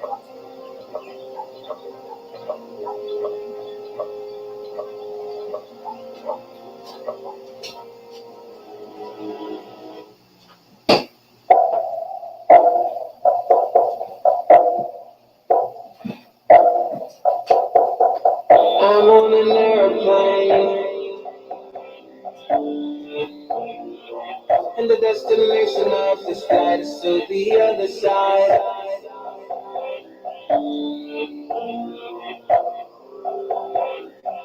I'm on an airplane, and the destination of this flight is to the other side.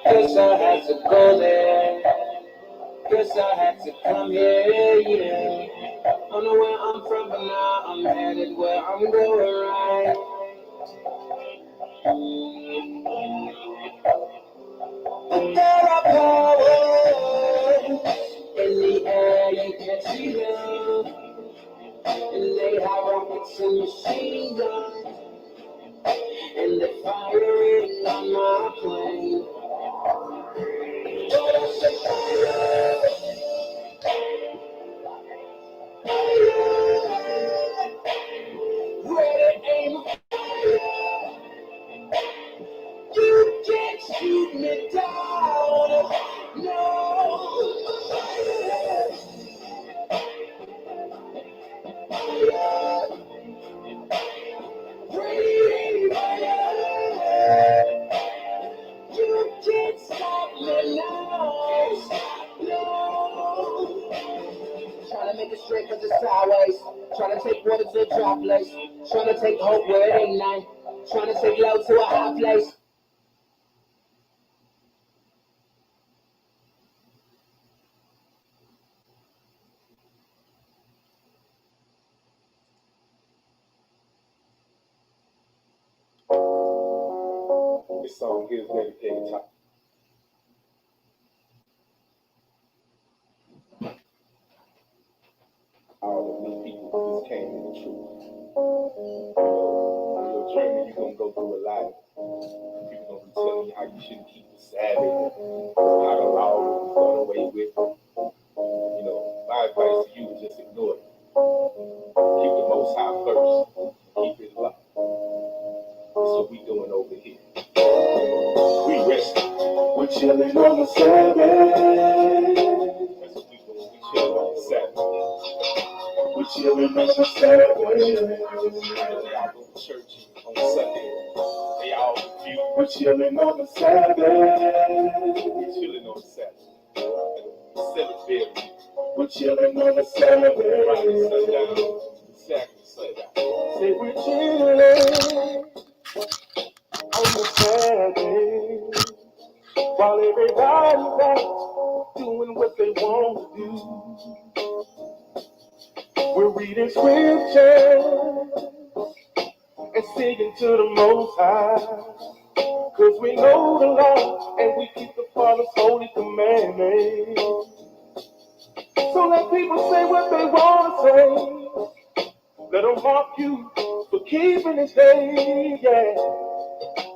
Guess I had to go there, guess I had to come here, yeah. I don't know where I'm from, but now I'm headed where I'm going right. But there are powers in the air, you can't see them. And they have rockets and machine guns, and they're firing on my plane. But I said, fire, ready, aim, you can't shoot me down, no. Ready, fire, you can't stop me now, no. Trying to make it straight cause it's sideways. Trying to take water to a dry place. Trying to take hope where it ain't none. Trying to take love to a high place. This song here is dedicated to all of these people who just came in the truth. On your journey, you're gonna go through a lot. People gonna be telling you how you shouldn't keep the Sabbath, how the law was done away with. You know, my advice to you is just ignore it. Keep the Most High first. Keep His law. That's what we doing over here. We resting. We're chilling on the Sabbath. That's what we doing. We chilling on the Sabbath. We're chilling on the Sabbath. They all go to church on Sunday. They all confused. We're chilling on the Sabbath. We're chilling on the Sabbath. Celebrate. We're chilling on the Sabbath. Friday sundown. Saturday sundown. Say we're chilling on the Sabbath. While everybody's out doing what they want to do. We're reading scripture and singing to the Most High. Cause we know the law and we keep the Father's holy commandments. So let people say what they want to say. Let them mock you for keeping His day, yeah.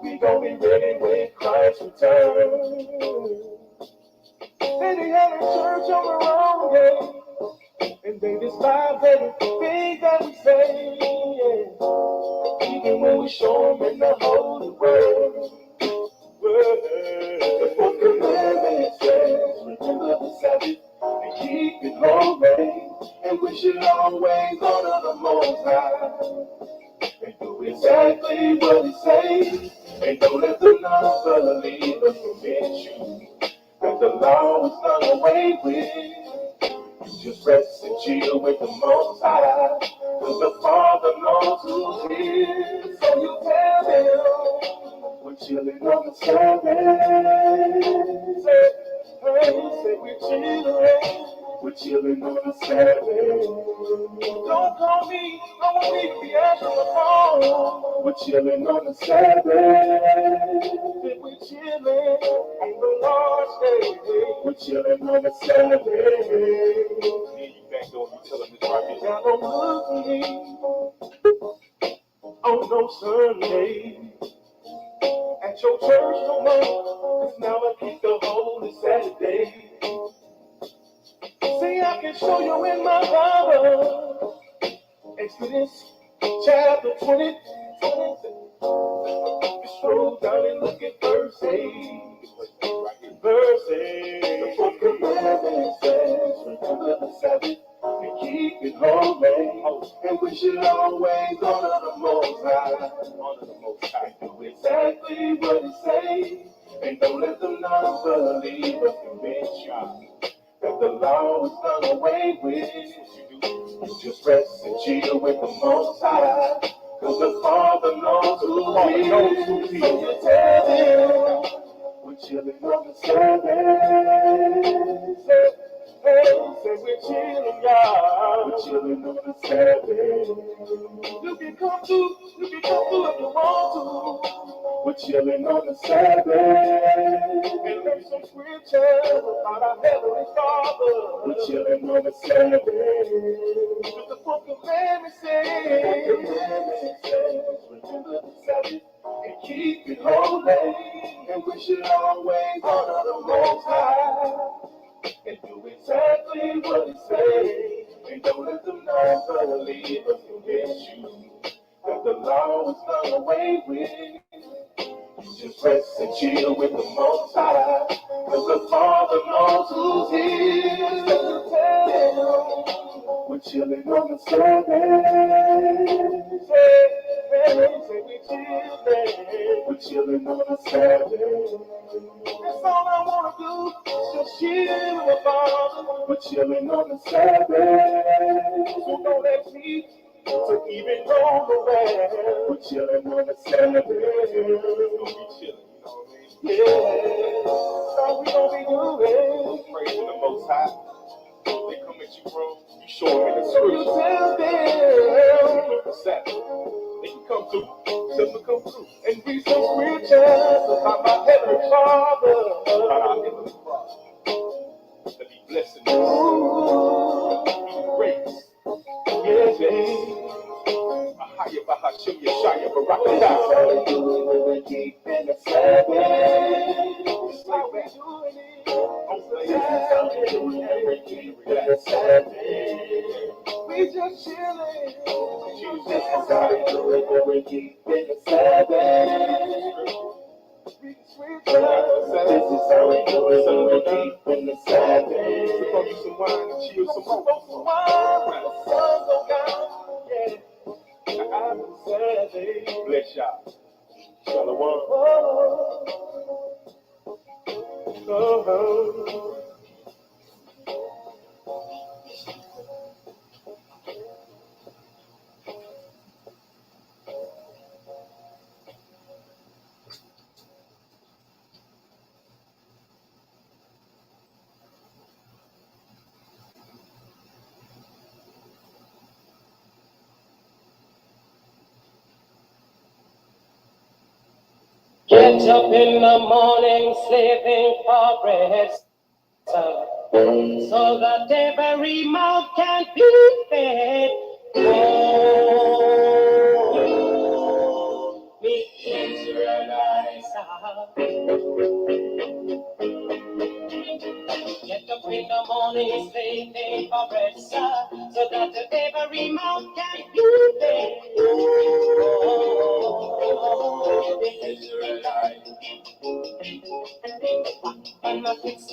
We gon' be ready when Christ returns. They be having church on the wrong day, and they despise everything that we say, yeah. Even when we show them in the holy word. The fourth commandment says, remember the Sabbath and keep it holy, and we should always honor the Most High and do exactly what He says. And don't let the non-believers convince you that the law is done away with. You just rest and chill with the Most High, cause the Father knows who's here. So you tell them, we're chilling on the Sabbath. Say we're chilling. We're chilling on the Sabbath. Don't call me, I won't even be answering the phone. We're chilling on the Sabbath. We're chilling on the Lord's day. We're chilling on the Sabbath. Then you back door, you tell them this right here. Now don't look at me on no Sunday at your church no more. 'Cause now I keep the holy Saturday. See, I can show you in my Bible, Exodus chapter 20, Stroll down and look at verse 8. Verse 8. The fourth commandment says, remember the Sabbath and keep it holy. And we should always honor the Most High. Honor the Most High. Do exactly what He say. And don't let the non-believers convince you that the law is done away with. You just rest and chill with the Most High. Cause the Father knows who He is. So you tell Him we're chilling on the Sabbath. Say we're chilling, y'all. We're chilling on the Sabbath. You can come through if you want to. We're chilling on the Sabbath. And learn some scriptures about our Heavenly Father. We're chilling on the Sabbath. With the fourth commandment says, remember the Sabbath and keep it holy. And we should always honor the Most High. And do exactly what He say. And don't let them non-believers convince you that the law is done away with. You just rest and chill with the Most High. Cause the Father knows who's here. So tell Him we're chilling on the Sabbath. Say we're chilling. We're chilling on the Sabbath. That's all I wanna do, just chill with Father. We're chilling on the Sabbath. So don't ask me to even go nowhere. We're chilling on the Sabbath. We're gonna be chilling, you know what I mean? Yeah, that's all we gonna be doing. Praising the Most High. They come at you, bro. You show them in the scripture. So you tell them the Sabbath. They can come through. Tell them to come through. And read some scriptures about my Heavenly Father. About our Heavenly Father. That He blessing us. That He grace. Yes, yes. Ahaya Bahashim Yeshaya Barakatah. We keep in the Sabbath. That's how we doing it. We just chillin'. This is how we do it when we keep in the Sabbath. This is how we do it when we keep in the Sabbath. We're gonna use some wine and chill some more. Some wine when the sun go down. Yeah, I'm the Sabbath. Bless y'all. Shalom. Oh. Get up in the morning, slaving for bread, so that every mouth can be fed. Oh, me Israelites, get up in the morning, slaving for bread, so that every mouth can be fed. Oh, me Israelites. And my kids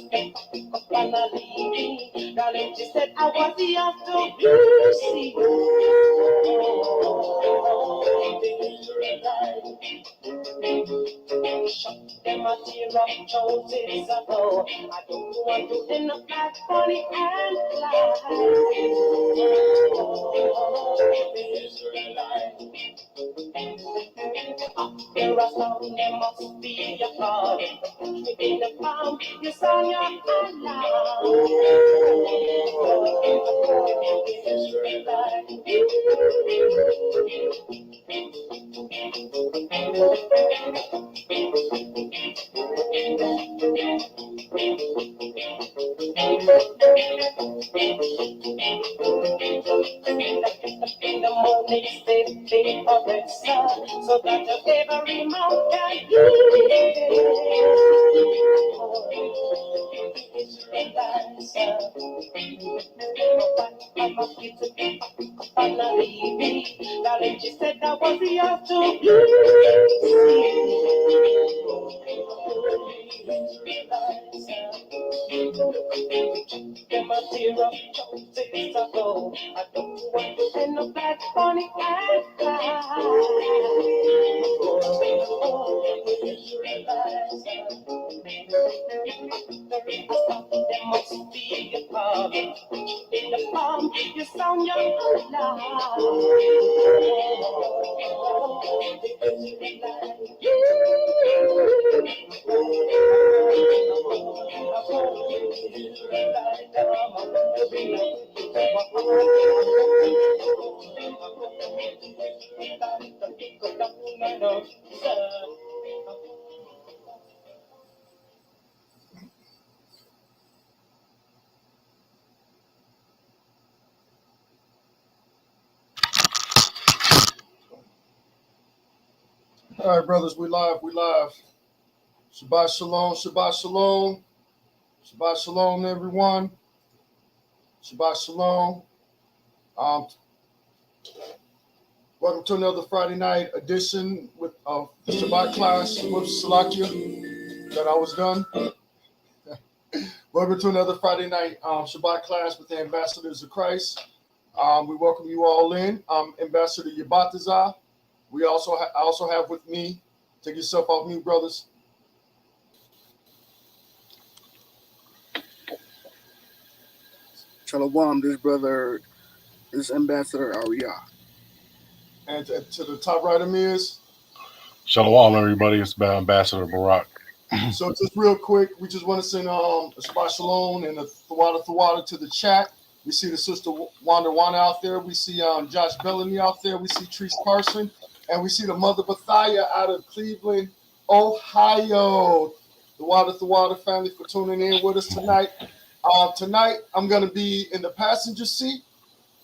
up and I leave. Darling, she said I was the after beauty. Shut them a tear up choices ago. I don't want to end up like Bonnie and Clyde. There are some, there must be a God. In the palm, you saw your Allah. In the morning, safety oppressor, so that every mouth can Israelites, I'm a kid to be on a baby. Darling, she said that was the earth to them a tear up choices ago. I don't want to end up like Bonnie and Clyde. There must be a problem in the palm. You sound young loud. All right, brothers, we live. Shabbat shalom, Shabbat shalom, Shabbat shalom, everyone. Shabbat shalom. Welcome to another Friday night edition with the Shabbat class with Salakia that I was done. Welcome to another Friday night Shabbat class with the ambassadors of Christ. We welcome you all in. Ambassador Yabatazah. I also have with me. Take yourself off mute, brothers. Shalom, this brother is Ambassador Ariyah. And to the top right of me is Shalom, everybody. It's Ambassador Barak. So just real quick, we just want to send a Shabbat Shalom and a Thawada to the chat. We see the sister Wanda out there. We see Josh Bellamy out there. We see Treese Carson. And we see the mother Bathaya out of Cleveland, Ohio. The Thawada family for tuning in with us tonight. Tonight, I'm going to be in the passenger seat.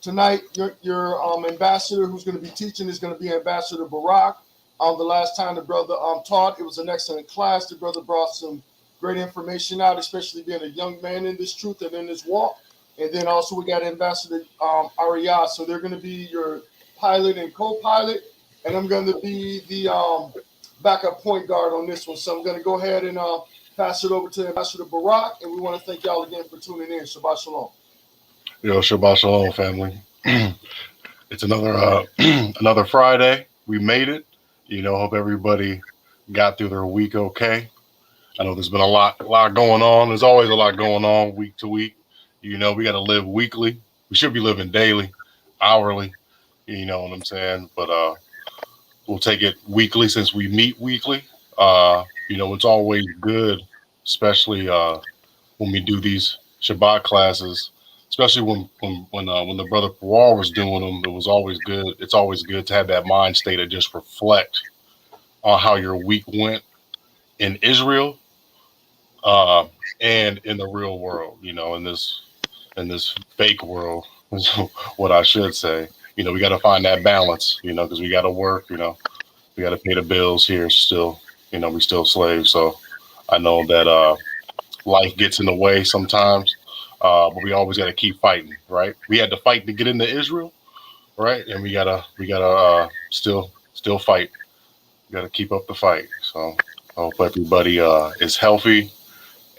Tonight, your ambassador who's going to be teaching is going to be Ambassador Barak. The last time the brother taught, it was an excellent class. The brother brought some great information out, especially being a young man in this truth and in this walk. And then also we got Ambassador Ariyah. So they're going to be your pilot and co-pilot. And I'm going to be the backup point guard on this one. So I'm going to go ahead and pass it over to Ambassador Barak. And we want to thank y'all again for tuning in. Shabbat Shalom. Yo, Shabbat Shalom, family. It's another Friday. We made it. Hope everybody got through their week okay. I know there's been a lot going on. There's always a lot going on week to week. We got to live weekly. We should be living daily, hourly. You know what I'm saying? But we'll take it weekly since we meet weekly. It's always good, especially when we do these Shabbat classes, especially when the brother Parwar was doing them. It was always good. It's always good to have that mind state to just reflect on how your week went in Israel and in the real world. In this fake world is what I should say. We got to find that balance. Because we got to work. We got to pay the bills here. Still, we still slaves. So I know that life gets in the way sometimes. But we always got to keep fighting, right? We had to fight to get into Israel, right? And we gotta still fight. We gotta keep up the fight. So I hope everybody is healthy,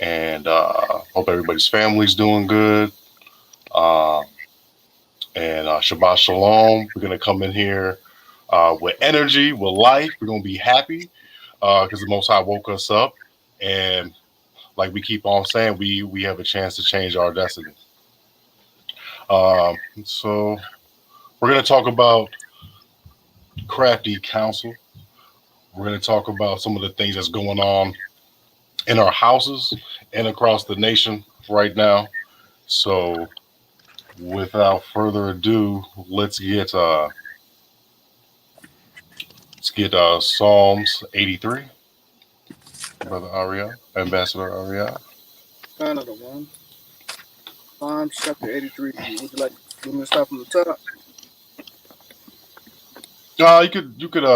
and hope everybody's family's doing good. And Shabbat Shalom. We're gonna come in here with energy, with life. We're gonna be happy because the Most High woke us up, and like we keep on saying, we have a chance to change our destiny. So we're going to talk about Crafty Council. We're going to talk about some of the things that's going on in our houses and across the nation right now. So without further ado, let's get Psalms 83. Brother Ariyah, Ambassador Ariyah. Another one. Psalms chapter 83. Would you like me to start from the top? You could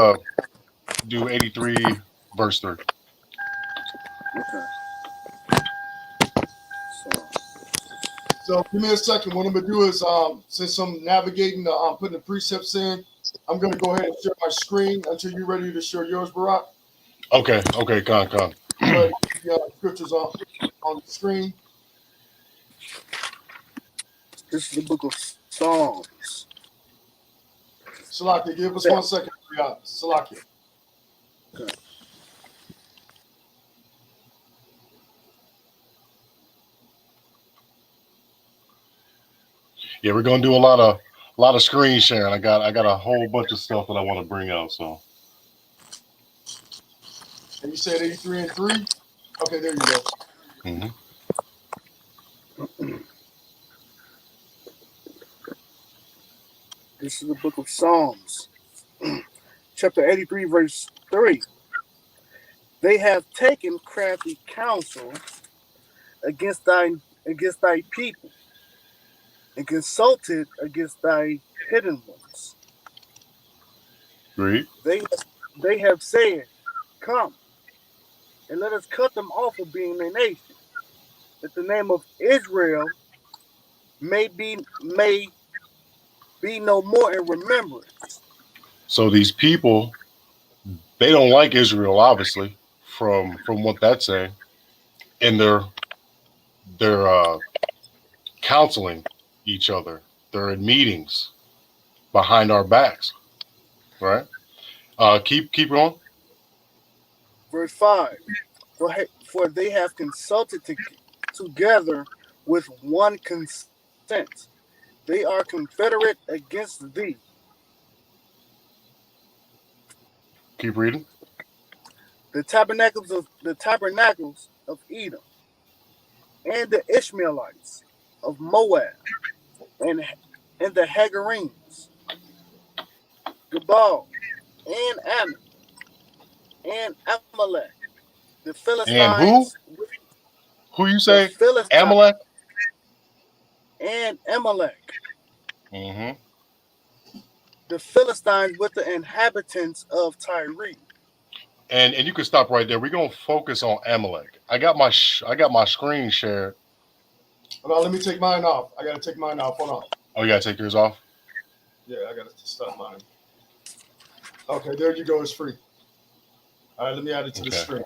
do 83 verse 3. Okay. So So give me a second. What I'm gonna do is, since I'm navigating, putting the precepts in, I'm gonna go ahead and share my screen until you're ready to share yours, Barack. Okay, okay, con. Go ahead, get the scriptures on the screen. this is the book of Psalms. Salakia, give us Yeah. 1 second. Salakia. Okay. Yeah, we're gonna do a lot of screen sharing. I got a whole bunch of stuff that I want to bring out. So And you said 83 and 3. Okay, there you go. mhm. This is the book of Psalms, chapter 83, verse 3. They have taken crafty counsel against thy people, and consulted against thy hidden ones. Read. They have said, come, and let us cut them off of being a nation, that the name of Israel may be no more in remembrance. So these people, they don't like Israel, obviously, from what that's saying, and they're counseling each other. They're in meetings behind our backs, right? Keep going. Verse 5. For they have consulted together with one consent. They are confederate against thee. Keep reading. The tabernacles of Edom, and the Ishmaelites of Moab, and the Hagarenes, Gebal, and Ammon, and Amalek, the And who? Philistines, Who you the say? Philistines, Amalek. and Amalek, Mm-hmm. the Philistines with the inhabitants of Tyre. And you can stop right there. We're gonna focus on Amalek. I got my screen shared. Hold on, let me take mine off. I gotta take mine off. Hold on. Oh, you gotta take yours off. Yeah, I gotta stop mine. Okay, there you go. It's free. All right, let me add it to the Okay. screen.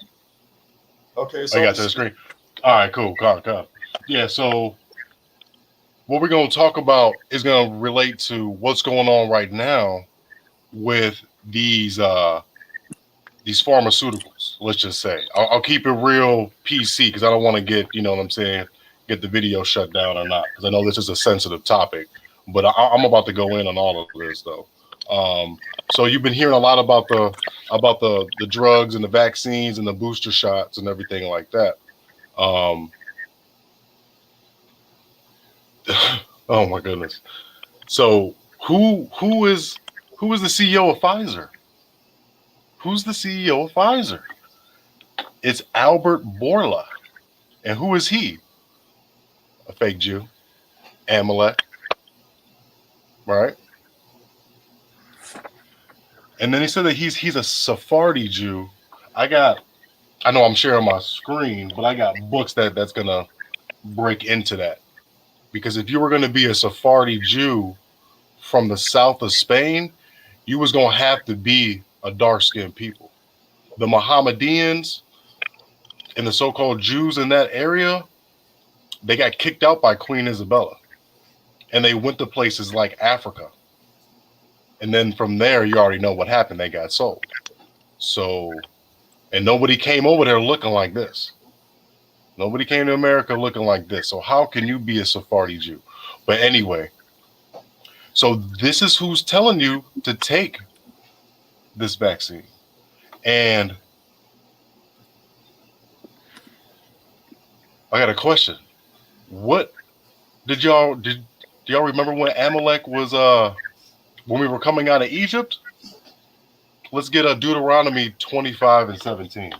Okay, Oh, you so got to the screen. All right, cool. Come. Yeah. So what we're gonna talk about is gonna relate to what's going on right now with these pharmaceuticals. Let's just say I'll keep it real PC because I don't want to get, you know what I'm saying, get the video shut down or not, because I know this is a sensitive topic. But I'm about to go in on all of this though. So you've been hearing a lot about the drugs and the vaccines and the booster shots and everything like that. Um, oh my goodness. So who is the CEO of Pfizer? Who's the CEO of Pfizer? It's Albert Bourla. And who is he? A fake Jew. Amalek, right? And then he said that he's a Sephardi Jew. I know I'm sharing my screen, but I got books that's gonna break into that. Because if you were gonna be a Sephardi Jew from the south of Spain, you was gonna have to be a dark-skinned people. The Mohammedans and the so-called Jews in that area, they got kicked out by Queen Isabella. And they went to places like Africa. And then from there, you already know what happened. They got sold. So, and nobody came over there looking like this. Nobody came to America looking like this. So how can you be a Sephardi Jew? But anyway, so this is who's telling you to take this vaccine. And I got a question. What did y'all remember when Amalek was when we were coming out of Egypt? Let's get a Deuteronomy 25 and 17.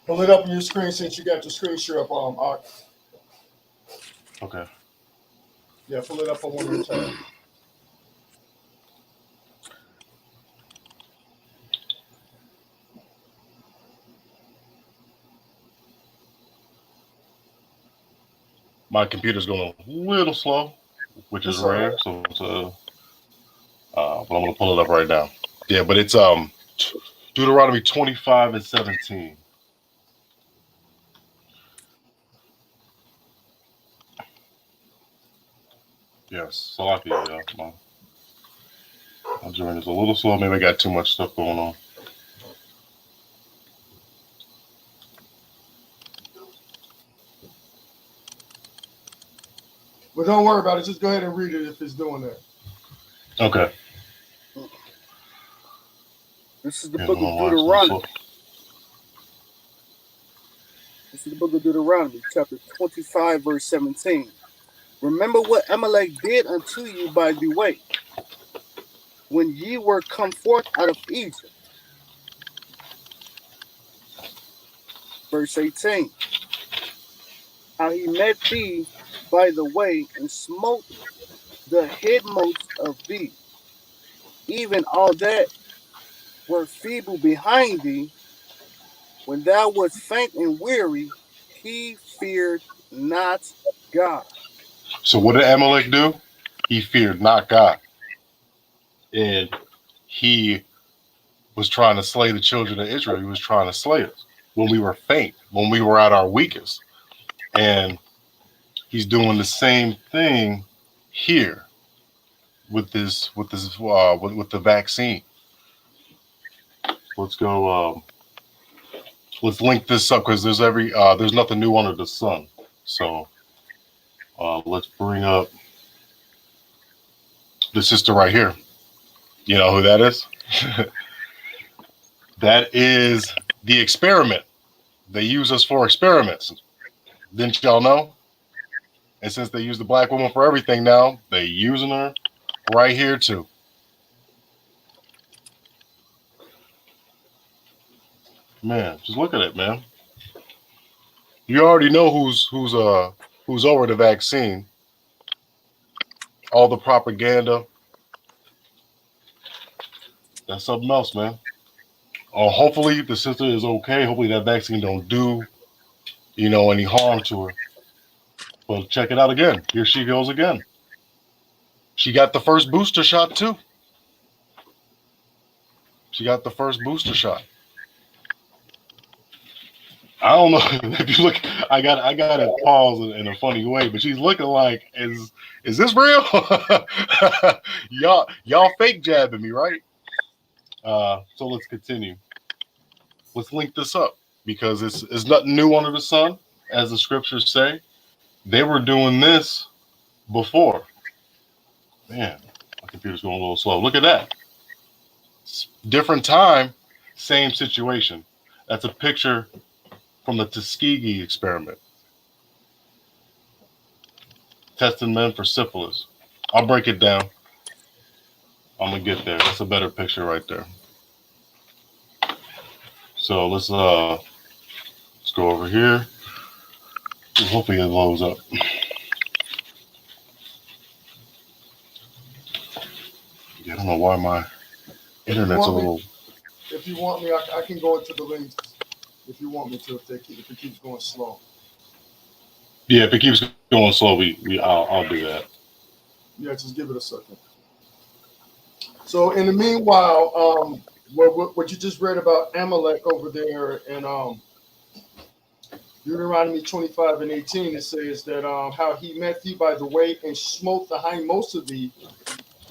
pull it up on your screen since you got your screen share up. Art. Okay. Yeah, pull it up on one of your tabs. My computer's going a little slow, which is It's all right. rare. So it's but I'm gonna pull it up right now. Yeah, but it's Deuteronomy 25 and 17. Yes, Salakia, yeah. My joint is a little slow. Maybe I got too much stuff going on. But don't worry about it. Just go ahead and read it if it's doing that. Okay. This is the Yeah, book my of wife's a little Deuteronomy. slow. This is the book of Deuteronomy, chapter 25, verse 17. Remember what Amalek did unto you by the way, when ye were come forth out of Egypt. Verse 18. How he met thee by the way and smote the headmost of thee, even all that were feeble behind thee, when thou wast faint and weary, he feared not God. So what did Amalek do? He feared not God, and he was trying to slay the children of Israel. He was trying to slay us when we were faint, when we were at our weakest, and he's doing the same thing here with the vaccine. Let's go. Let's link this up because there's nothing new under the sun. So let's bring up the sister right here. You know who that is? That is the experiment. They use us for experiments. Didn't y'all know? And since they use the black woman for everything now, they using her right here too. Man, just look at it, man. You already know who's over the vaccine. All the propaganda. That's something else, man. Hopefully the sister is okay. Hopefully that vaccine don't do, any harm to her. But check it out again. Here she goes again. She got the first booster shot too. She got the first booster shot. I don't know if you look. I got it paused in a funny way, but she's looking like, is this real? y'all fake jabbing me, right? So let's continue. Let's link this up because it's nothing new under the sun, as the scriptures say. They were doing this before. Man, my computer's going a little slow. Look at that. Different time, same situation. That's a picture from the Tuskegee experiment. Testing men for syphilis. I'll break it down. I'm gonna get there. That's a better picture right there. So let's go over here. Hopefully it loads up. Yeah, I don't know why my internet's a little. If you want me, I can go into the links. If you want me to, if it keeps going slow. Yeah, if it keeps going slow, I'll do that. Yeah, just give it a second. So in the meanwhile, what you just read about Amalek over there in Deuteronomy 25 and 18, it says that how he met thee by the way and smote the hindmost of thee,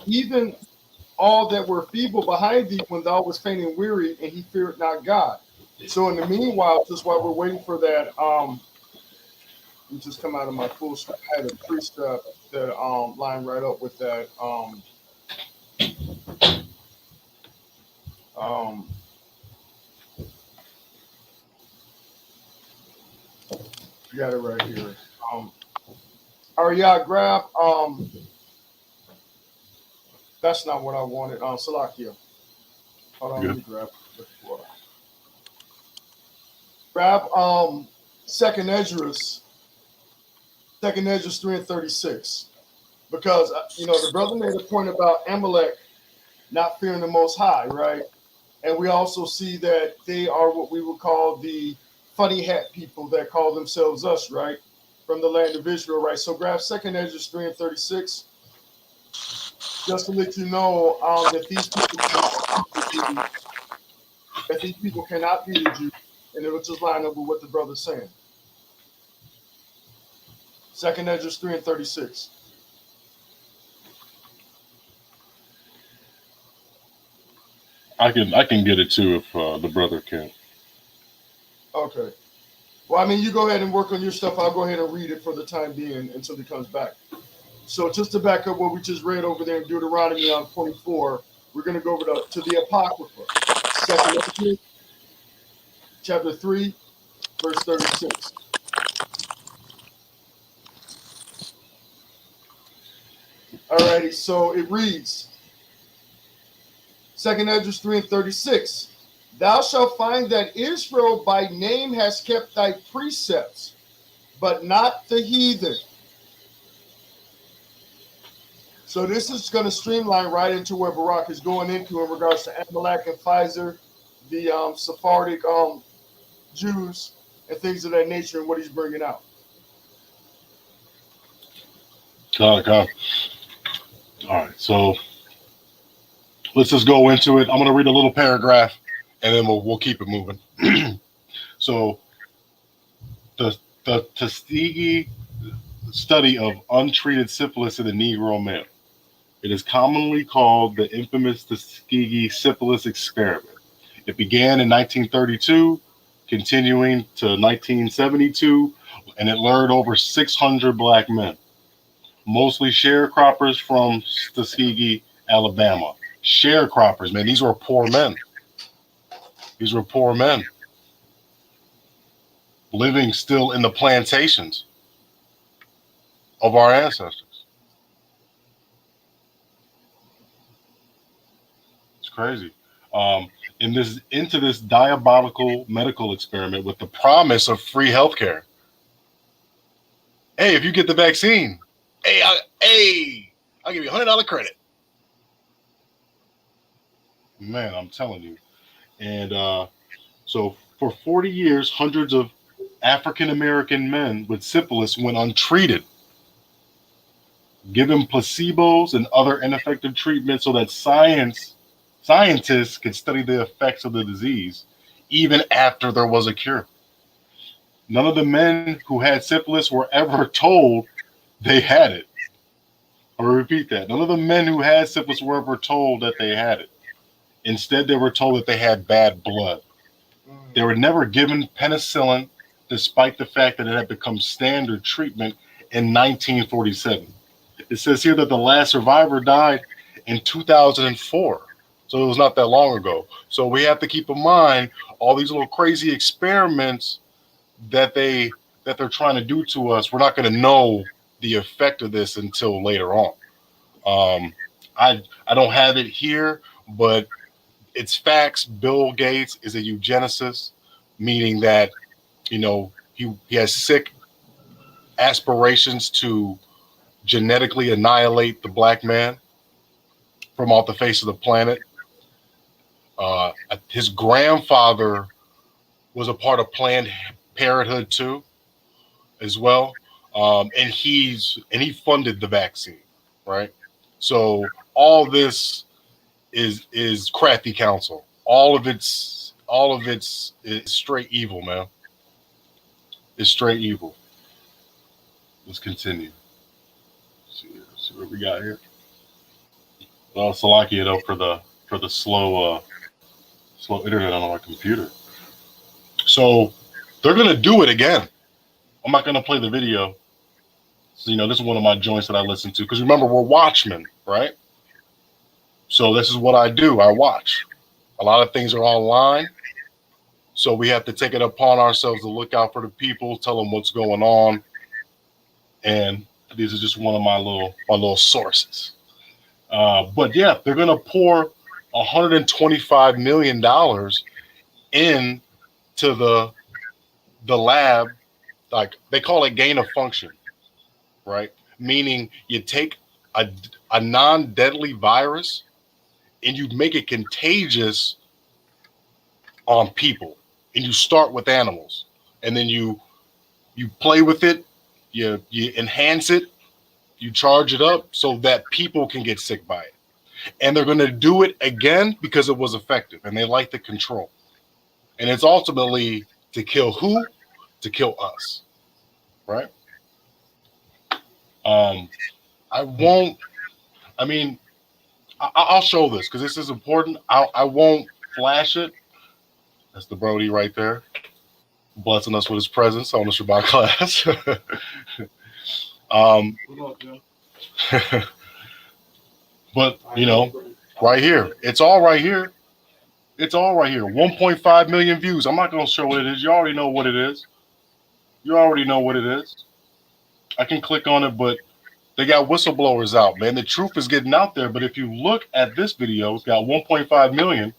even all that were feeble behind thee when thou was faint and weary, and he feared not God. So in the meanwhile, just while we're waiting for that, we just come out of my full screen. I had a precept that line right up with that. Got it right here. Arya, grab. That's not what I wanted. Salakia. Hold on, let me grab it. Grab Second Esdras 3 and 36. Because the brother made a point about Amalek not fearing the Most High, right? And we also see that they are what we would call the funny hat people that call themselves us, right? from the land of Israel, right? So grab 2nd Ezra 3 and 36, just to let you know that these people cannot be the Jews, and it will just line up with what the brother's saying. 2nd Ezra 3 and 36. I can get it too if the brother can. Okay. Well, I mean, you go ahead and work on your stuff. I'll go ahead and read it for the time being until he comes back. So just to back up what we just read over there in Deuteronomy on 24, we're going to go over to the Apocrypha. 2nd Ezra, chapter 3, verse 36. Alrighty, so it reads, 2nd Ezra 3 and 36. Thou shalt find that Israel by name has kept thy precepts, but not the heathen. So this is going to streamline right into where Barak is going into in regards to Amalek and Pfizer, the Sephardic Jews, and things of that nature, and what he's bringing out. All right, so let's just go into it. I'm going to read a little paragraph, and then we'll keep it moving. So the Tuskegee study of untreated syphilis in the Negro male. It is commonly called the infamous Tuskegee syphilis experiment. It began in 1932, continuing to 1972, and it lured over 600 black men, mostly sharecroppers from Tuskegee, Alabama. Sharecroppers, man, these were poor men. These were poor men living still in the plantations of our ancestors. It's crazy. Into this diabolical medical experiment with the promise of free healthcare. Hey, if you get the vaccine, I'll give you $100 credit. Man, I'm telling you. And so for 40 years, hundreds of African-American men with syphilis went untreated, given placebos and other ineffective treatments so that scientists could study the effects of the disease even after there was a cure. None of the men who had syphilis were ever told they had it. I'll repeat that. None of the men who had syphilis were ever told that they had it. Instead, they were told that they had bad blood. They were never given penicillin, despite the fact that it had become standard treatment in 1947. It says here that the last survivor died in 2004. So it was not that long ago. So we have to keep in mind all these little crazy experiments that they're trying to do to us. We're not going to know the effect of this until later on. I don't have it here, but it's facts. Bill Gates is a eugenicist, meaning that, you know, he has sick aspirations to genetically annihilate the black man from off the face of the planet. His grandfather was a part of Planned Parenthood too, as well, and he funded the vaccine, right? So all this is Crafty Council. All of it's is straight evil, man. It's straight evil. Let's continue. See what we got here. Well, Salakia though for the slow internet on my computer. So they're gonna do it again. I'm not gonna play the video. So, you know, this is one of my joints that I listen to because remember we're watchmen, right? So this is what I do. I watch. A lot of things are online, so we have to take it upon ourselves to look out for the people, tell them what's going on, and these are just one of my little sources. But yeah, they're gonna pour $125 million into the lab, like they call it gain of function, right? Meaning you take a non-deadly virus and you make it contagious on people, and you start with animals, and then you play with it, you enhance it, you charge it up so that people can get sick by it. And they're going to do it again because it was effective and they like the control. And it's ultimately to kill who? To kill us, right? I'll show this because this is important. I won't flash it. That's the Brody right there, blessing us with his presence on the Shabbat class. But, you know, right here. It's all right here. It's all right here. 1.5 million views. I'm not going to show what it is. You already know what it is. You already know what it is. I can click on it, but they got whistleblowers out, man. The truth is getting out there. But if you look at this video, it's got 1.5 million.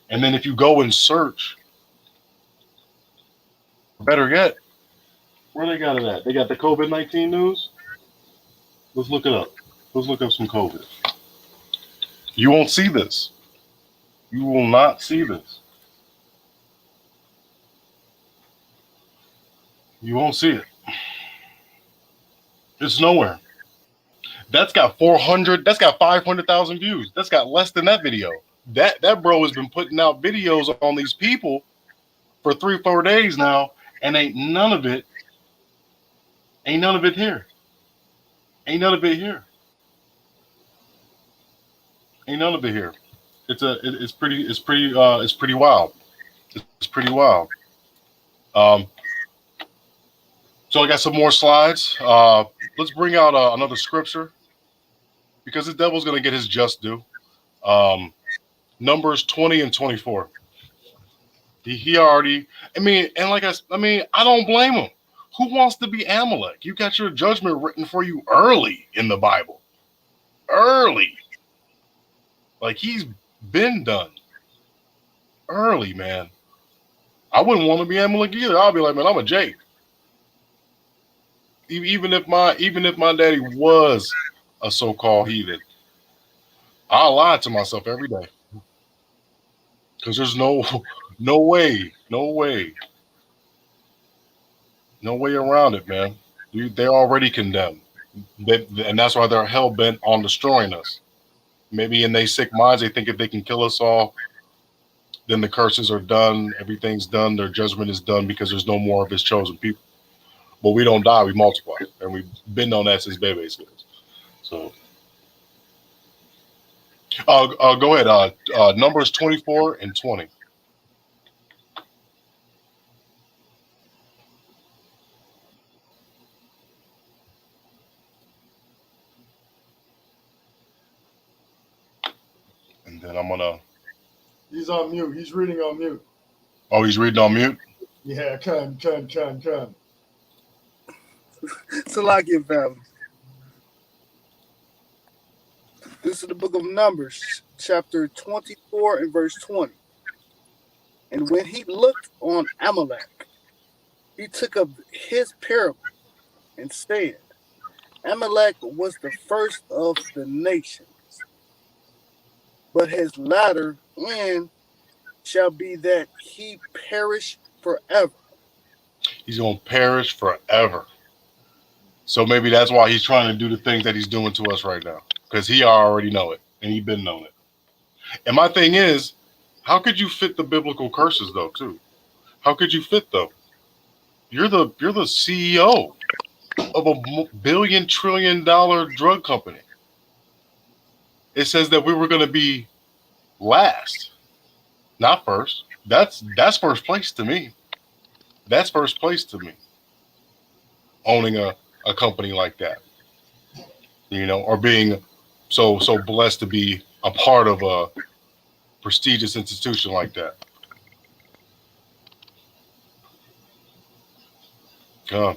And then if you go and search, better yet, where they got it at? They got the COVID-19 news. Let's look it up. Let's look up some COVID. You won't see this. You will not see this. You won't see it. It's nowhere. That's got 400. That's got 500,000 views. That's got less than that video. That bro has been putting out videos on these people for 3-4 days now, and ain't none of it here. Ain't none of it here. Ain't none of it here. It's pretty wild. It's pretty wild. So I got some more slides. Let's bring out another scripture because the devil's going to get his just due. Numbers 20 and 24. He already, I don't blame him. Who wants to be Amalek? You got your judgment written for you early in the Bible. Early. Like he's been done. Early, man. I wouldn't want to be Amalek either. I'll be like, man, I'm a Jake. Even if my daddy was a so-called heathen, I lie to myself every day. Because there's no way around it, man. They're already condemned. And that's why they're hell-bent on destroying us. Maybe in their sick minds, they think if they can kill us all, then the curses are done, everything's done, their judgment is done because there's no more of his chosen people. But we don't die, we multiply. And we've been on that since baby's days. So go ahead. Numbers 24 and 20. And then I'm gonna. He's on mute. He's reading on mute. Oh, he's reading on mute? Yeah, come. Salakia family. This is the book of Numbers, chapter 24 and verse 20. And when he looked on Amalek, he took up his parable and said, Amalek was the first of the nations, but his latter end shall be that he perish forever. He's going to perish forever. So maybe that's why he's trying to do the things that he's doing to us right now. Because he already know it. And he's been knowing it. And my thing is, how could you fit the biblical curses though, too? How could you fit them? You're the CEO of a billion trillion dollar drug company. It says that we were going to be last, not first. That's first place to me. That's first place to me. Owning a company like that, you know, or being so blessed to be a part of a prestigious institution like that. Come.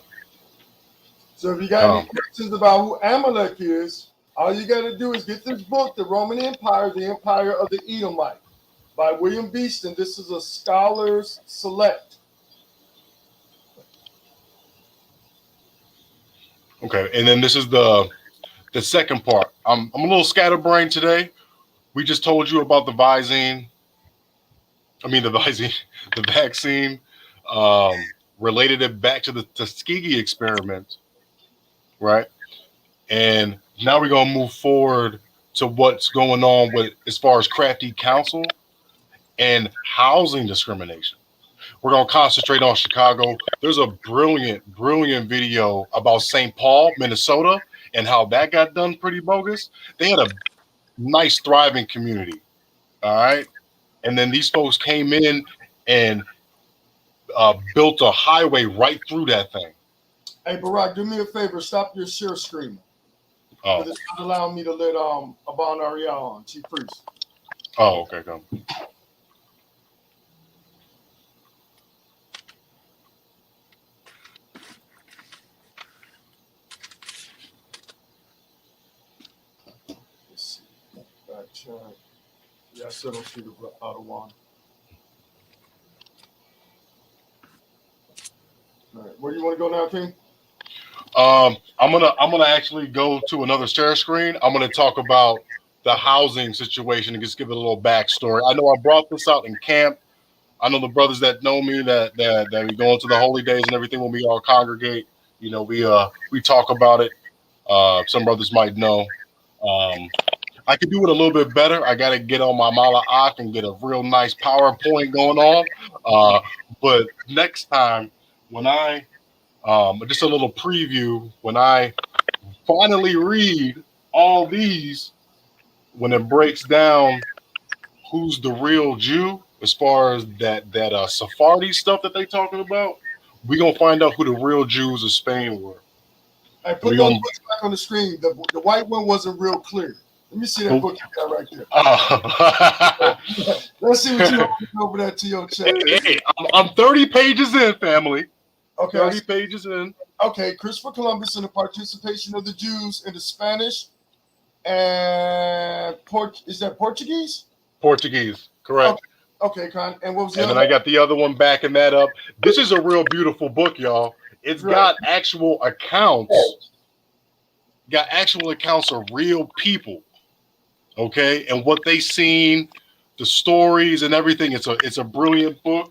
So if you got any questions about who Amalek is, all you got to do is get this book, The Roman Empire, The Empire of the Edomite, by William Beeston. This is a Scholar's Select. Okay, and then this is the second part. I'm a little scatterbrained today. We just told you about the vaccine. related it back to the Tuskegee experiment, right? And now we're gonna move forward to what's going on with as far as Crafty Council and housing discrimination. We're gonna concentrate on Chicago. There's a brilliant video about St. Paul, Minnesota, and how that got done pretty bogus. They had a nice, thriving community. All right. And then these folks came in and built a highway right through that thing. Hey, Barack, do me a favor. Stop your share screen. Oh, It's not allowing me to let Abon Ariel on, Chief Priest. oh, okay, come. Let's see. Back check. Yeah, I still don't see the out of one. All right, where do you want to go now, King? I'm gonna actually go to another share screen. I'm gonna talk about the housing situation and just give it a little backstory. I know I brought this out in camp. I know the brothers that know me that we go into the holy days and everything when we all congregate. You know, we talk about it. Some brothers might know. I could do it a little bit better. I got to get on my Mala Ak and get a real nice PowerPoint going on. But next time, when I just a little preview, when I finally read all these, when it breaks down who's the real Jew as far as that Sephardi stuff that they talking about, we gonna find out who the real Jews of Spain were. I put those books back on the screen. The white one wasn't real clear. Let me see that book you got right there. Let's see what you have over there to your chat. Hey, I'm 30 pages in, family. Okay. 30 pages in. Okay, Christopher Columbus and the participation of the Jews in the Spanish and is that Portuguese? Portuguese, correct. Okay, Con. And what was the other? And then I got the other one backing that up. This is a real beautiful book, y'all. It's got actual accounts. Got actual accounts of real people. Okay, and what they seen, the stories and everything. It's a brilliant book.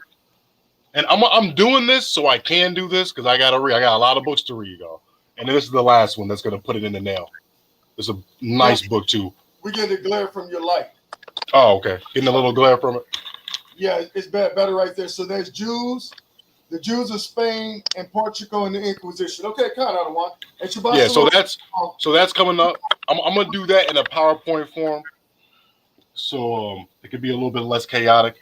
And I'm doing this so I can do this because I gotta read. I got a lot of books to read, y'all. And this is the last one that's gonna put it in the nail. It's a nice book too. We get the glare from your light. Oh, okay. Getting a little glare from it. Yeah, it's better right there. So there's Jews, the Jews of Spain and Portugal and the Inquisition. Okay, kind of one. Yeah, so that's coming up. I'm gonna do that in a PowerPoint form, so it could be a little bit less chaotic.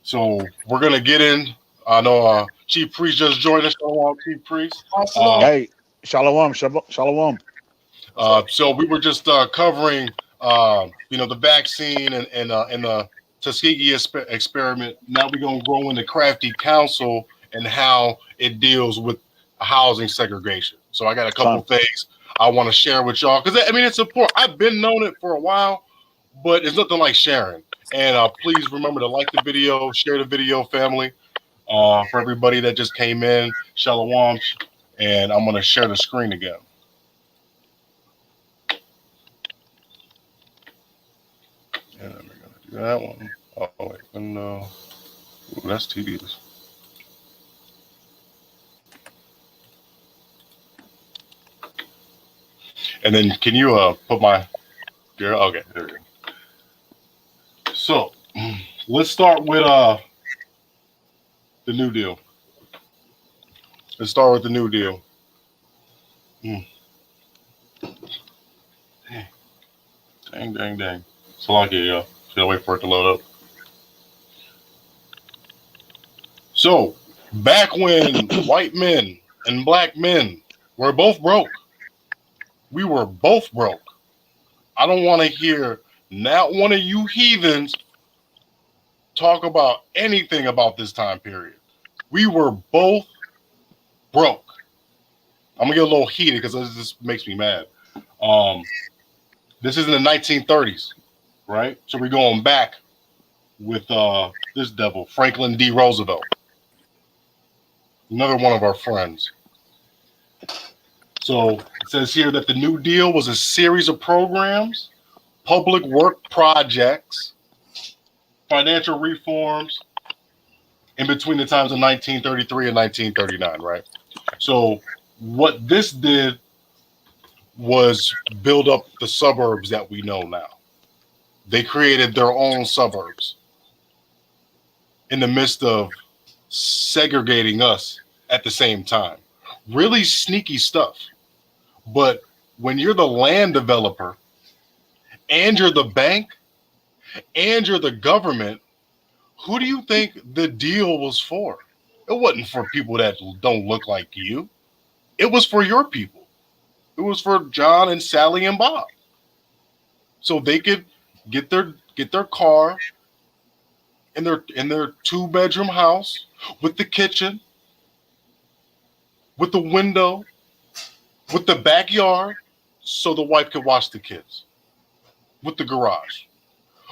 So we're gonna get in. I know Chief Priest just joined us. Shalom, Chief Priest. Hey, shalom, shalom. So we were just covering, the vaccine and the Tuskegee experiment. Now we're gonna go into Crafty Council and how it deals with housing segregation. So I got a couple of things I want to share with y'all because I mean it's important. I've been known it for a while, but it's nothing like sharing. And please remember to like the video, share the video, family. For everybody that just came in, shalom, and I'm gonna share the screen again. And we're gonna do that one. Oh wait, no, that's tedious. And then can you put my okay, there we go. So let's start with the New Deal. Let's start with the New Deal. Dang. So lucky, y'all. Should I wait for it to load up? So back when white men and black men were both broke, we were both broke. I don't want to hear not one of you heathens talk about anything about this time period. We were both broke. I'm gonna get a little heated because this just makes me mad. This is in the 1930s, right? So we're going back with this devil, Franklin D. Roosevelt, another one of our friends. So it says here that the New Deal was a series of programs, public work projects, financial reforms, in between the times of 1933 and 1939, right? So what this did was build up the suburbs that we know now. They created their own suburbs in the midst of segregating us at the same time. Really sneaky stuff. But when you're the land developer and you're the bank and you're the government, who do you think the deal was for? It wasn't for people that don't look like you. It was for your people. It was for John and Sally and Bob. So they could get their car in their 2-bedroom house with the kitchen, with the window, with the backyard, so the wife could watch the kids, with the garage.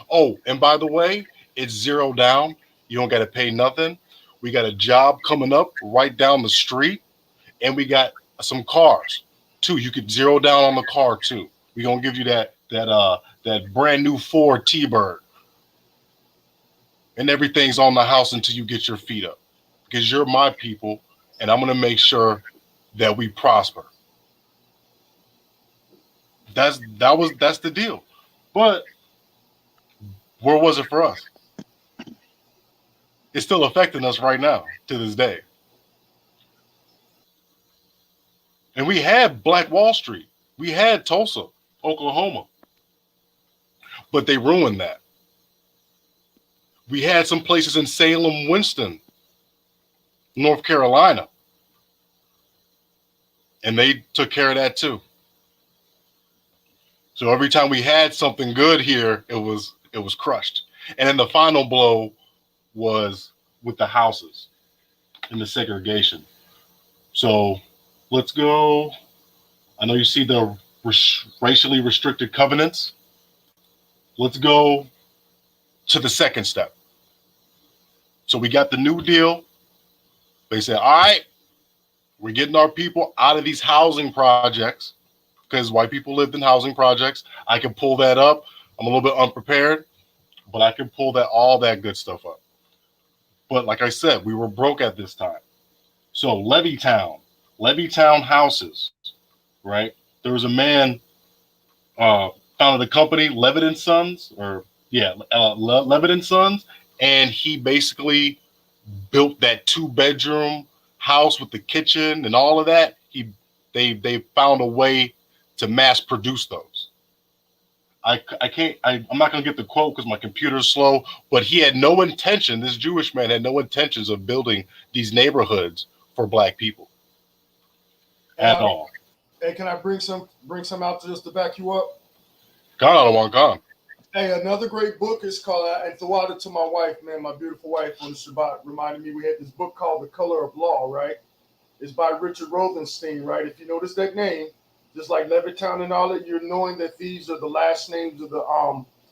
Oh, and by the way, it's zero down. You don't got to pay nothing. We got a job coming up right down the street, and we got some cars too. You could zero down on the car too. We're gonna give you that brand new Ford T-Bird, and everything's on the house until you get your feet up, because you're my people, and I'm gonna make sure that we prosper. That's the deal. But where was it for us? It's still affecting us right now to this day. And we had Black Wall Street. We had Tulsa, Oklahoma. But they ruined that. We had some places in Salem, Winston, North Carolina. And they took care of that too. So every time we had something good here, it was crushed. And then the final blow was with the houses and the segregation. So let's go. I know you see the racially restricted covenants. Let's go to the second step. So we got the New Deal. They said, all right, we're getting our people out of these housing projects, because white people lived in housing projects. I can pull that up. I'm a little bit unprepared, but I can pull all that good stuff up. But like I said, we were broke at this time. So Levittown houses, right? There was a man founded a company, Levitt and Sons, Levitt and Sons, and he basically built that 2-bedroom house with the kitchen and all of that. They found a way to mass produce those. I'm not gonna get the quote because my computer's slow, but he had no intention, this Jewish man had no intentions of building these neighborhoods for black people at all. Hey, can I bring some out just to back you up? God. Hey, another great book is called, and throughout it to my wife, man, my beautiful wife on the Shabbat, reminded me we had this book called The Color of Law, right? It's by Richard Rothenstein, right? If you notice that name, just like Levittown and all that, you're knowing that these are the last names of the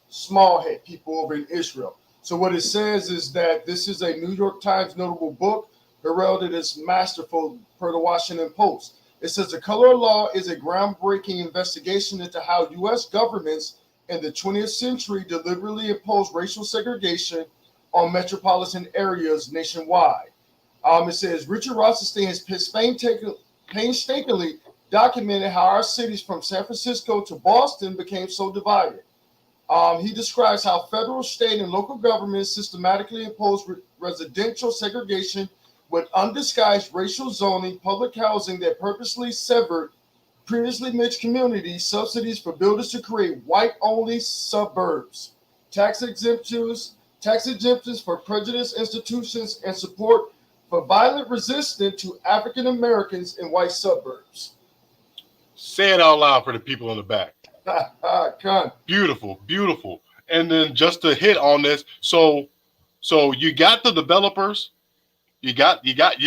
small head people over in Israel. So what it says is that this is a New York Times notable book, heralded as masterful per the Washington Post. It says The Color of Law is a groundbreaking investigation into how U.S. governments in the 20th century deliberately imposed racial segregation on metropolitan areas nationwide. It says Richard Rothenstein has painstakingly documented how our cities from San Francisco to Boston became so divided. He describes how federal, state, and local governments systematically imposed residential segregation with undisguised racial zoning, public housing that purposely severed previously mixed communities, subsidies for builders to create white-only suburbs, tax exemptions for prejudiced institutions, and support for violent resistance to African Americans in white suburbs. Say it out loud for the people in the back. Beautiful. And then just to hit on this, so you got the developers, you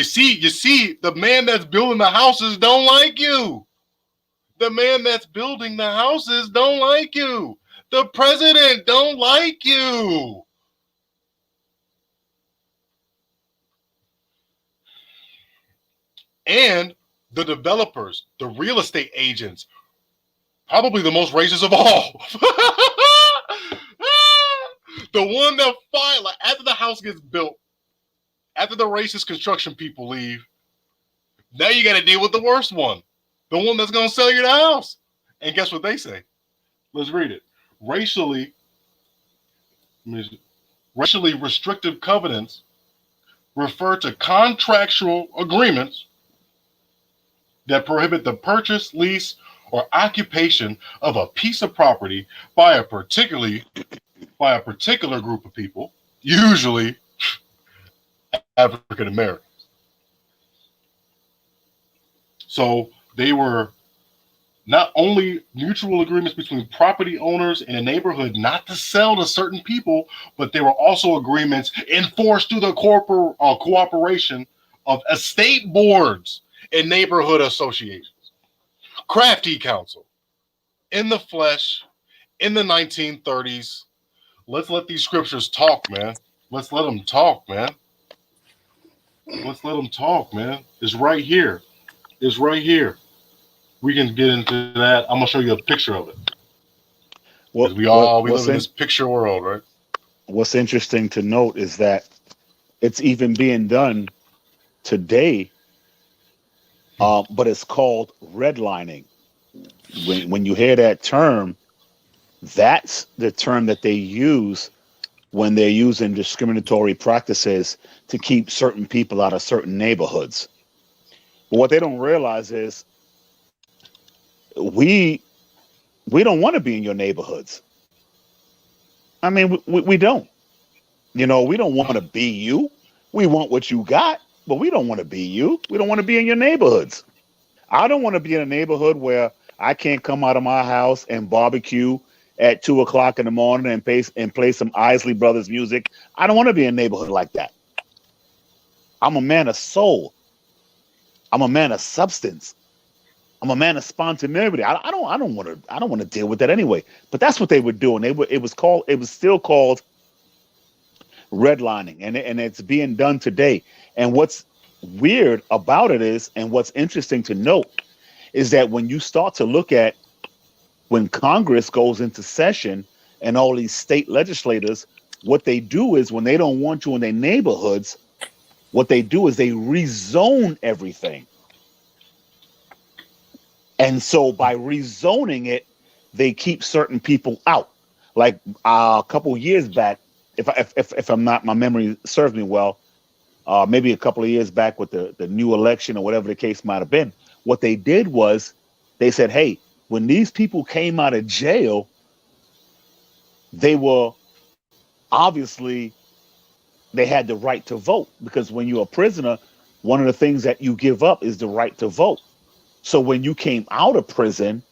see the man that's building the houses don't like you. The man that's building the houses don't like you. The president don't like you. And the developers, the real estate agents, probably the most racist of all. The one that after the house gets built, After the racist construction people leave, now you got to deal with the worst one, the one that's going to sell you the house. And guess what they say? Let's read it. Racially restrictive covenants refer to contractual agreements that prohibit the purchase, lease, or occupation of a piece of property by a particular group of people, usually African Americans. So they were not only mutual agreements between property owners in a neighborhood not to sell to certain people, but they were also agreements enforced through the cooperation of estate boards and neighborhood associations. Crafty Council, in the flesh, in the 1930s. Let's let these scriptures talk, man. Let's let them talk, man. Let's let them talk, man. It's right here. It's right here. We can get into that. I'm gonna show you a picture of it. Because we live in this picture world, right? What's interesting to note is that it's even being done today, but it's called redlining. When you hear that term, that's the term that they use when they're using discriminatory practices to keep certain people out of certain neighborhoods. But what they don't realize is we don't want to be in your neighborhoods. I mean, we don't. You know, we don't want to be you. We want what you got, but we don't want to be you. We don't want to be in your neighborhoods. I don't want to be in a neighborhood where I can't come out of my house and barbecue at 2 o'clock in the morning and play some Isley Brothers music. I don't want to be in a neighborhood like that. I'm a man of soul. I'm a man of substance. I'm a man of spontaneity. I don't want to deal with that anyway. But that's what they were doing. It was still called redlining, and it's being done today. And what's weird about it is, and what's interesting to note, is that when you start to look at when Congress goes into session and all these state legislators, what they do is when they don't want you in their neighborhoods, what they do is they rezone everything. And so by rezoning it, they keep certain people out. Like a couple of years back, if I'm not, my memory serves me well, maybe a couple of years back with the new election or whatever the case might have been, what they did was they said, hey, when these people came out of jail, they were obviously, they had the right to vote, because when you're a prisoner, one of the things that you give up is the right to vote. So when you came out of prison,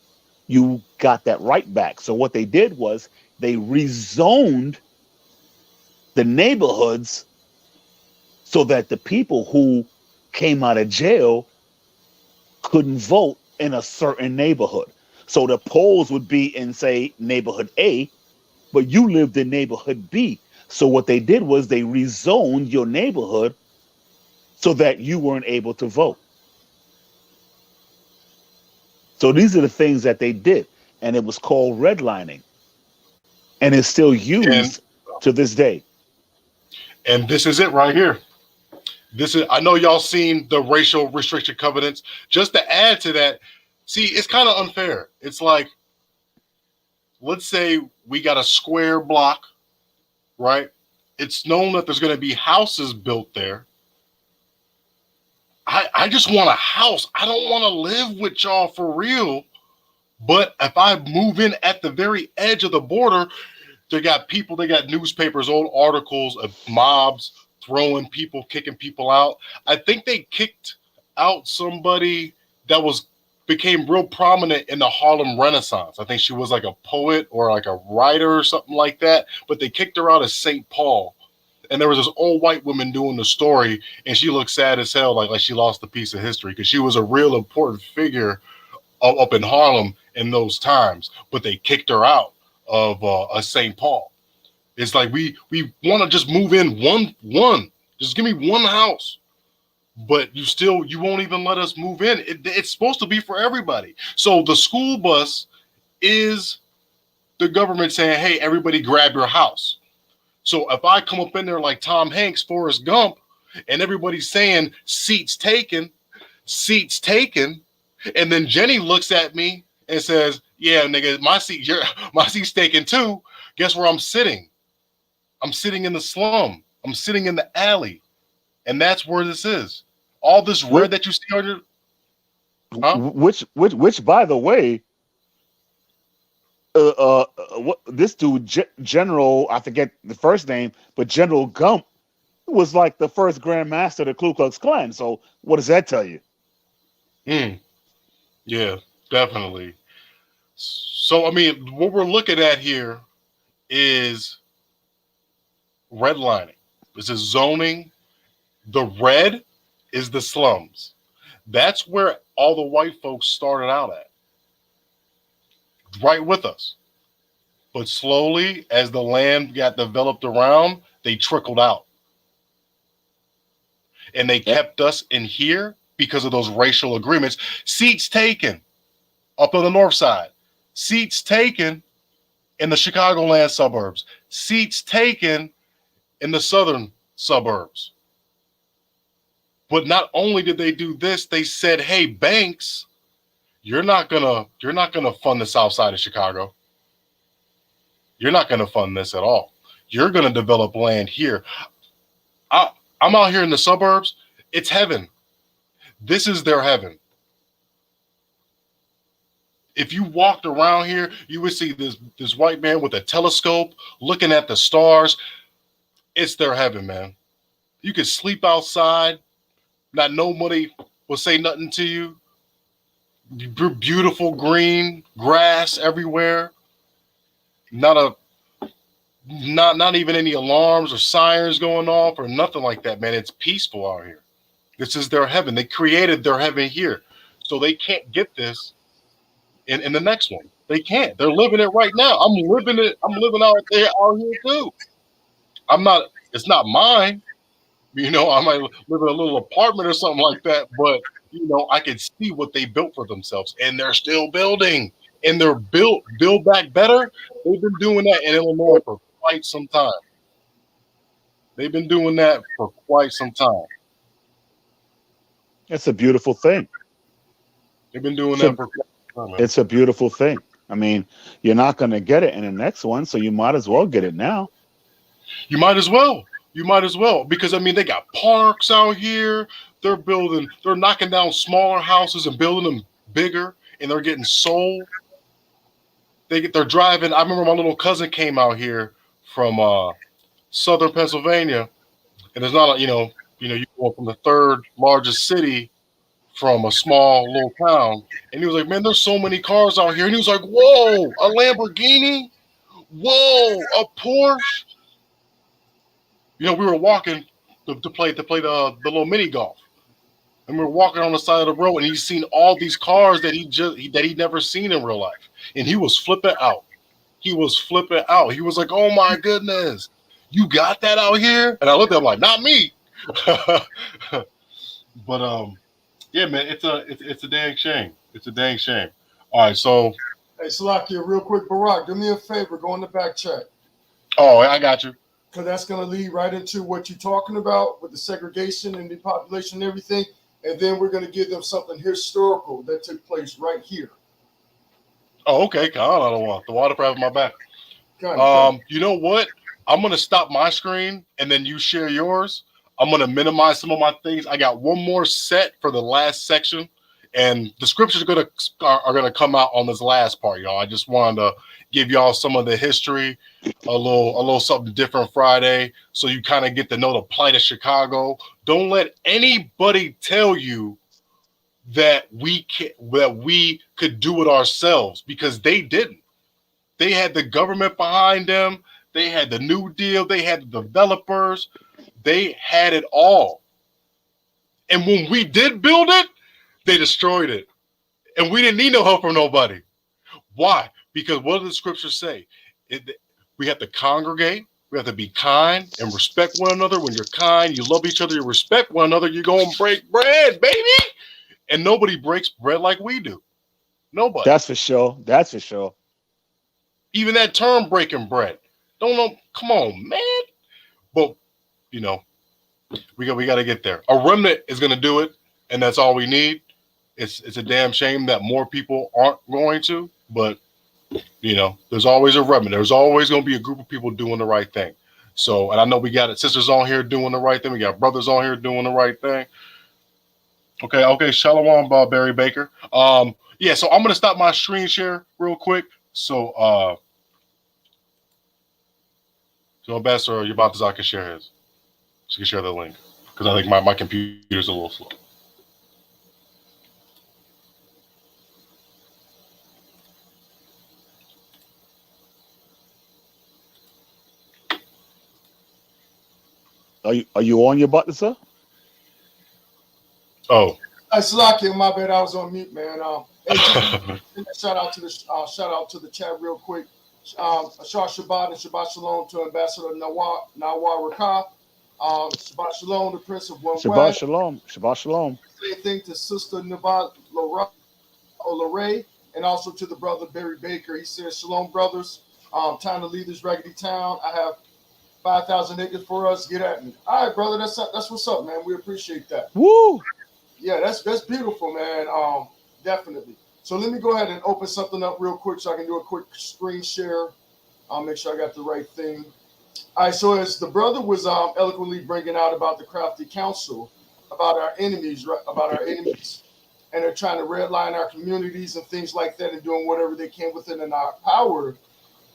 you got that right back. So what they did was they rezoned the neighborhoods so that the people who came out of jail couldn't vote in a certain neighborhood. So the polls would be in, say, neighborhood A, but you lived in neighborhood B. So what they did was they rezoned your neighborhood so that you weren't able to vote. So these are the things that they did, and it was called redlining, and it's still used to this day. And this is it right here. I know y'all seen the racial restriction covenants. Just to add to that, see, it's kind of unfair. It's like, let's say we got a square block, right? It's known that there's going to be houses built there. I just want a house. I don't want to live with y'all for real. But if I move in at the very edge of the border, they got newspapers, old articles of mobs throwing people, kicking people out. I think they kicked out somebody that became real prominent in the Harlem Renaissance. I think she was like a poet or like a writer or something like that, but they kicked her out of St. Paul. And there was this old white woman doing the story, and she looked sad as hell, like she lost a piece of history, because she was a real important figure up in Harlem in those times. But they kicked her out of St. Paul. It's like we want to just move in one. Just give me one house. But you won't even let us move in. It's supposed to be for everybody. So the school bus is the government saying, hey, everybody grab your house. So if I come up in there like Tom Hanks, Forrest Gump, and everybody's saying seats taken, seats taken. And then Jenny looks at me and says, yeah, nigga, my seat's taken too. Guess where I'm sitting? I'm sitting in the slum. I'm sitting in the alley. And that's where this is. All this red that you see on your, huh? Which by the way, what this dude, General, I forget the first name, but General Gump was like the first Grand Master of the Ku Klux Klan. So what does that tell you? Yeah, definitely. So, I mean, what we're looking at here is redlining. This is zoning. The red is the slums. That's where all the white folks started out at, right with us. But slowly, as the land got developed around, they trickled out. And they kept us in here because of those racial agreements. Seats taken up on the north side. Seats taken in the Chicagoland suburbs. Seats taken in the southern suburbs. But not only did they do this, they said, hey, banks, you're not gonna fund the south side of Chicago. You're not gonna fund this at all. You're gonna develop land here. I'm out here in the suburbs. It's heaven. This is their heaven. If you walked around here, you would see this white man with a telescope looking at the stars. It's their heaven, man. You could sleep outside. Not nobody will say nothing to you. Beautiful green grass everywhere. Not even any alarms or sirens going off or nothing like that, man. It's peaceful out here. This is their heaven. They created their heaven here. So they can't get this in the next one. They can't. They're living it right now. I'm living it. I'm living out here too. It's not mine. You know, I might live in a little apartment or something like that, but you know, I can see what they built for themselves, and they're still building, and they're build back better. They've been doing that in Illinois for quite some time. They've been doing that for quite some time. It's a beautiful thing. They've been doing that for quite some time. It's a beautiful thing. I mean, you're not going to get it in the next one, so you might as well get it now. You might as well. You might as well, because I mean, they got parks out here. They're knocking down smaller houses and building them bigger, and they're getting sold. They're driving. I remember my little cousin came out here from southern Pennsylvania, and there's not you go from the third largest city from a small little town, and he was like, man, there's so many cars out here, and he was like, whoa, a Lamborghini, whoa, a Porsche. You know, we were walking to play the little mini golf, and we were walking on the side of the road, and he's seen all these cars that he'd never seen in real life, and he was flipping out. He was flipping out. He was like, "Oh my goodness, you got that out here?" And I looked at him like, "Not me." But yeah, man, it's a dang shame. It's a dang shame. All right, so Hey, Salakia, real quick, Barack, do me a favor, go in the back chat. Oh, I got you. Because that's going to lead right into what you're talking about with the segregation and the population and everything. And then we're going to give them something historical that took place right here. Oh, okay. I don't want the watercraft in my back. You know what? I'm going to stop my screen and then you share yours. I'm going to minimize some of my things. I got one more set for the last section, and the scriptures are going to come out on this last part, y'all. I just wanted to give y'all some of the history, a little something different Friday, so you kind of get to know the plight of Chicago. Don't let anybody tell you that we could do it ourselves, because they didn't. They had the government behind them. They had the New Deal. They had the developers. They had it all. And when we did build it, they destroyed it. And we didn't need no help from nobody. Why? Because what do the scriptures say? We have to congregate. We have to be kind and respect one another. When you're kind, you love each other, you respect one another, you're going to break bread, baby. And nobody breaks bread like we do. Nobody. That's for sure. That's for sure. Even that term, breaking bread. Don't know. Come on, man. But, you know, We got to get there. A remnant is going to do it, and that's all we need. It's a damn shame that more people aren't going to, but there's always a remnant. There's always going to be a group of people doing the right thing. So, and I know we got sisters on here doing the right thing. We got brothers on here doing the right thing. Okay. Shalom, Barry Baker. Yeah. So I'm gonna stop my screen share real quick. So, Ambassador Yabatazar can share his. She can share the link because I think my computer's a little slow. Are you on your button, sir? Oh, Salaki, my bad. I was on mute, man. Shout out to the chat real quick. Ashar Shabbat and Shabbat Shalom to Ambassador Nawar Rakah. Shabbat Shalom, the Prince of One Shabbat Shalom. Shabbat Shalom. Same thing to Sister Navat Lorray, and also to the brother Barry Baker. He says, Shalom, brothers. Time to leave this raggedy town. I have 5,000 acres for us. Get at me. All right, brother. That's what's up, man. We appreciate that. Woo! Yeah, that's beautiful, man. Definitely. So let me go ahead and open something up real quick so I can do a quick screen share. I'll make sure I got the right thing. All right, so as the brother was eloquently bringing out about the Crafty Council, about our enemies, and they're trying to redline our communities and things like that, and doing whatever they can within our power,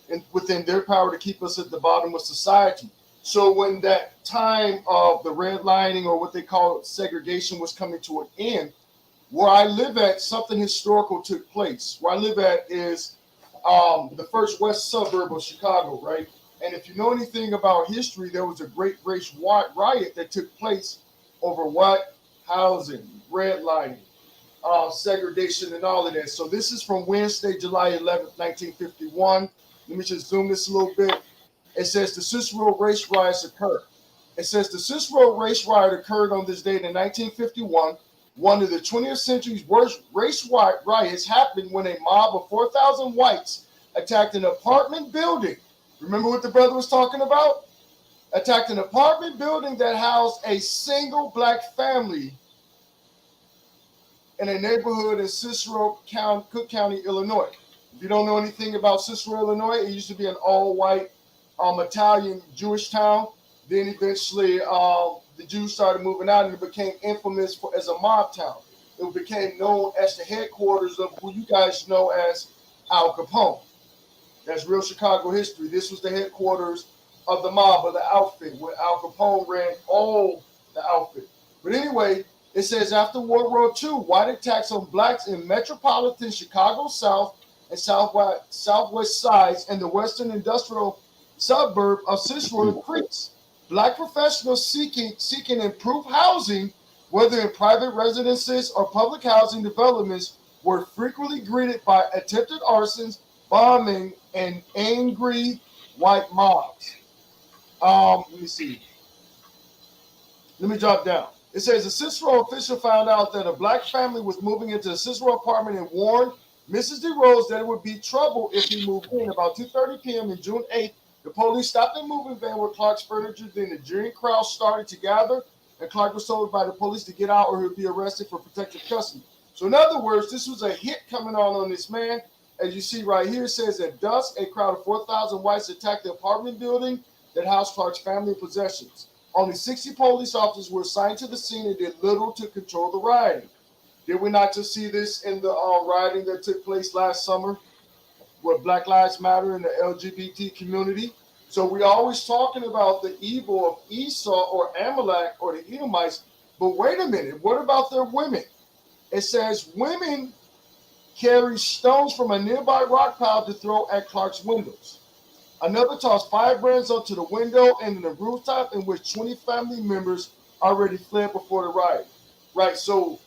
and within their power to keep us at the bottom of society. So when that time of the redlining, or what they call segregation, was coming to an end, where I live at, something historical took place. Where I live at is the first west suburb of Chicago, right? And if you know anything about history, there was a great race riot that took place over what? Housing, redlining, segregation, and all of that. So this is from Wednesday, July 11th, 1951. Let me just zoom this a little bit. It says the Cicero race riots occurred. It says the Cicero race riot occurred on this date in 1951. One of the 20th century's worst race riots happened when a mob of 4,000 whites attacked an apartment building. Remember what the brother was talking about? Attacked an apartment building that housed a single black family in a neighborhood in Cicero, Cook County, Illinois. If you don't know anything about Cicero, Illinois, it used to be an all-white Italian Jewish town. Then eventually the Jews started moving out, and it became infamous as a mob town. It became known as the headquarters of who you guys know as Al Capone. That's real Chicago history. This was the headquarters of the mob, of the outfit, where Al Capone ran all the outfit. But anyway, it says after World War II, white attacks on blacks in metropolitan Chicago South and southwest sides and the western industrial suburb of Cicero increased. Black professionals seeking improved housing, whether in private residences or public housing developments, were frequently greeted by attempted arsons, bombing, and angry white mobs. Let me see. Let me drop down. It says a Cicero official found out that a black family was moving into a Cicero apartment and warned Mrs. DeRose that it would be trouble if he moved in. About 2:30 p.m. on June 8th, the police stopped a moving van with Clark's furniture. Then the jeering crowd started to gather, and Clark was told by the police to get out or he'll be arrested for protective custody. So in other words, this was a hit coming on this man. As you see right here, it says at dusk, a crowd of 4,000 whites attacked the apartment building that housed Clark's family possessions. Only 60 police officers were assigned to the scene and did little to control the rioting. Did we not just see this in the rioting that took place last summer with Black Lives Matter and the LGBT community? So we're always talking about the evil of Esau or Amalek or the Edomites, but wait a minute, what about their women? It says women carry stones from a nearby rock pile to throw at Clark's windows. Another tossed firebrands onto the window and in the rooftop, in which 20 family members already fled before the riot. Right, so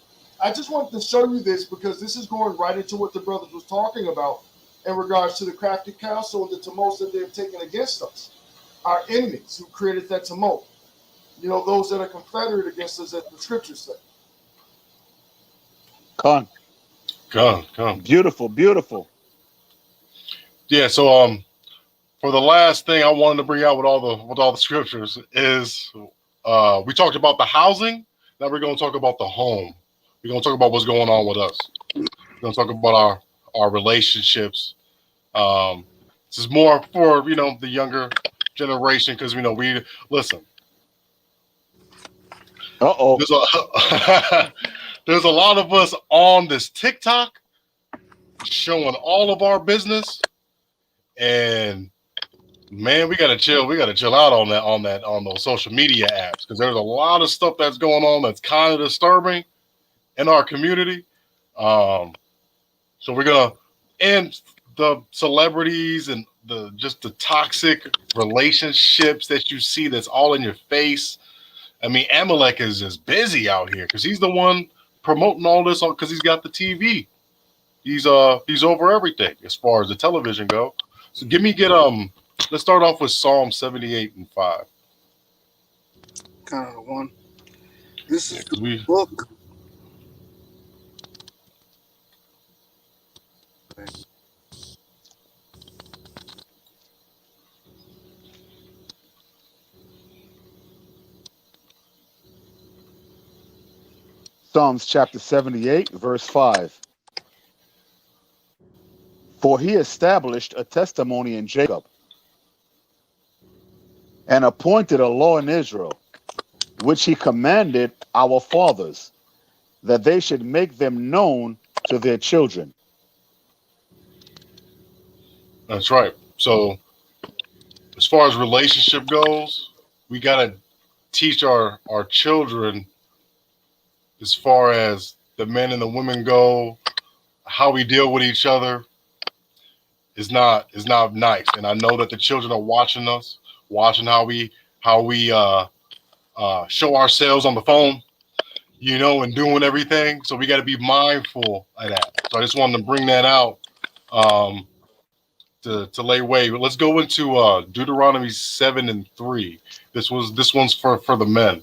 I just wanted to show you this because this is going right into what the brothers was talking about in regards to the Crafty Council and the tumults that they have taken against us, our enemies who created that tumult. You know, those that are confederate against us, as the scriptures say. Come. Beautiful, beautiful. Yeah, so for the last thing I wanted to bring out with all the scriptures is We talked about the housing. Now we're going to talk about the home. We're going to talk about what's going on with us. We're going to talk about our relationships. This is more for the younger generation because we listen. Uh-oh. There's a lot of us on this TikTok showing all of our business, and man, we gotta chill. We gotta chill out on those social media apps because there's a lot of stuff that's going on that's kind of disturbing in our community. So we're gonna end the celebrities and the toxic relationships that you see that's all in your face. I mean, Amalek is just busy out here because he's the one promoting all this because he's got the TV. He's over everything as far as the television go. So let's start off with Psalm 78 and 5. Kind of one. This is the book. Psalms chapter 78, verse 5. For he established a testimony in Jacob and appointed a law in Israel, which he commanded our fathers, that they should make them known to their children. That's right. So as far as relationship goes, we got to teach our children as far as the men and the women go, how we deal with each other is not nice. And I know that the children are watching us, watching how we show ourselves on the phone, and doing everything. So we got to be mindful of that. So I just wanted to bring that out to lay way. But let's go into Deuteronomy 7 and 3. This one's for the men.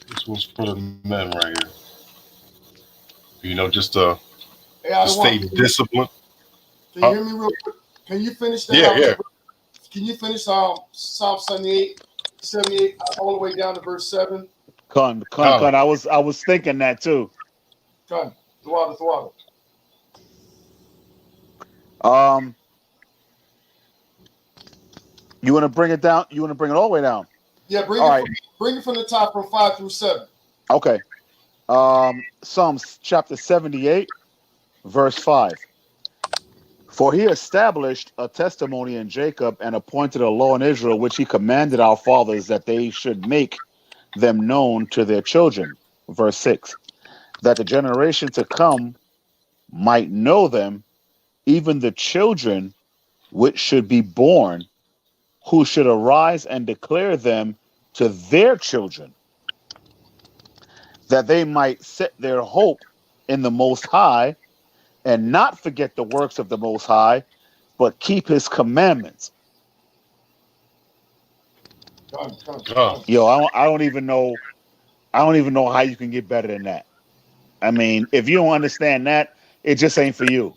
This one's for the men right here. Just to stay disciplined. Can you hear me real quick? Can you finish that? Yeah. Can you finish Psalm 78 all the way down to verse 7? Con, I was thinking that too. Con, the water. You want to bring it down? You want to bring it all the way down? Yeah, bring it from the top from 5 through 7. Okay. Psalms chapter 78, verse 5. For he established a testimony in Jacob and appointed a law in Israel, which he commanded our fathers that they should make them known to their children. Verse 6. That the generation to come might know them, even the children which should be born, who should arise and declare them to their children, that they might set their hope in the Most High and not forget the works of the Most High, but keep his commandments. Yo, I don't even know how you can get better than that. I mean, if you don't understand that, it just ain't for you.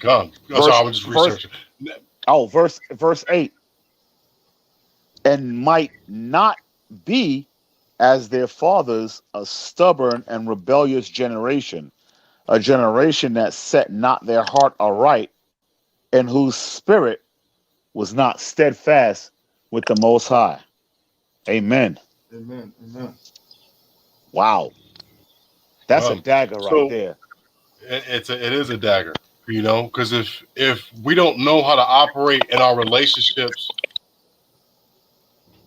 I was just researching. Verse 8. And might not be as their fathers, a stubborn and rebellious generation, a generation that set not their heart aright, and whose spirit was not steadfast with the Most High. Amen. Amen. Wow. That's a dagger right there. It is a dagger, because if we don't know how to operate in our relationships,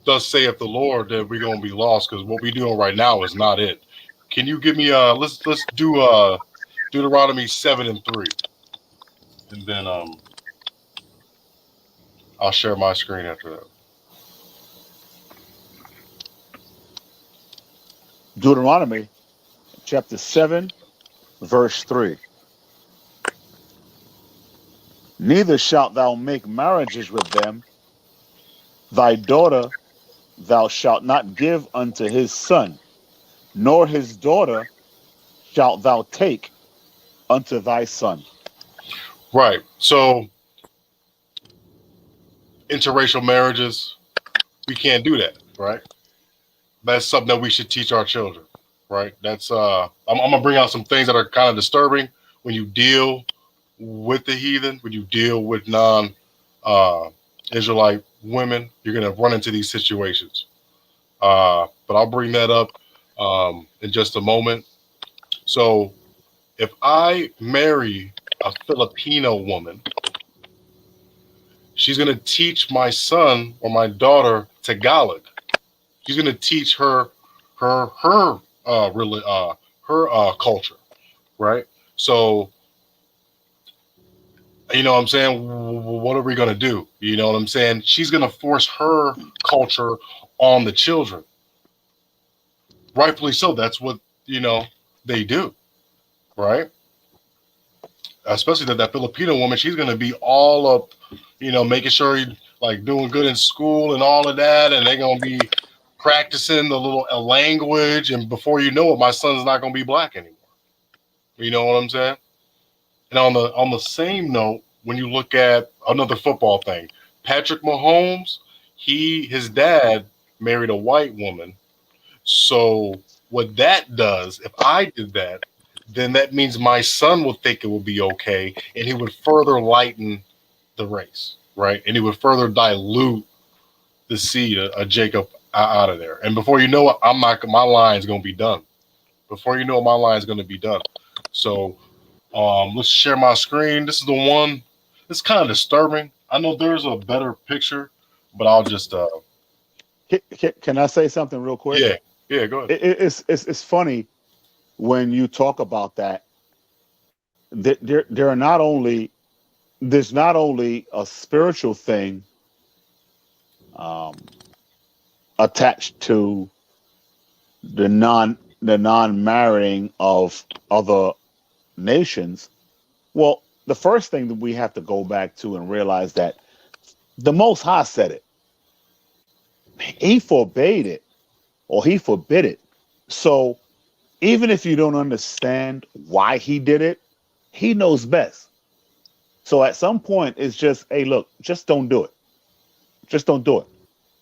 thus saith the Lord, that we're gonna be lost, because what we're doing right now is not it. Can you give me let's do Deuteronomy 7 and 3, and then I'll share my screen after that. Deuteronomy chapter 7, verse 3. Neither shalt thou make marriages with them. Thy daughter thou shalt not give unto his son, nor his daughter shalt thou take unto thy son. Right. So interracial marriages, we can't do that, right? That's something that we should teach our children, right? That's I'm gonna bring out some things that are kind of disturbing when you deal with the heathen, when you deal with non uh, Israelite women, you're gonna run into these situations. But I'll bring that up in just a moment. So if I marry a Filipino woman, she's gonna teach my son or my daughter Tagalog. She's gonna teach her really her culture, right? So you know what I'm saying? What are we gonna do? You know what I'm saying? She's gonna force her culture on the children. Rightfully so. That's what you know they do, right? Especially that Filipino woman, she's gonna be all up, you know, making sure he like doing good in school and all of that, and they're gonna be practicing the little language, and before you know it, my son's not gonna be black anymore. You know what I'm saying? And on the same note, when you look at another football thing, Patrick Mahomes, his dad married a white woman. So what that does, if I did that, then that means my son would think it would be okay, and he would further lighten the race, right? And he would further dilute the seed of Jacob out of there. And before you know it, my line's gonna be done. Before you know it, my line's gonna be done. So let's share my screen. This is the one. It's kind of disturbing. I know there's a better picture, but I'll just Can I say something real quick? yeah, go ahead. It's funny when you talk about that. There are not only there's not only a spiritual thing um, attached to the non marrying of other nations. Well, the first thing that we have to go back to and realize that the Most High said it. He forbade it, or he forbid it. So even if you don't understand why he did it, he knows best. So at some point, it's just, hey, look, just don't do it. Just don't do it.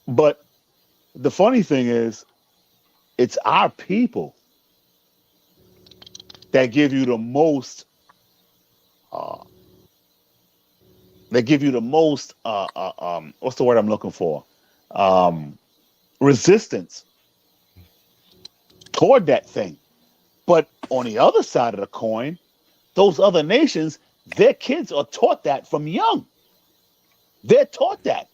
But the funny thing is, it's our people that give you the most. Uh, they give you the most. What's the word I'm looking for? Resistance toward that thing. But on the other side of the coin, those other nations, their kids are taught that from young. They're taught that.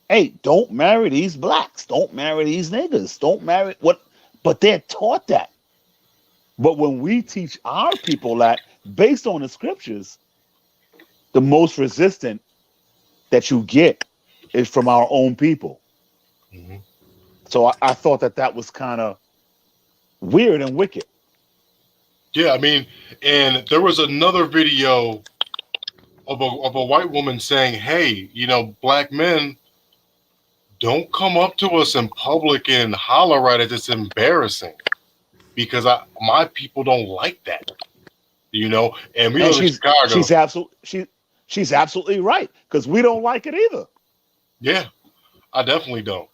Hey, don't marry these blacks. Don't marry these niggas. Don't marry what? But they're taught that. But when we teach our people that based on the scriptures, the most resistant that you get is from our own people. Mm-hmm. So I thought that was kind of weird and wicked. Yeah, I mean, and there was another video of a white woman saying, "Hey, you know, black men, don't come up to us in public and holler at us. It's embarrassing because my people don't like that, you know." And we And live in Chicago. she's absolutely right because we don't like it either. Yeah, I definitely don't.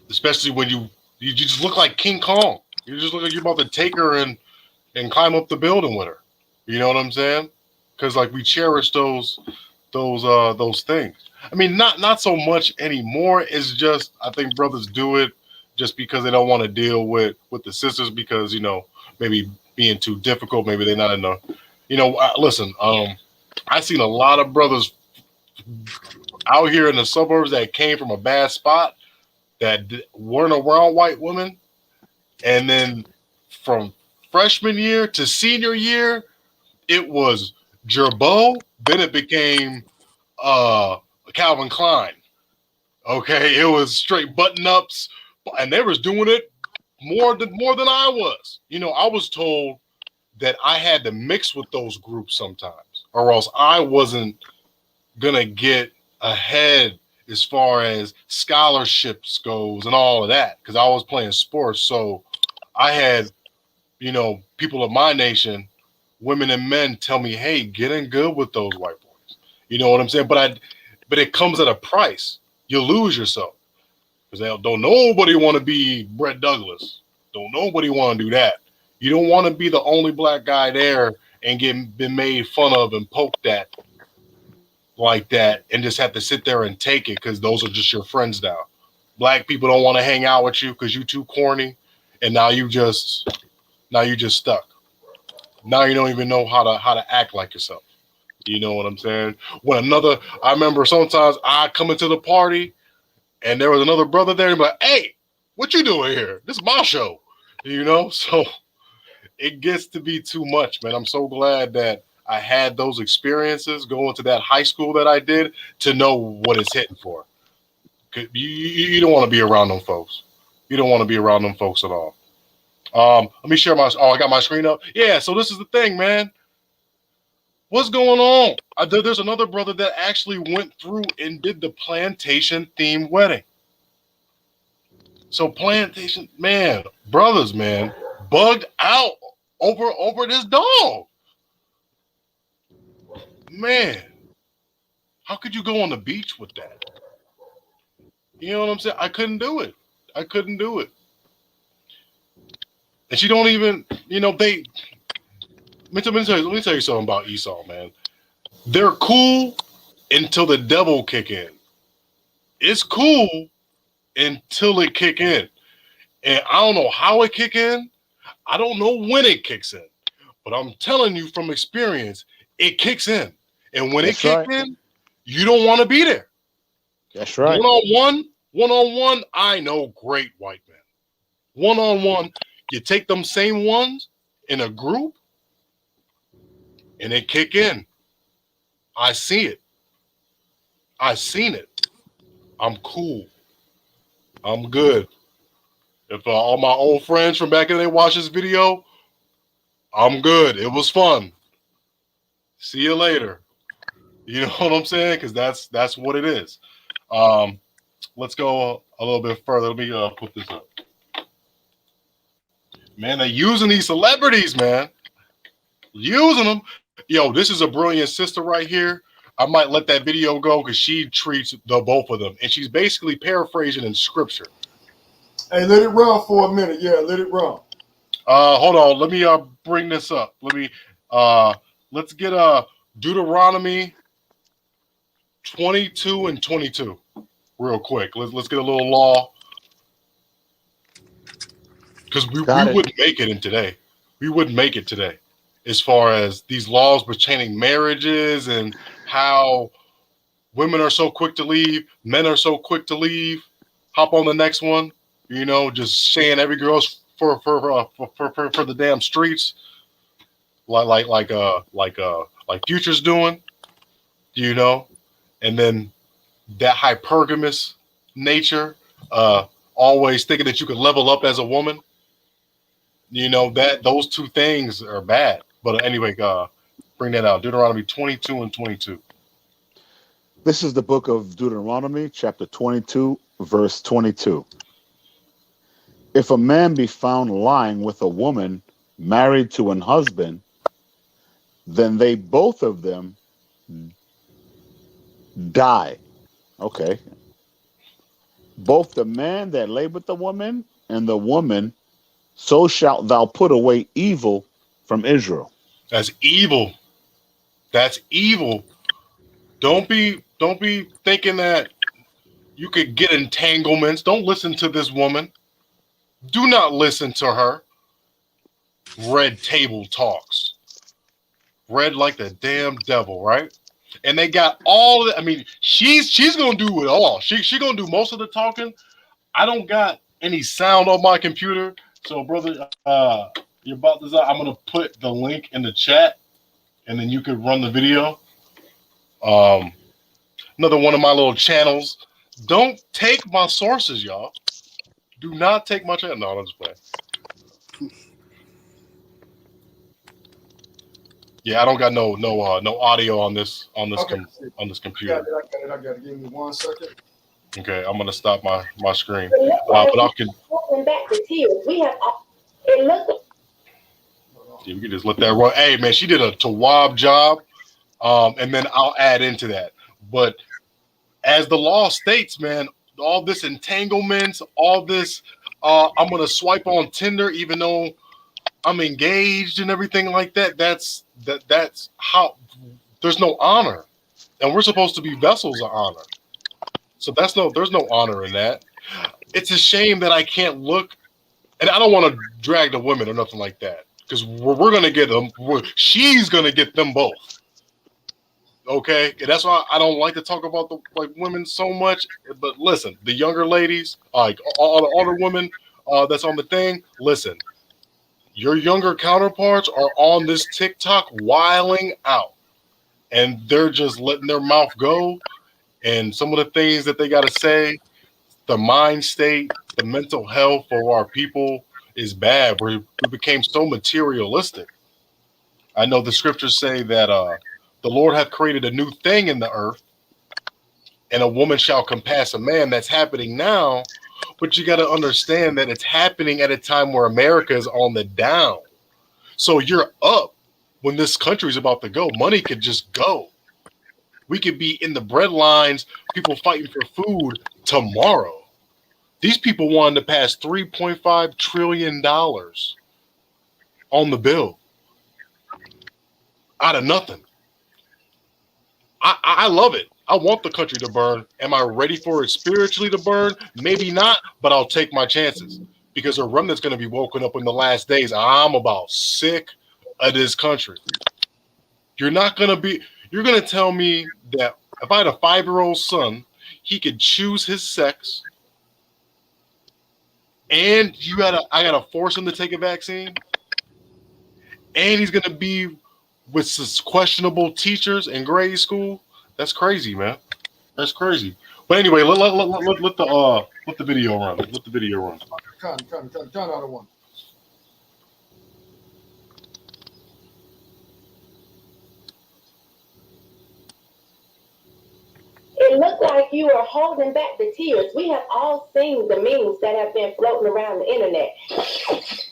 Especially when you just look like King Kong. You just look like you're about to take her and climb up the building with her. You know what I'm saying? Because like we cherish those things. I mean, not so much anymore. It's just I think brothers do it just because they don't want to deal with the sisters because you know maybe being too difficult. Maybe they're not in the. You know, listen. I seen a lot of brothers out here in the suburbs that came from a bad spot that weren't around white women, and then from freshman year to senior year, it was Gerbo. Then it became Calvin Klein. Okay, it was straight button ups, and they was doing it more than I was. You know, I was told that I had to mix with those groups sometimes, or else I wasn't gonna get ahead as far as scholarships goes and all of that because I was playing sports. So I had, you know, people of my nation, women and men, tell me, "Hey, get in good with those white boys. You know what I'm saying? But it comes at a price. You lose yourself because don't nobody want to be Brett Douglas. Don't nobody want to do that. You don't want to be the only black guy there and been made fun of and poked at like that and just have to sit there and take it because those are just your friends now. Black people don't want to hang out with you because you too corny, and now you just stuck. Now you don't even know how to act like yourself. You know what I'm saying? I remember sometimes I come into the party and there was another brother there and be like, hey, what you doing here? This is my show. You know, so it gets to be too much, man. I'm so glad that I had those experiences going to that high school that I did to know what it's hitting for. You don't want to be around them folks. You don't want to be around them folks at all. Let me share I got my screen up. Yeah, so this is the thing, man. What's going on? There's another brother that actually went through and did the plantation themed wedding. So plantation, man, brothers, man, bugged out over this dog. Man, how could you go on the beach with that? You know what I'm saying? I couldn't do it. And she don't even, let me tell you something about Esau, man. They're cool until the devil kick in. It's cool until it kick in. And I don't know how it kick in. I don't know when it kicks in. But I'm telling you from experience, it kicks in. And when it kicks in, you don't want to be there. That's right. One-on-one, I know great white men. One-on-one, you take them same ones in a group, and they kick in. I see it. I seen it. I'm cool. I'm good. If all my old friends from back in the day watch this video, I'm good. It was fun. See you later. You know what I'm saying? Because that's what it is. Let's go a little bit further. Let me put this up. Man, they're using these celebrities, man. Using them. Yo, this is a brilliant sister right here. I might let that video go because she treats the both of them. And she's basically paraphrasing in scripture. Hey, let it run for a minute. Yeah, let it run. Hold on. Let me bring this up. Let's get Deuteronomy 22 and 22 real quick. Let's get a little law. Because we wouldn't make it in today. We wouldn't make it today as far as these laws pertaining marriages and how women are so quick to leave, men are so quick to leave. Hop on the next one. You know, just saying every girl's for the damn streets, like Future's doing. You know, and then that hypergamous nature, always thinking that you could level up as a woman. You know, that those two things are bad. But anyway, bring that out. Deuteronomy 22 and 22. This is the book of Deuteronomy, chapter 22, verse 22. If a man be found lying with a woman married to an husband, then they both of them die. Okay. Both the man that lay with the woman and the woman, so shalt thou put away evil from Israel. That's evil. That's evil. Don't be thinking that you could get entanglements. Don't listen to this woman. Do not listen to her. Red table talks. Red like the damn devil, right? And they got all of it. I mean, she's gonna do it all. She gonna do most of the talking. I don't got any sound on my computer. So, brother, you're about to. I'm gonna put the link in the chat, and then you could run the video. Another one of my little channels. Don't take my sources, y'all. Do not take my channel. No, I'm just playing. Yeah, I don't got no audio on this Okay. on this computer. I got it. Give me 1 second. Okay, I'm gonna stop my screen. But I can. Back to tears. We have. It looks. Yeah, we can just let that run. Hey, man, she did a Tawab job. and then I'll add into that. But as the law states, man, all this entanglements, all this, I'm gonna swipe on Tinder even though I'm engaged and everything like that. That's how there's no honor, and we're supposed to be vessels of honor. So there's no honor in that. It's a shame that I can't look, and I don't want to drag the women or nothing like that because we're gonna get them. She's gonna get them both. Okay, and that's why I don't like to talk about the women so much. But listen, the younger ladies, like all the older women that's on the thing, listen, your younger counterparts are on this TikTok wiling out, and they're just letting their mouth go. And some of the things that they got to say, the mind state, the mental health of our people is bad. We became so materialistic. I know the scriptures say that the Lord hath created a new thing in the earth, and a woman shall compass a man. That's happening now, but you got to understand that it's happening at a time where America is on the down. So you're up when this country is about to go. Money could just go. We could be in the bread lines, people fighting for food tomorrow. These people wanted to pass $3.5 trillion on the bill out of nothing. I love it. I want the country to burn. Am I ready for it spiritually to burn? Maybe not, but I'll take my chances because a remnant's going to be woken up in the last days. I'm about sick of this country. You're going to tell me that if I had a 5-year-old son, he could choose his sex, and I got to force him to take a vaccine, and he's going to be with some questionable teachers in grade school. That's crazy, man. That's crazy. But anyway, let the video run. Let the video run. Turn out of one. It looked like you were holding back the tears. We have all seen the memes that have been floating around the internet.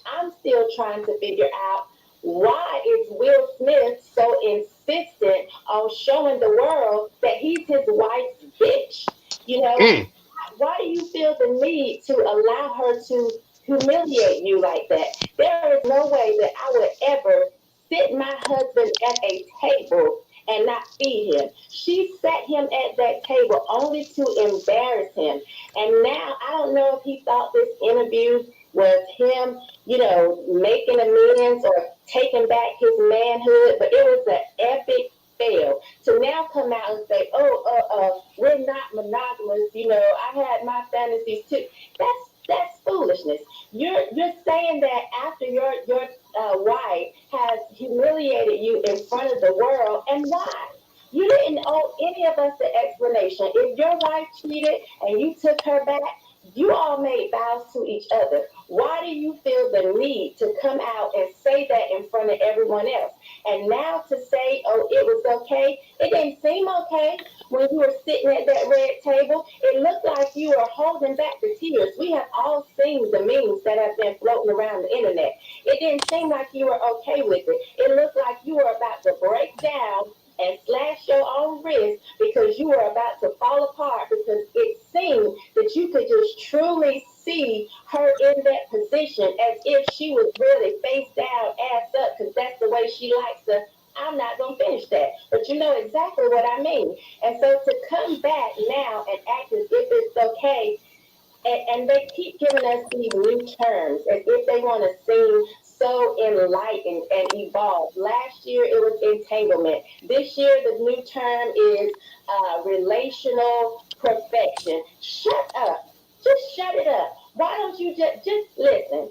I'm still trying to figure out why is Will Smith so insistent on showing the world that he's his wife's bitch? You know, why do you feel the need to allow her to humiliate you like that? There is no way that I would ever sit my husband at a table and not feed him. She sat him at that table only to embarrass him. And now I don't know if he thought this interview was him, making amends or taking back his manhood, but it was an epic fail. To now come out and say, we're not monogamous, I had my fantasies too. That's foolishness. You're saying that after your wife has humiliated you in front of the world, and why? You didn't owe any of us an explanation. If your wife cheated and you took her back, you all made vows to each other. Why do you feel the need to come out and say that in front of everyone else? And now to say, it was okay, it didn't seem okay when you were sitting at that red table. It looked like you were holding back the tears. We have all seen the memes that have been floating around the internet. It didn't seem like you were okay with it. It looked like you were about to break down and slash your own wrist because you were about to fall apart, because it seemed that you could just truly see her in that position as if she was really face down, ass up, because that's the way she likes to. I'm not going to finish that, but you know exactly what I mean. And so to come back now and act as if it's okay, and they keep giving us these new terms as if they want to seem so enlightened and evolved. Last year it was entanglement. This year the new term is relational perfection. Shut up. Just shut it up. Why don't you just listen?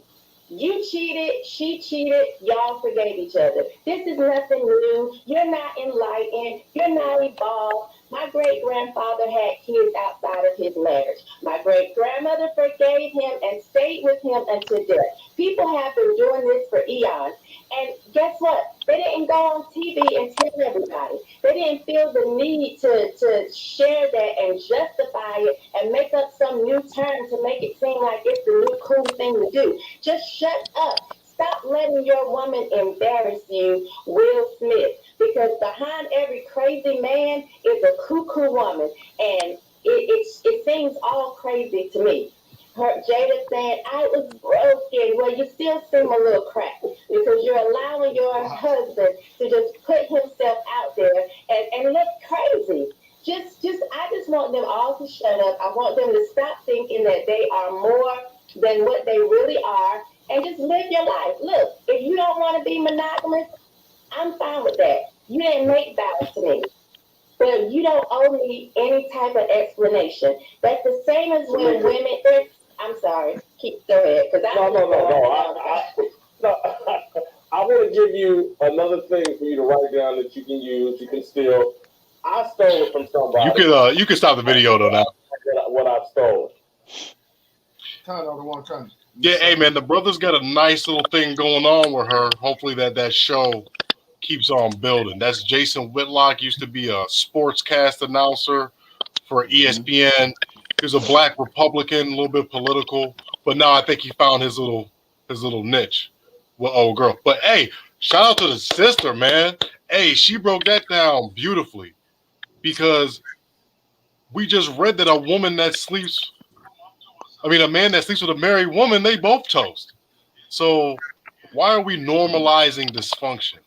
You cheated, she cheated, y'all forgave each other. This is nothing new. You're not enlightened. You're not evolved. My great-grandfather had kids outside of his marriage. My great-grandmother forgave him and stayed with him until death. People have been doing this for eons. And guess what? They didn't go on TV and tell everybody. They didn't feel the need to share that and justify it and make up some new term to make it seem like it's the new cool thing to do. Just shut up. stop letting your woman embarrass you, Will Smith, because behind every crazy man is a cuckoo woman, and it seems all crazy to me. Jada saying, I was broken. Well, you still seem a little cracked because you're allowing your husband to just put himself out there and look crazy. I just want them all to shut up. I want them to stop thinking that they are more than what they really are and just live your life. Look, if you don't want to be monogamous, I'm fine with that. You didn't make vows to me. But you don't owe me any type of explanation. That's the same as when women. I'm sorry. Go ahead. No. I want to give you another thing for you to write down that you can use. You can steal. I stole it from somebody. You can stop the video though now. What I stole. Kind of the one trying. Yeah, hey man, the brother's got a nice little thing going on with her. Hopefully that show keeps on building. That's Jason Whitlock, used to be a sportscast announcer for ESPN. He was a black Republican, a little bit political, but now I think he found his little niche with old girl. But hey, shout out to the sister, man. Hey, she broke that down beautifully, because we just read that a man that sleeps with a married woman, they both toast. So why are we normalizing dysfunction?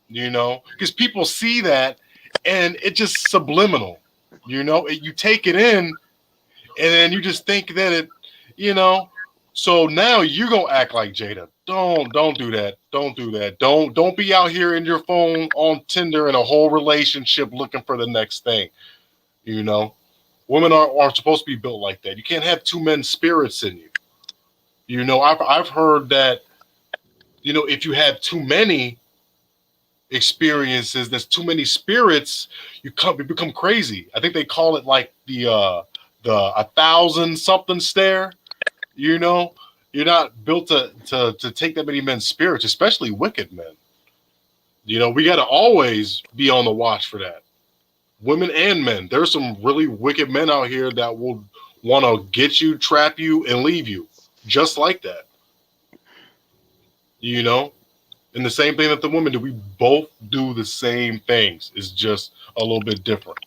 You know, because people see that and it just subliminal. You know, you take it in and then you just think that it, you know. So now you're gonna act like Jada. Don't do that. Don't do that. Don't be out here in your phone on Tinder in a whole relationship looking for the next thing. You know, women aren't supposed to be built like that. You can't have two men's spirits in you. You know, I've heard that, you know, if you have too many experiences, there's too many spirits, you become crazy. I think they call it like the 1,000 something stare. You know, you're not built to take that many men's spirits, especially wicked men. You know, we got to always be on the watch for that. Women and men. There's some really wicked men out here that will want to get you, trap you, and leave you just like that. You know, and the same thing that the women do. We both do the same things. It's just a little bit different.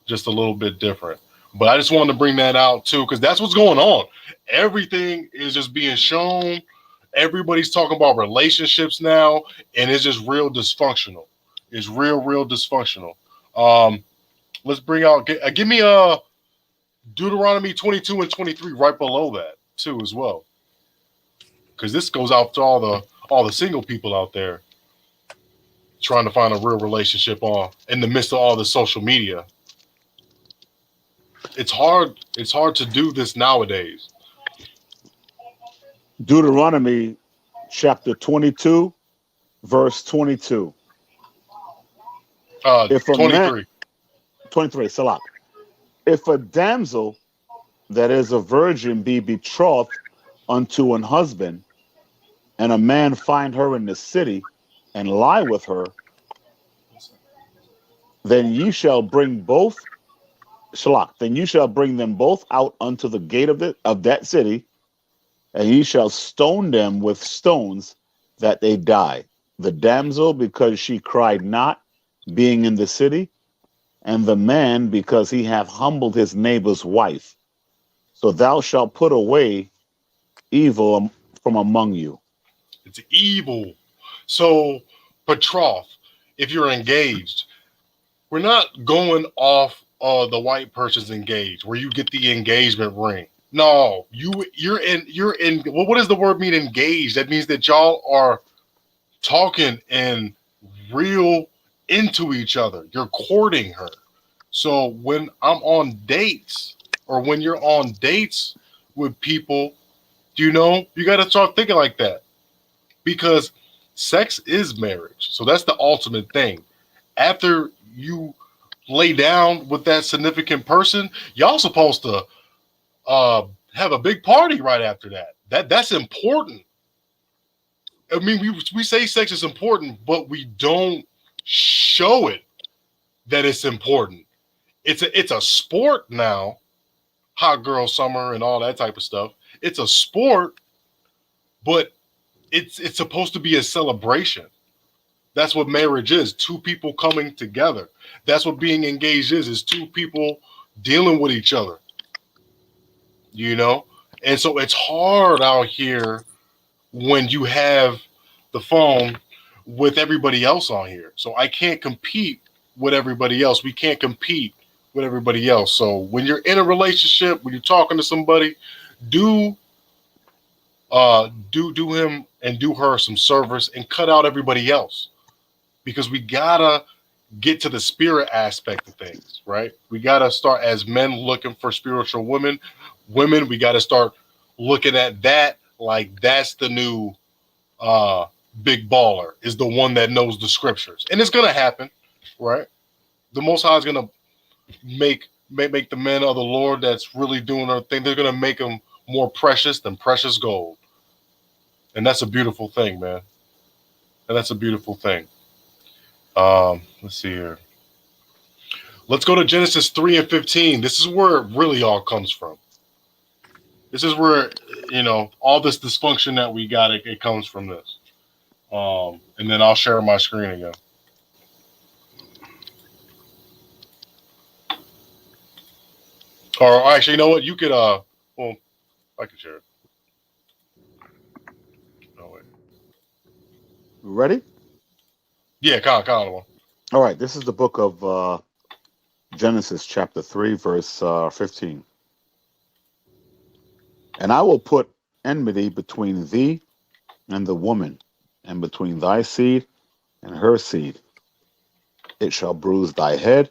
Just a little bit different. But I just wanted to bring that out too, because that's what's going on. Everything is just being shown. Everybody's talking about relationships now, and it's just real dysfunctional. It's real dysfunctional. Let's bring out. Give me Deuteronomy 22 and 23 right below that too as well, because this goes out to all the single people out there trying to find a real relationship in the midst of all the social media. It's hard to do this nowadays. Deuteronomy chapter 22, verse 22. If a 23. 23, Salah. If a damsel that is a virgin be betrothed unto an husband, and a man find her in the city and lie with her, then ye shall bring both Shalak, then you shall bring them both out unto the gate of that city, and ye shall stone them with stones that they die. The damsel, because she cried not, being in the city, and the man, because he hath humbled his neighbor's wife. So thou shalt put away evil from among you. It's evil. So, betrothed, if you're engaged, we're not going off the white person's engaged, where you get the engagement ring. No, you're in. Well, what does the word mean, engaged? That means that y'all are talking and real into each other. You're courting her. So when I'm on dates, or when you're on dates with people, you know, you got to start thinking like that, because sex is marriage. So that's the ultimate thing. After you lay down with that significant person, y'all supposed to have a big party right after that. That's important. I mean, we say sex is important, but we don't show it that it's important. It's a sport now, hot girl summer and all that type of stuff. It's a sport, but it's supposed to be a celebration. That's what marriage is. Two people coming together. That's what being engaged is two people dealing with each other. You know? And so it's hard out here when you have the phone with everybody else on here. So I can't compete with everybody else. We can't compete with everybody else. So when you're in a relationship, when you're talking to somebody, do him and do her some service and cut out everybody else, because we gotta get to the spirit aspect of things, right? We gotta start as men looking for spiritual women. We gotta start looking at that like that's the new big baller, is the one that knows the scriptures, and it's gonna happen, right? The Most High is gonna make the men of the Lord that's really doing their thing. They're gonna make them more precious than precious gold, and that's a beautiful thing, man. And that's a beautiful thing. Let's see here. Let's go to Genesis 3:15. This is where it really all comes from. This is where, all this dysfunction that we got, it comes from this. And then I'll share my screen again. Or actually, you know what? You could, I can share it. No, wait. Ready? Yeah, kind of one. All right. This is the book of Genesis, chapter 3, verse 15. And I will put enmity between thee and the woman, and between thy seed and her seed. It shall bruise thy head,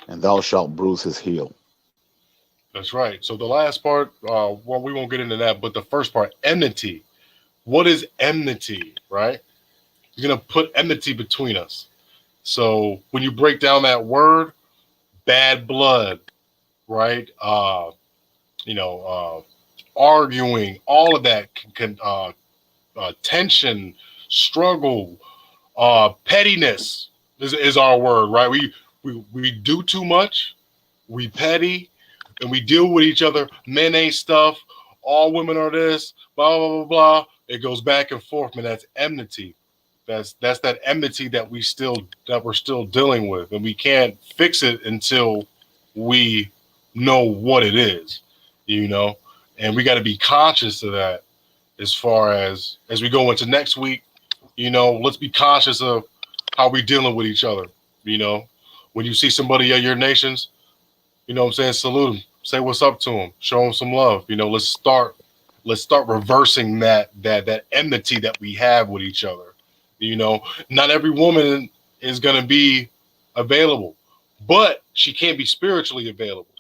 and thou shalt bruise his heel. That's right. So the last part, well, we won't get into that, but the first part, enmity. What is enmity, right? You're going to put enmity between us. So when you break down that word, bad blood, right? Arguing, all of that can tension, struggle, pettiness is our word, right? We do too much, we petty, and we deal with each other. Men ain't stuff. All women are this. Blah blah blah blah. It goes back and forth, man. That's enmity. That's that enmity that we're still dealing with, and we can't fix it until we know what it is, And we got to be conscious of that as far as we go into next week. Let's be conscious of how we dealing with each other. When you see somebody of your nations, what I'm saying, salute them, say what's up to them, show them some love. Let's start reversing that enmity that we have with each other. Not every woman is going to be available, but she can't be spiritually available,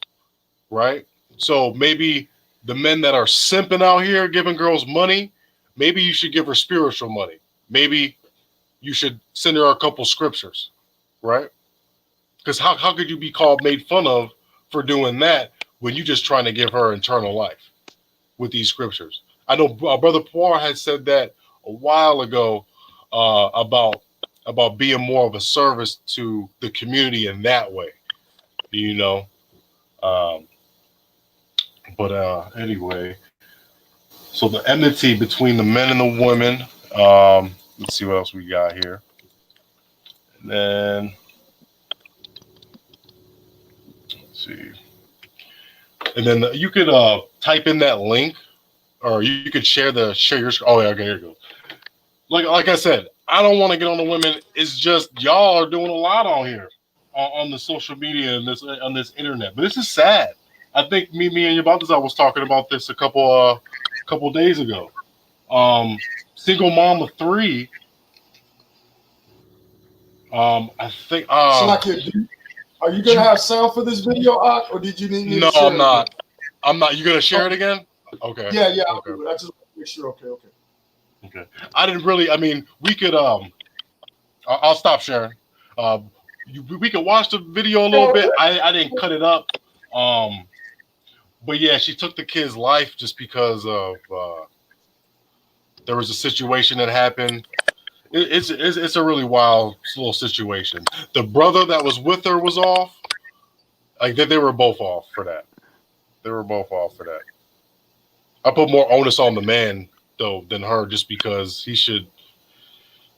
right? So maybe the men that are simping out here giving girls money, maybe you should give her spiritual money. Maybe you should send her a couple scriptures, right? Because how could you be made fun of for doing that when you're just trying to give her eternal life with these scriptures? I know Brother Poir had said that a while ago about being more of a service to the community in that way, But anyway, so the enmity between the men and the women. Let's see what else we got here. And then let's see. And then you could type in that link, or you could share your. Oh yeah, okay, here it goes. Like I said, I don't want to get on the women. It's just y'all are doing a lot on here, on the social media and on this internet. But this is sad. I think me and Yabatazar was talking about this a couple days ago. Single mom of 3. I think. Are you gonna have sound for this video, or did you need me No, to share I'm not. I'm not. You gonna share it again? Okay. Yeah. Okay. I just want to make sure. Okay. I didn't really. I mean, we could. I'll stop sharing. We could watch the video a little bit. I didn't cut it up. But yeah, she took the kid's life just because of there was a situation that happened. It's a really wild little situation. The brother that was with her was off. Like they were both off for that. I put more onus on the man though than her, just because he should.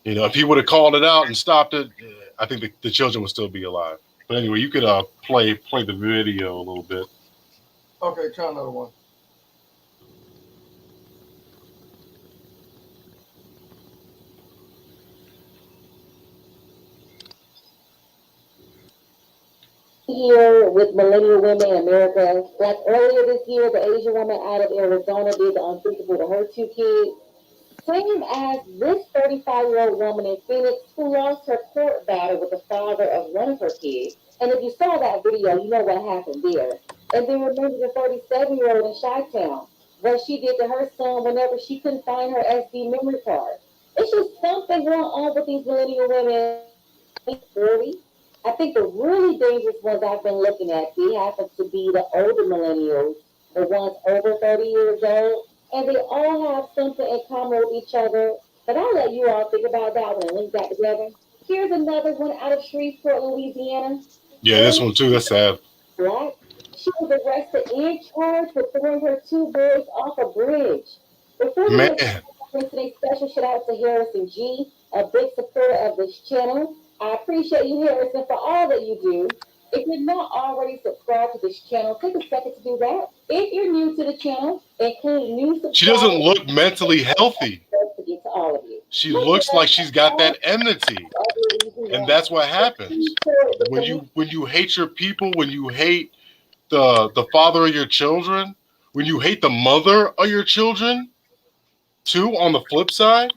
If he would have called it out and stopped it, I think the children would still be alive. But anyway, you could play the video a little bit. Okay, try another one. Here with millennial women in America. Like earlier this year, the Asian woman out of Arizona did the unthinkable to her 2 kids. Same as this 35-year-old woman in Phoenix who lost her court battle with the father of one of her kids. And if you saw that video, you know what happened there. And then remember the 37-year-old in Chi-Town, what she did to her son whenever she couldn't find her SD memory card. It's just something going on with these millennial women. 40. I think the really dangerous ones I've been looking at, they happen to be the older millennials, the ones over 30 years old, and they all have something in common with each other. But I'll let you all think about that one and link that together. Here's another one out of Shreveport, Louisiana. Yeah, this one too. That's sad. Black. She was arrested and charged for throwing her 2 boys off a bridge. Before we Man, today's special shout out to Harrison G, a big supporter of this channel. I appreciate you, Harrison, for all that you do. If you're not already subscribed to this channel, take a second to do that. If you're new to the channel, include new subscribers. she doesn't look mentally healthy. To get to all of you. She looks like she's got that enmity, and that's what happens when you hate your people, when you hate the father of your children, when you hate the mother of your children, too. On the flip side,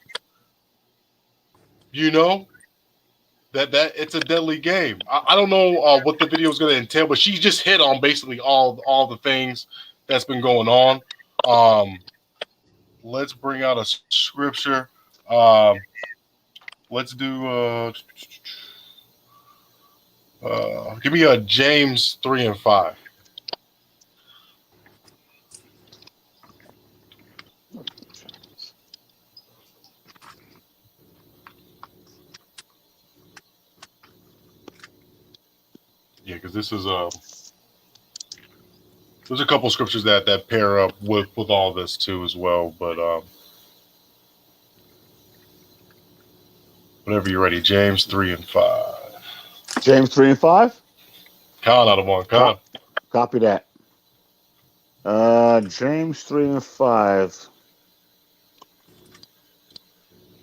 that it's a deadly game. I don't know what the video is going to entail, but she just hit on basically all the things that's been going on. Let's bring out a scripture. Let's do give me a James 3 and 5. Yeah, because this is there's a couple scriptures that pair up with all this too as well. But whenever you're ready, James 3 and 5. James 3 and 5. Con out of one. Con. Copy that. James 3 and 5.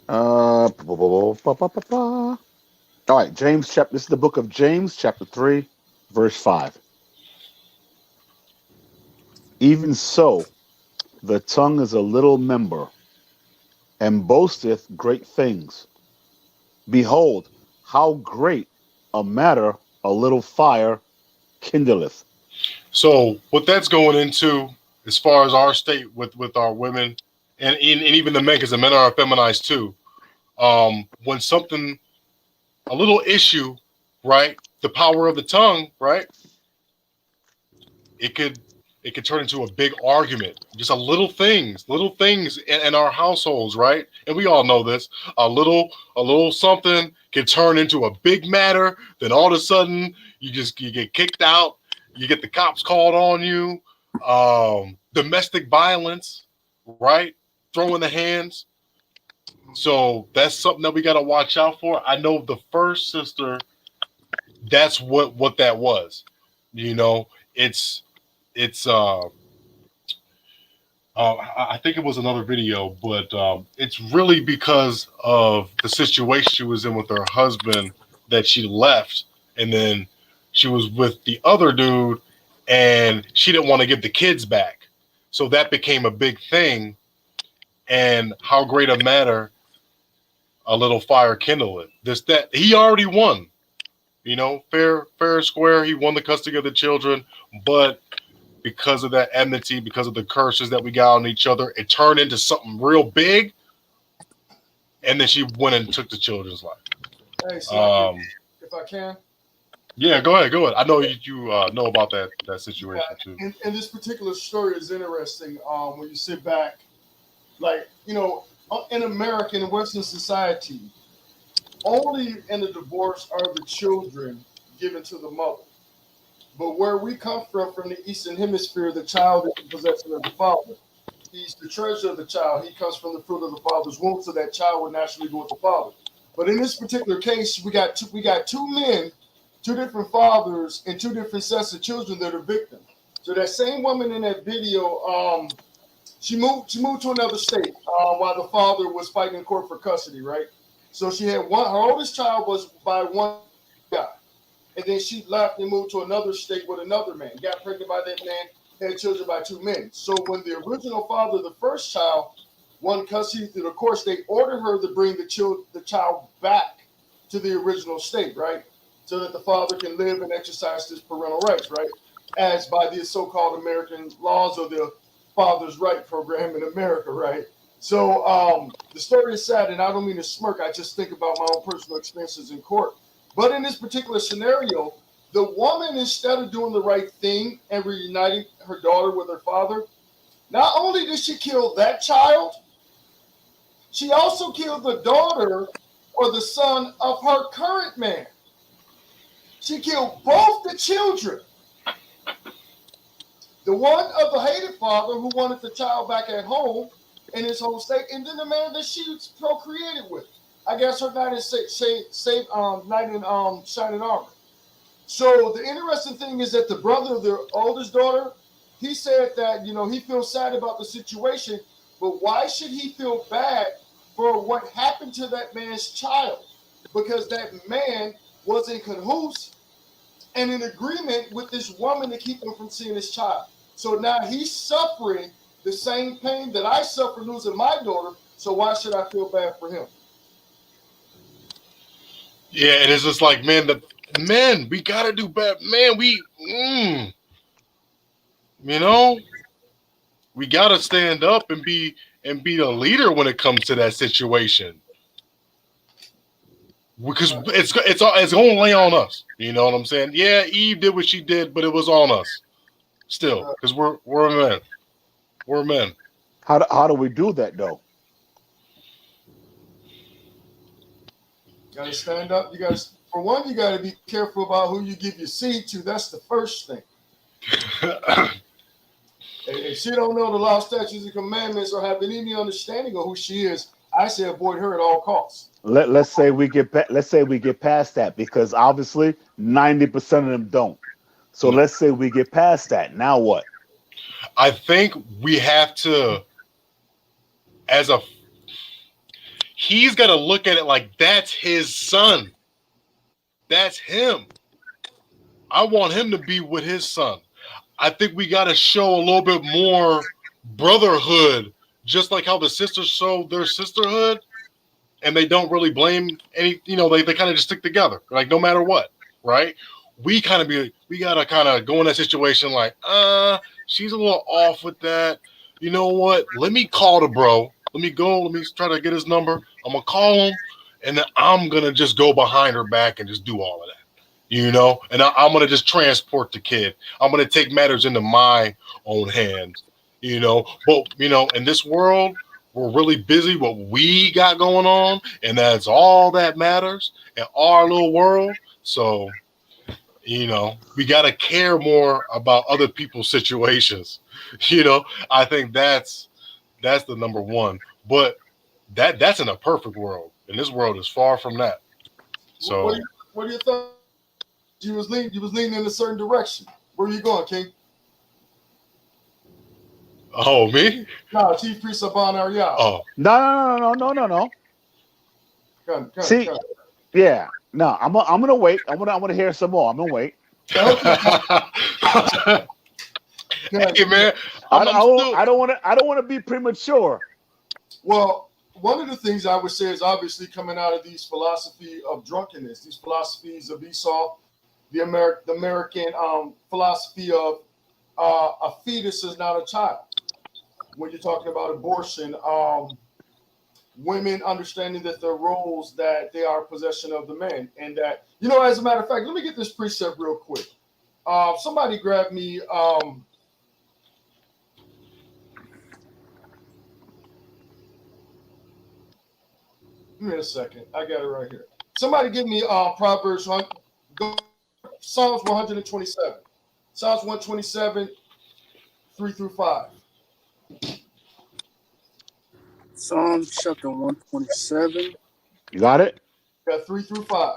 All right, James chapter. This is the book of James, chapter 3, verse 5. Even so, the tongue is a little member, and boasteth great things. Behold, how great a matter a little fire kindleth. So what that's going into, as far as our state with our women, and even the men, because the men are feminized too. When something, a little issue, right? The power of the tongue, right? It could turn into a big argument. Just little things in our households, right? And we all know this. A little something can turn into a big matter. Then all of a sudden, you get kicked out. You get the cops called on you. Domestic violence, right? Throwing the hands. So that's something that we got to watch out for. I know the first sister, that's what that was. It's I think it was another video, but it's really because of the situation she was in with her husband that she left, and then she was with the other dude, and she didn't want to give the kids back. So that became a big thing, and how great a matter a little fire kindle it. That he already won, fair and square. He won the custody of the children, but because of that enmity, because of the curses that we got on each other, it turned into something real big, and then she went and took the children's life. Hey, so if I can. Yeah, go ahead. I know you know about that situation too. And this particular story is interesting when you sit back, like, in America, in Western society, only in the divorce are the children given to the mother. But where we come from the Eastern Hemisphere, the child is in possession of the father. he's the treasure of the child. He comes from the fruit of the father's womb, so that child will naturally go with the father. But in this particular case, we got two men, two different fathers, and two different sets of children that are victims. So that same woman in that video, she moved to another state while the father was fighting in court for custody, right? So she had one. Her oldest child was by one guy, and then she left and moved to another state with another man. Got pregnant by that man, had children by two men. So when the original father, the first child, won custody through the courts, they ordered her to bring the child back to the original state, right? So that the father can live and exercise his parental rights, right? As by the so-called American laws or the Father's Right program in America, right? So the story is sad, and I don't mean to smirk. I just think about my own personal experiences in court. But in this particular scenario, the woman, instead of doing the right thing and reuniting her daughter with her father, not only did she kill that child, she also killed the daughter or the son of her current man. She killed both the children. The one of the hated father who wanted the child back at home in his home state, and then the man that she procreated with. I guess her knight in shining armor. So the interesting thing is that the brother of the oldest daughter, he said that, he feels sad about the situation, but why should he feel bad for what happened to that man's child? Because that man was in cahoots and in agreement with this woman to keep him from seeing his child. So now he's suffering the same pain that I suffer losing my daughter. So why should I feel bad for him? Yeah, and it's just like, man, we gotta do better. Man, we gotta stand up and be the leader when it comes to that situation. Because it's gonna lay on us. You know what I'm saying? Yeah, Eve did what she did, but it was on us still, because we're men. We're men. How do we do that though? You gotta stand up. For one, you gotta be careful about who you give your seed to. That's the first thing. If she don't know the law, statutes, and commandments, or have any understanding of who she is, I say avoid her at all costs. Let's say we get past that, because obviously 90% of them don't. So let's say we get past that. Now what? I think we have to, he's got to look at it like that's his son. That's him. I want him to be with his son. I think we got to show a little bit more brotherhood, just like how the sisters show their sisterhood, and they don't really blame any, they kind of just stick together, like no matter what, right? We got to kind of go in that situation like, she's a little off with that. You know what? Let me call the bro. Let me try to get his number. I'm going to call him, and then I'm going to just go behind her back and just do all of that. And I'm going to just transport the kid. I'm going to take matters into my own hands, But, in this world, we're really busy what we got going on, and that's all that matters in our little world. So, we got to care more about other people's situations. I think that's the number one. But that's in a perfect world, and this world is far from that. So, what do you think? You was leaning in a certain direction. Where are you going, King? Oh, me? No, Chief Priest Abban Ariel. Oh. No. See, yeah. No, I'm gonna wait. I'm gonna hear some more. I'm gonna wait. Hey, man. I don't want to be premature. Well, one of the things I would say is obviously coming out of these philosophy of drunkenness, these philosophies of Esau, the American philosophy of a fetus is not a child. When you're talking about abortion, women understanding that their roles, that they are possession of the man, and that, as a matter of fact, let me get this precept real quick. Somebody grab me. Give me a second. I got it right here. Somebody give me Proverbs, Psalms 127. Psalms 127, 3 through 5. Psalms chapter 127. You got it? Got 3 through 5.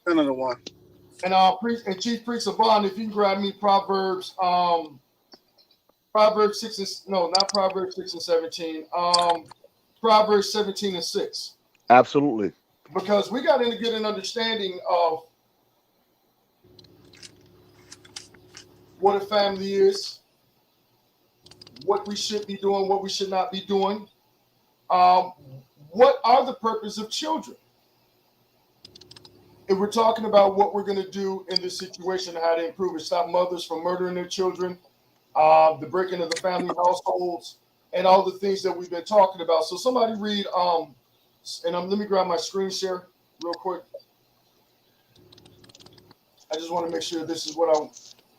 Another one. And Chief Priest Savon, if you can grab me Proverbs 6 and no, not Proverbs 6 and 17. Proverbs 17 and 6. Absolutely. Because we got to get an understanding of what a family is, what we should be doing, what we should not be doing. What are the purpose of children? If we're talking about what we're going to do in this situation, how to improve it, stop mothers from murdering their children, the breaking of the family households, and all the things that we've been talking about. So somebody read, let me grab my screen share real quick. I just want to make sure this is what I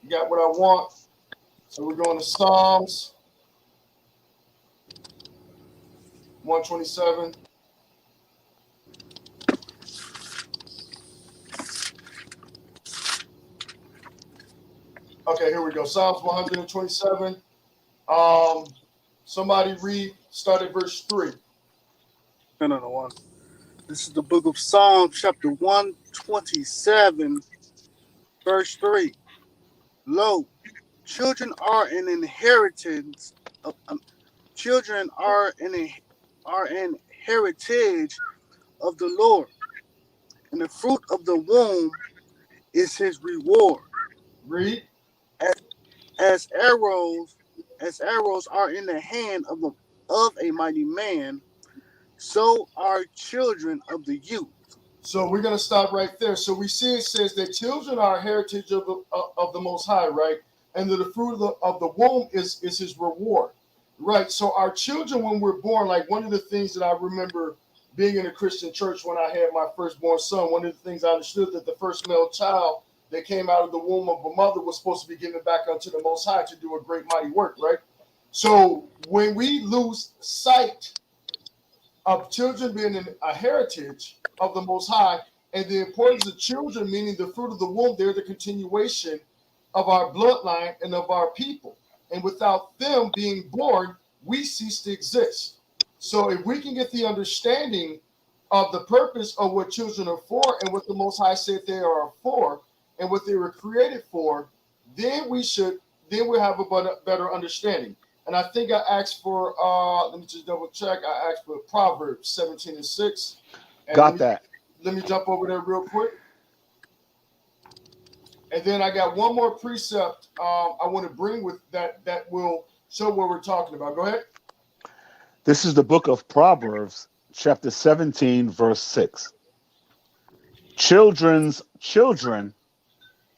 got, what I want. So we're going to Psalms 127. Okay, here we go. Psalms 127. Somebody read, start at verse 3. Another one. This is the book of Psalms, chapter 127, verse 3. Lo, children are an inheritance of children are an heritage of the Lord, and the fruit of the womb is his reward. Read. As arrows are in the hand of a mighty man, so are children of the youth. So we're going to stop right there. So we see it says that children are a heritage of the Most High, right? And that the fruit of the womb is his reward, right? So our children, when we're born, like one of the things that I remember being in a Christian church when I had my firstborn son, one of the things I understood that the first male child that came out of the womb of a mother was supposed to be given back unto the Most High to do a great mighty work, right? So when we lose sight of children being a heritage of the Most High, and the importance of children, meaning the fruit of the womb, they're the continuation of our bloodline and of our people. And without them being born, we cease to exist. So if we can get the understanding of the purpose of what children are for and what the Most High said they are for and what they were created for, then we'll have a better understanding. And I think I asked for, let me just double check. I asked for Proverbs 17 and 6. And Got that. Let me jump over there real quick. And then I got one more precept I want to bring with that will show what we're talking about. Go ahead. This is the book of Proverbs, chapter 17, verse 6. Children's children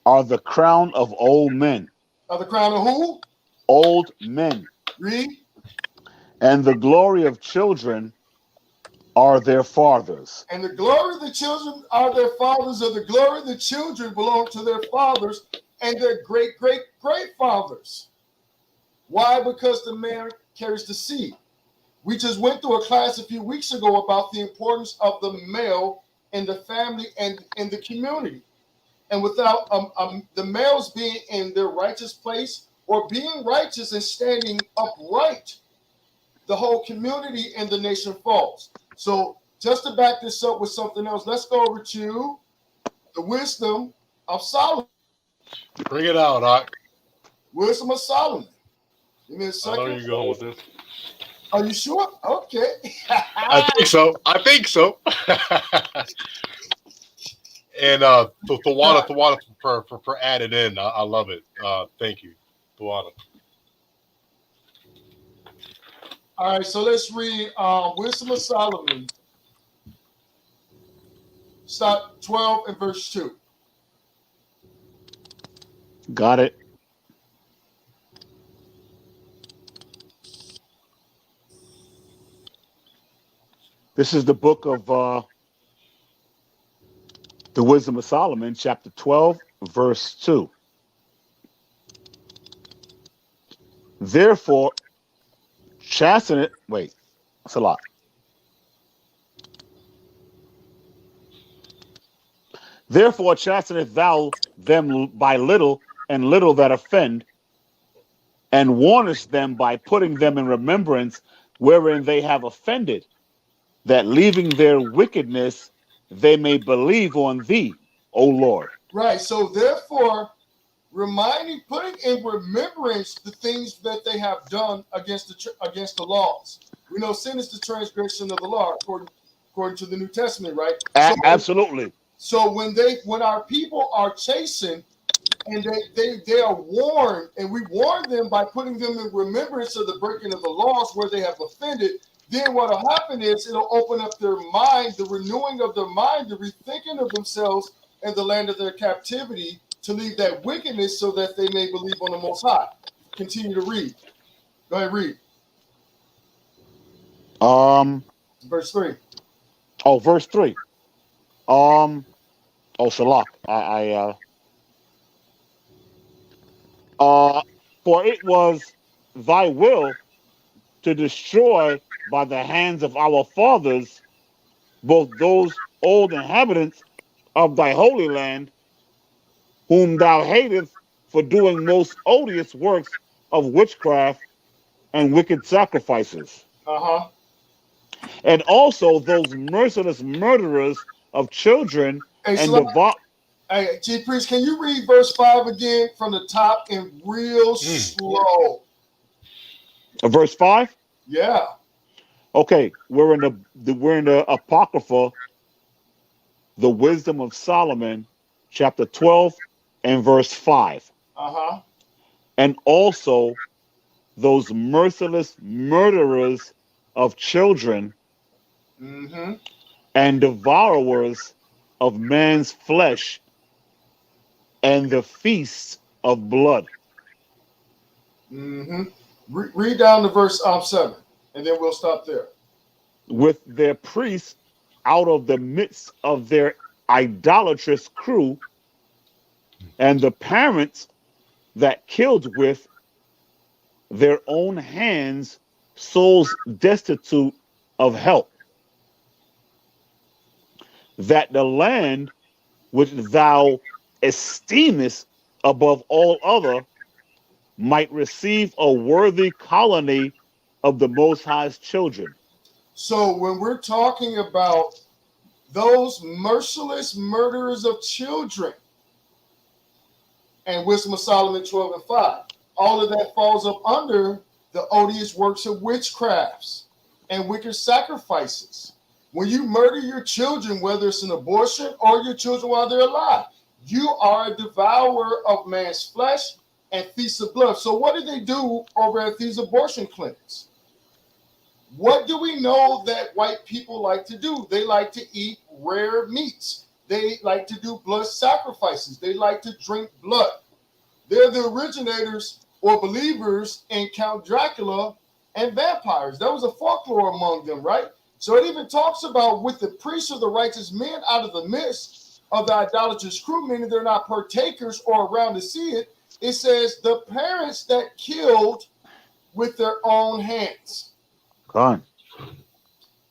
are the crown of old men. Are the crown of who? Old men. Read. And the glory of children are their fathers. And the glory of the children are their fathers, or the glory of the children belong to their fathers and their great, great, great fathers. Why? Because the man carries the seed. We just went through a class a few weeks ago about the importance of the male in the family and in the community. And without the males being in their righteous place or being righteous and standing upright, the whole community and the nation falls. So just to back this up with something else, let's go over to the wisdom of Solomon. Bring it out, Doc. Wisdom of Solomon. Give me a second. I know you're going with this. Are you sure? Okay. I think so. And Tawana for adding in. I love it. Thank you, Tawana. All right, so let's read Wisdom of Solomon. Start 12 and verse 2. Got it. This is the book of the Wisdom of Solomon, chapter 12, verse 2. Therefore, chasten it. Wait, that's a lot. Therefore, chasteneth thou them by little and little that offend, and warnest them by putting them in remembrance wherein they have offended, that leaving their wickedness, they may believe on thee, O Lord. Right. So therefore, putting in remembrance the things that they have done against the laws. We know sin is the transgression of the law, according to the New Testament, right? Absolutely. So when our people are chastened and they are warned, and we warn them by putting them in remembrance of the breaking of the laws where they have offended, then what will happen is it'll open up their mind, the renewing of their mind, the rethinking of themselves in the land of their captivity, to leave that wickedness so that they may believe on the Most High. Continue to read. Go ahead, read. Verse 3. Oh, verse 3. Oh, Shalak. For it was thy will to destroy by the hands of our fathers both those old inhabitants of thy holy land, whom thou hatest for doing most odious works of witchcraft and wicked sacrifices. And also those merciless murderers of children and devout. Hey, Chief Priest, can you read verse 5 again from the top and real slow? Verse 5? Yeah. Okay, we're in the Apocrypha, the Wisdom of Solomon, chapter 12 and verse 5. And also those merciless murderers of children and devourers of man's flesh and the feasts of blood. Read down to verse 7, and then we'll stop there. With their priests out of the midst of their idolatrous crew, and the parents that killed with their own hands souls destitute of help, that the land which thou esteemest above all other might receive a worthy colony of the Most High's children. So when we're talking about those merciless murderers of children and Wisdom of Solomon 12 and 5, all of that falls up under the odious works of witchcrafts and wicked sacrifices. When you murder your children, whether it's an abortion or your children while they're alive, you are a devourer of man's flesh and feast of blood. So what do they do over at these abortion clinics? What do we know that white people like to do? They like to eat rare meats. They like to do blood sacrifices. They like to drink blood. They're the originators or believers in Count Dracula and vampires. That was a folklore among them, right? So it even talks about with the priests of the righteous men out of the midst of the idolatrous crew, meaning they're not partakers or around to see it. It says the parents that killed with their own hands. God.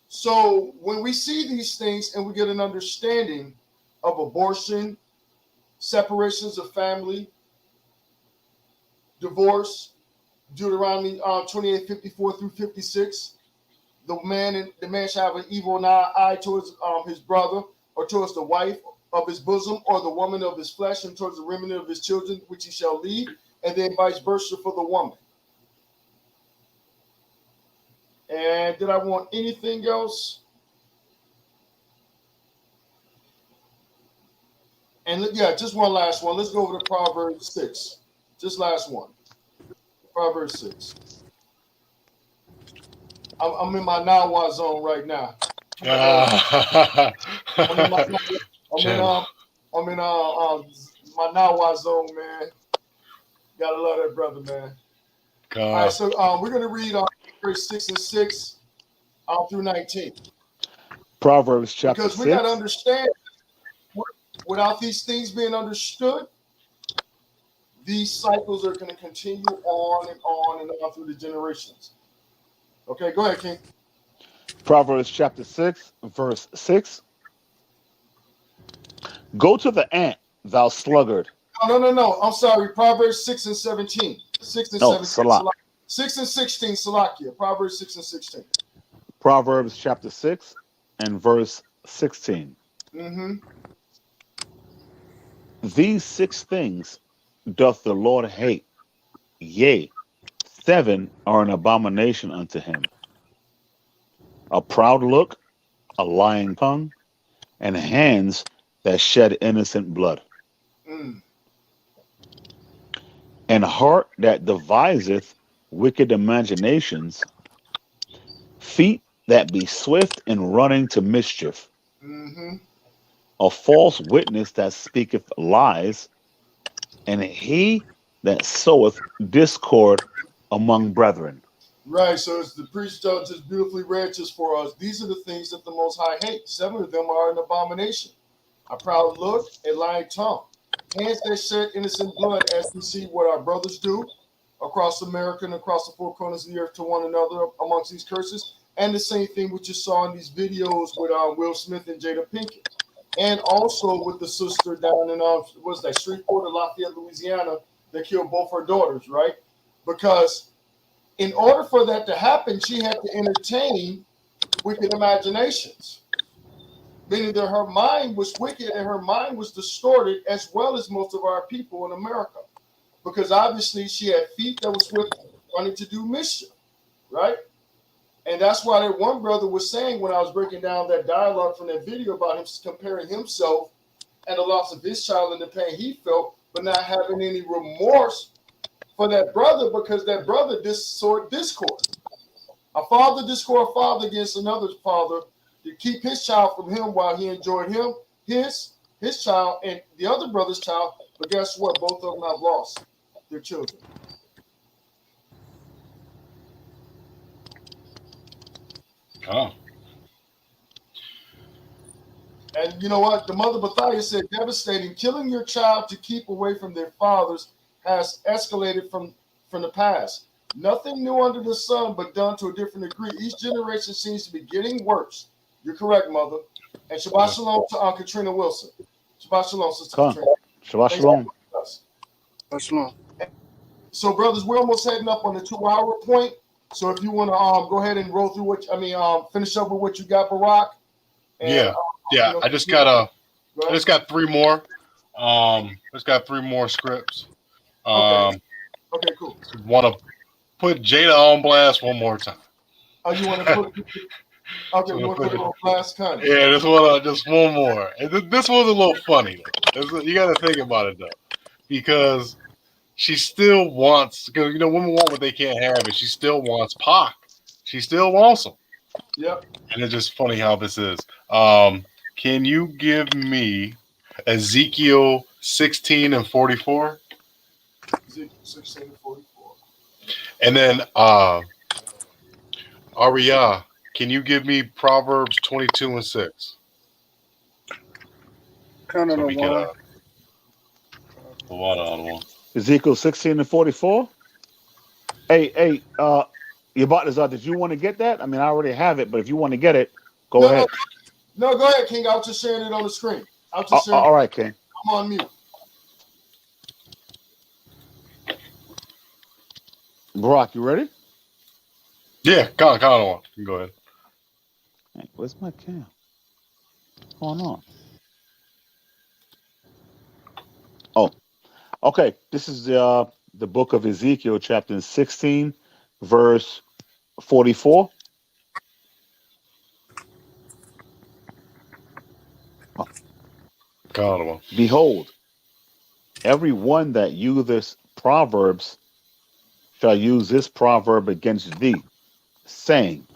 So when we see these things and we get an understanding of abortion, separations of family, divorce, Deuteronomy 28:54 through 56, the man shall have an evil eye towards his brother, or towards the wife of his bosom, or the woman of his flesh, and towards the remnant of his children, which he shall lead, and then vice versa for the woman. And did I want anything else? And yeah, just one last one. Let's go over to Proverbs 6. Just last one. Proverbs 6. I'm in my Nawa zone right now. I'm in my Nawa zone, man. Gotta love that brother, man. All right, so we're gonna read verse 6 and 6 through 19. Proverbs chapter 6. Because we gotta understand, without these things being understood, these cycles are going to continue on and on and on through the generations. Okay, go ahead, King. Proverbs chapter 6, verse 6. Go to the ant, thou sluggard. No. I'm sorry. Proverbs 6 and 17. 6 and 17. Salah. 6 and 16, Salakia. Proverbs 6 and 16. Proverbs chapter 6 and verse 16. Mm-hmm. These 6 things doth the Lord hate, yea, 7 are an abomination unto him: a proud look, a lying tongue, and hands that shed innocent blood, Mm. and heart that deviseth wicked imaginations, feet that be swift in running to mischief, Mm-hmm. a false witness that speaketh lies, and he that soweth discord among brethren. Right, so as the priest just beautifully read just for us, these are the things that the Most High hates. 7 of them are an abomination: a proud look, a lying tongue, hands that shed innocent blood, as we see what our brothers do across America and across the 4 corners of the earth to one another amongst these curses, and the same thing which you saw in these videos with Will Smith and Jada Pinkett, and also with the sister down in what's that, Shreveport or Lafayette, Louisiana, that killed both her daughters, right? Because in order for that to happen, she had to entertain wicked imaginations, meaning that her mind was wicked and her mind was distorted, as well as most of our people in America, because obviously she had feet that was swift running to do mischief, right? And that's why that one brother was saying, when I was breaking down that dialogue from that video about him comparing himself and the loss of his child and the pain he felt, but not having any remorse for that brother, because that brother sowed discord. A father discord father against another father to keep his child from him while he enjoyed his child and the other brother's child. But guess what? Both of them have lost their children. Oh. And you know what? The mother Bathia said, devastating. Killing your child to keep away from their fathers has escalated from the past. Nothing new under the sun, but done to a different degree. Each generation seems to be getting worse. You're correct, mother. And Shabbat Shalom to Katrina Wilson. Shabbat Shalom, Sister Katrina. Shabbat Shalom. Shabbat Shalom. So, brothers, we're almost heading up on the 2-hour point. So, if you want to go ahead and roll through finish up with what you got, Barack. And, yeah. I just got 3 more. Just got 3 more scripts. Okay, cool. Want to put Jada on blast one more time. Oh, you want to put? Okay, we want to put it on blast, kind of. Yeah, just one more. And this one's a little funny. You got to think about it though, because she still wants. Because women want what they can't have, and she still wants Pac. She still wants him. Yep. And it's just funny how this is. Can you give me Ezekiel 16 and 44? Ezekiel 16 and 44. And then Aria, can you give me Proverbs 22 and 6? Kind of So the we one. get a lot on one. Ezekiel 16 and 44. Hey, Yabat, did you want to get that? I mean, I already have it, but if you want to get it, go ahead. No, go ahead, King. I was just sharing it on the screen. All right, King. I'm on mute. Barack, you ready? Yeah, kind of one. You can go ahead. Hey, where's my cam? What's going on? Oh, okay. This is the book of Ezekiel, chapter 16, verse 44. Kind of one. Behold, every one that useth proverbs shall use this proverb against thee, saying,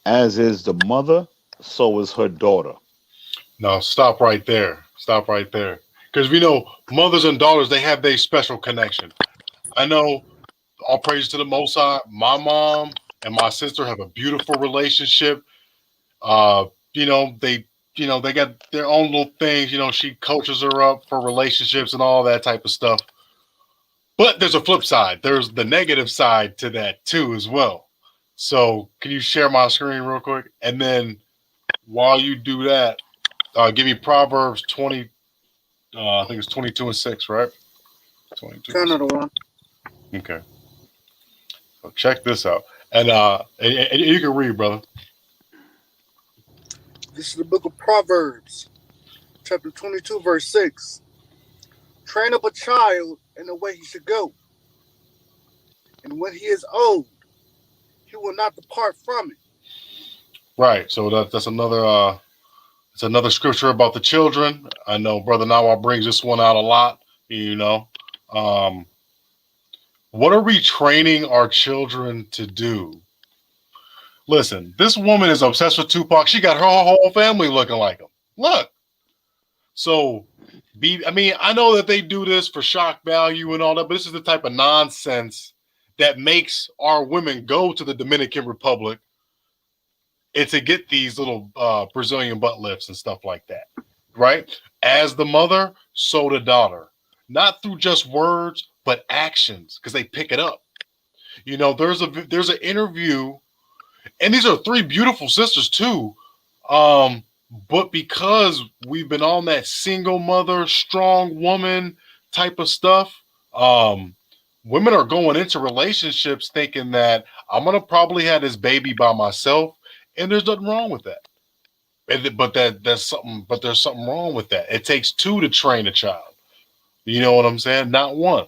as is the mother, so is her daughter. No, stop right there. Stop right there. Because we know mothers and daughters, they have their special connection. I know, all praise to the Most High, my mom and my sister have a beautiful relationship. They got their own little things. She coaches her up for relationships and all that type of stuff. But there's a flip side. There's the negative side to that too as well. So can you share my screen real quick? And then while you do that, give me Proverbs 20. I think it's 22 and 6, right? 22. Kind of the one. Okay. Check this out. And you can read, brother. This is the book of Proverbs, chapter 22, verse 6. Train up a child in the way he should go, and when he is old, he will not depart from it. Right. So that's another it's another scripture about the children. I know Brother Nawa brings this one out a lot. You know, what are we training our children to do? Listen, this woman is obsessed with Tupac. She got her whole family looking like him. Look. So, I know that they do this for shock value and all that, but this is the type of nonsense that makes our women go to the Dominican Republic and to get these little Brazilian butt lifts and stuff like that, right? As the mother, so the daughter. Not through just words, but actions, because they pick it up. You know, there's an interview, and these are three beautiful sisters too. But because we've been on that single mother, strong woman type of stuff, women are going into relationships thinking that I'm gonna probably have this baby by myself, and there's nothing wrong with that. But there's something wrong with that. It takes two to train a child. You know what I'm saying? Not one.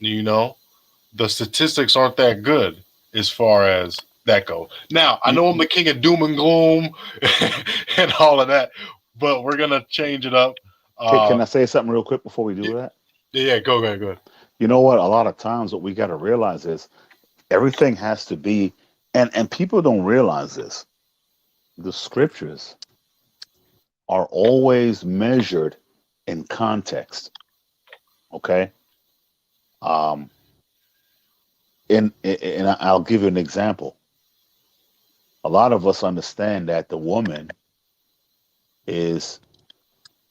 You know, the statistics aren't that good as far as that goes. Now, I know I'm the king of doom and gloom and all of that, but we're gonna change it up. Can I say something real quick before we do that? Yeah, go ahead. You know what? A lot of times, what we got to realize is everything has to be, and people don't realize this. The scriptures are always measured in context. Okay. And I'll give you an example. A lot of us understand that the woman is,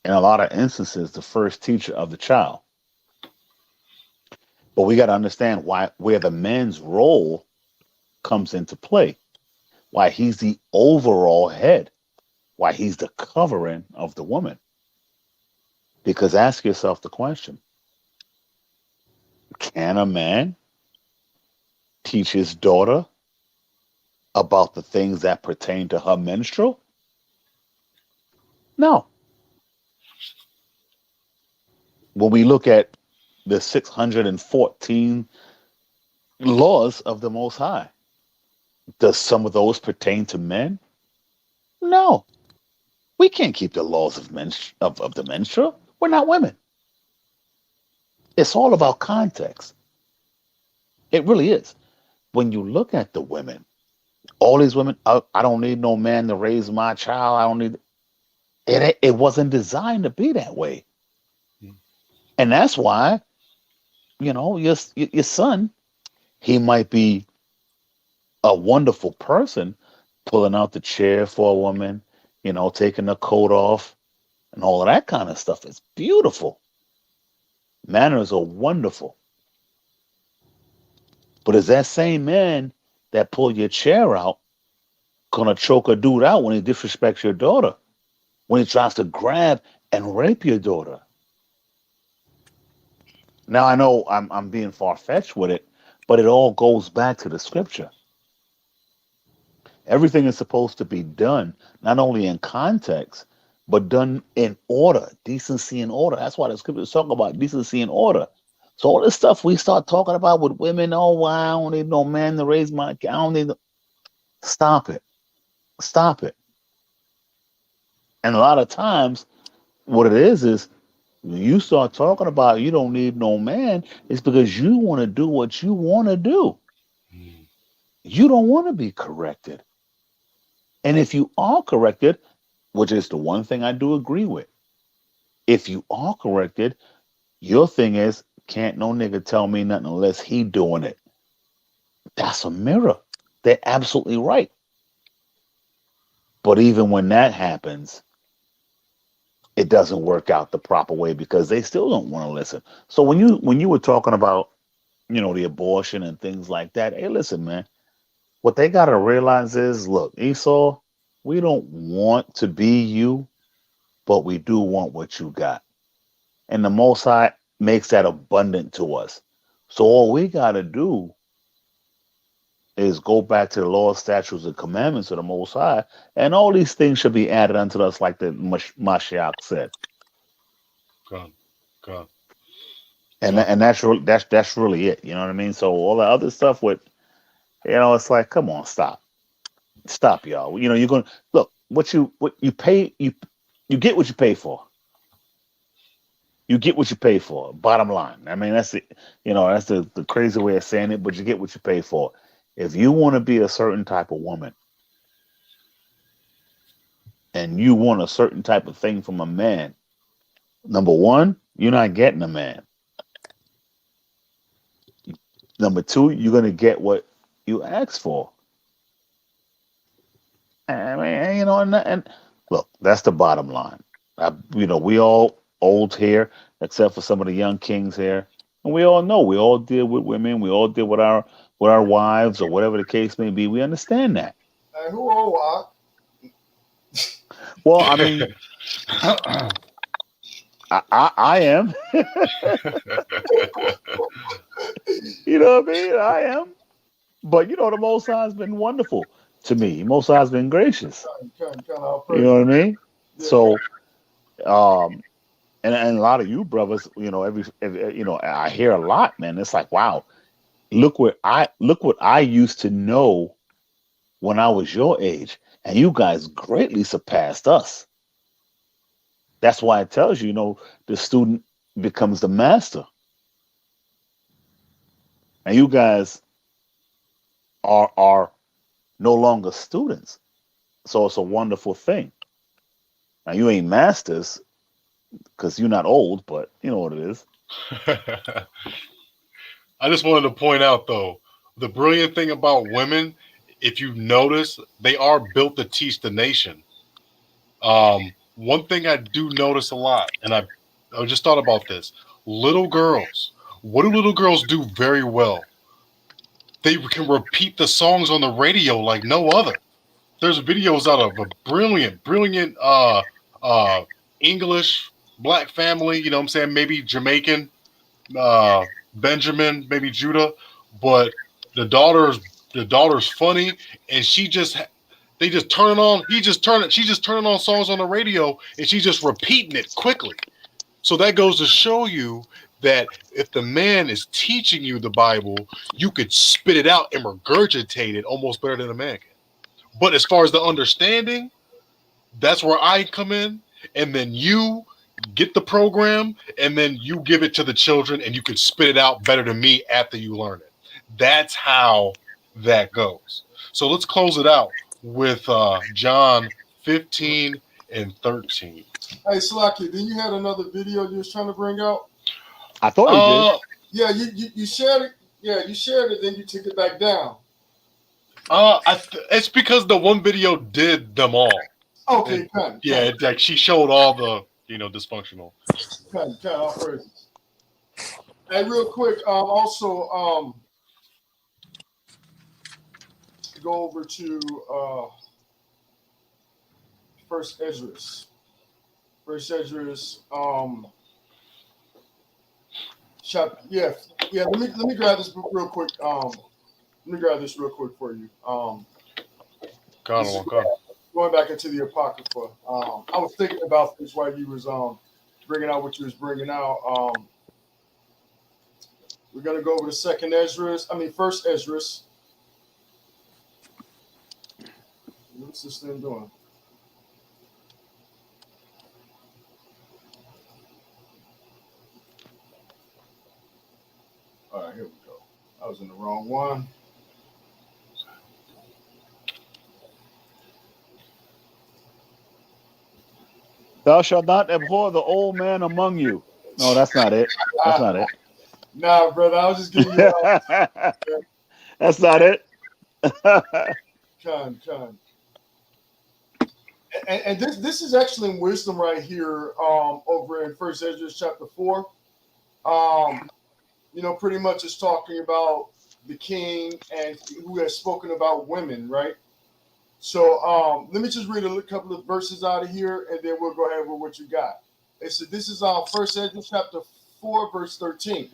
in a lot of instances, the first teacher of the child. But we got to understand where the man's role comes into play, why he's the overall head, why he's the covering of the woman. Because ask yourself the question, can a man teach his daughter about the things that pertain to her menstrual? No. When we look at the 614 laws of the Most High, does some of those pertain to men? No. We can't keep the laws of the menstrual. We're not women. It's all about context. It really is. When you look at the women, all these women, I don't need no man to raise my child. I don't need it. It wasn't designed to be that way. And that's why, you know, your son, he might be a wonderful person, pulling out the chair for a woman, you know, taking the coat off and all of that kind of stuff. It's beautiful. Manners are wonderful. But is that same man that pull your chair out gonna choke a dude out when he disrespects your daughter, when he tries to grab and rape your daughter? Now I know I'm being far-fetched with it, but it all goes back to the scripture. Everything is supposed to be done not only in context, but done in order, decency and order. That's why the scriptures talk about decency and order. So all this stuff we start talking about with women, oh, well, I don't need no man to raise my kid. I don't need Stop it. Stop it. And a lot of times, what it is when you start talking about you don't need no man, it's because you want to do what you want to do. You don't want to be corrected. And if you are corrected, which is the one thing I do agree with, if you are corrected, your thing is, can't no nigga tell me nothing unless he doing it. That's a mirror. They're absolutely right. But even when that happens, it doesn't work out the proper way because they still don't want to listen. So when you were talking about, you know, the abortion and things like that, hey, listen, man, what they got to realize is, look, Esau, we don't want to be you, but we do want what you got. And the Most High makes that abundant to us. So all we got to do is go back to the law, statutes, and commandments of the Most High, and all these things should be added unto us, like the Mashiach said. God, God, And God. and that's really it. You know what I mean? So all the other stuff with, it's like, come on, stop, y'all. You're gonna look what you pay you get what you pay for. You get what you pay for. Bottom line. I mean, that's it. That's the crazy way of saying it, but you get what you pay for. If you want to be a certain type of woman and you want a certain type of thing from a man, number one, you're not getting a man. Number two, you're gonna get what you ask for. I mean, and look, that's the bottom line. We all old here, except for some of the young kings here, and we all know we all deal with women, we all deal with our wives or whatever the case may be. We understand that. Hey, who old Wop? Well, I mean, I am. You know what I mean? I am. But the Most High has been wonderful to me. Most High has been gracious. Kind of You know what I mean? Yeah, So, um, and a lot of you brothers, I hear a lot, man. It's like, wow, look what I used to know when I was your age, and you guys greatly surpassed us. That's why it tells you, the student becomes the master, and you guys are no longer students. So it's a wonderful thing. Now you ain't masters because you're not old, but you know what it is. I just wanted to point out, though, the brilliant thing about women, if you notice, they are built to teach the nation. One thing I do notice a lot, and I just thought about this: little girls. What do little girls do very well? They can repeat the songs on the radio like no other. There's videos out of a brilliant English black family. You know what I'm saying? Maybe Jamaican, uh, Benjamin, maybe Judah, but the daughter's funny, and they just turn it on. She's just turning on songs on the radio, and she's just repeating it quickly. So that goes to show you that if the man is teaching you the Bible, you could spit it out and regurgitate it almost better than a man can. But as far as the understanding, that's where I come in, and then you get the program, and then you give it to the children, and you can spit it out better than me after you learn it. That's how that goes. So let's close it out with John 15 and 13. Hey, Slaki, then you had another video you was trying to bring out? I thought he did. Yeah, you shared it. Yeah, you shared it, then you took it back down. It's because the one video did them all. Okay, Yeah, like she showed all the dysfunctional. All praises. Hey, real quick, also go over to First Esdras. First Esdras, yeah. Let me grab this real quick. Let me grab this real quick for you. Going back into the Apocrypha. I was thinking about this while you was bringing out what you was bringing out. We're gonna go over to First Esdras. What's this thing doing? All right, here we go. I was in the wrong one. Thou shalt not abhor the old man among you. No, that's not it. That's not it. Nah, brother, I was just giving you. That's not it. Con. And this is actually in wisdom right here, over in First Esdras chapter 4. Pretty much it's talking about the king and who has spoken about women, right? So let me just read a couple of verses out of here, and then we'll go ahead with what you got. It said this is First Esdras chapter 4, verse 13.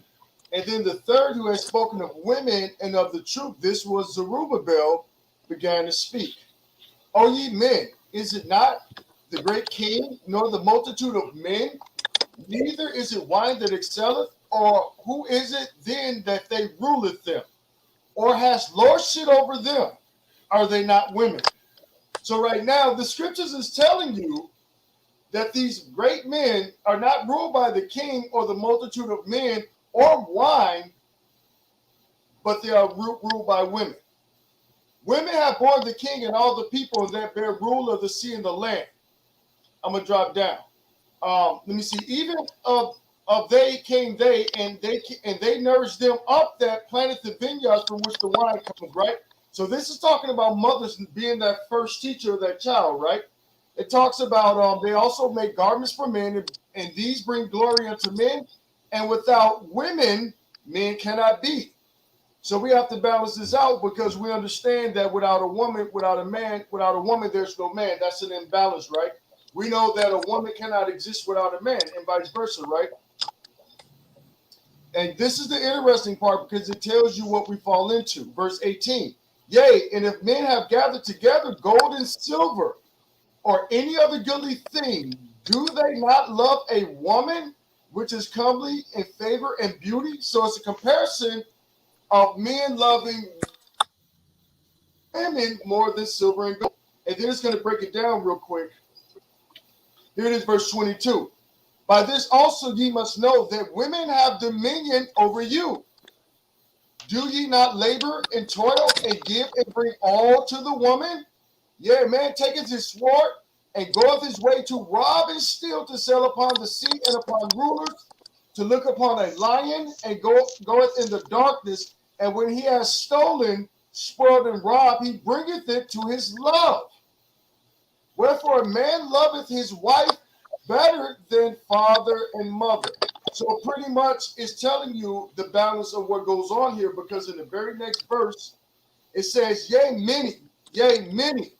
And then the third who had spoken of women and of the truth, this was Zerubbabel, began to speak. O ye men, is it not the great king, nor the multitude of men? Neither is it wine that excelleth, or who is it then that they ruleth them? Or has lordship over them? Are they not women? So right now, the scriptures is telling you that these great men are not ruled by the king or the multitude of men or wine, but they are ruled by women. Women have borne the king and all the people that bear rule of the sea and the land. I'm gonna drop down. Let me see. Even of they came they, and they nourished them up that planted the vineyards from which the wine comes. Right. So this is talking about mothers being that first teacher of that child. Right. It talks about they also make garments for men, and these bring glory unto men. And without women, men cannot be. So we have to balance this out because we understand that without a woman, without a man, without a woman, there's no man. That's an imbalance, right? We know that a woman cannot exist without a man and vice versa, right? And this is the interesting part because it tells you what we fall into. Verse 18. Yea, and if men have gathered together gold and silver or any other goodly thing, do they not love a woman which is comely in favor and beauty? So it's a comparison of men loving women more than silver and gold. And then it's going to break it down real quick. Here it is, verse 22. By this also ye must know that women have dominion over you. Do ye not labor and toil and give and bring all to the woman? Yeah, man taketh his sword and goeth his way to rob and steal, to sell upon the sea and upon rulers, to look upon a lion, and goeth in the darkness. And when he has stolen, spoiled, and robbed, he bringeth it to his love. Wherefore a man loveth his wife better than father and mother. So pretty much it's telling you the balance of what goes on here, because in the very next verse, it says, yea, many,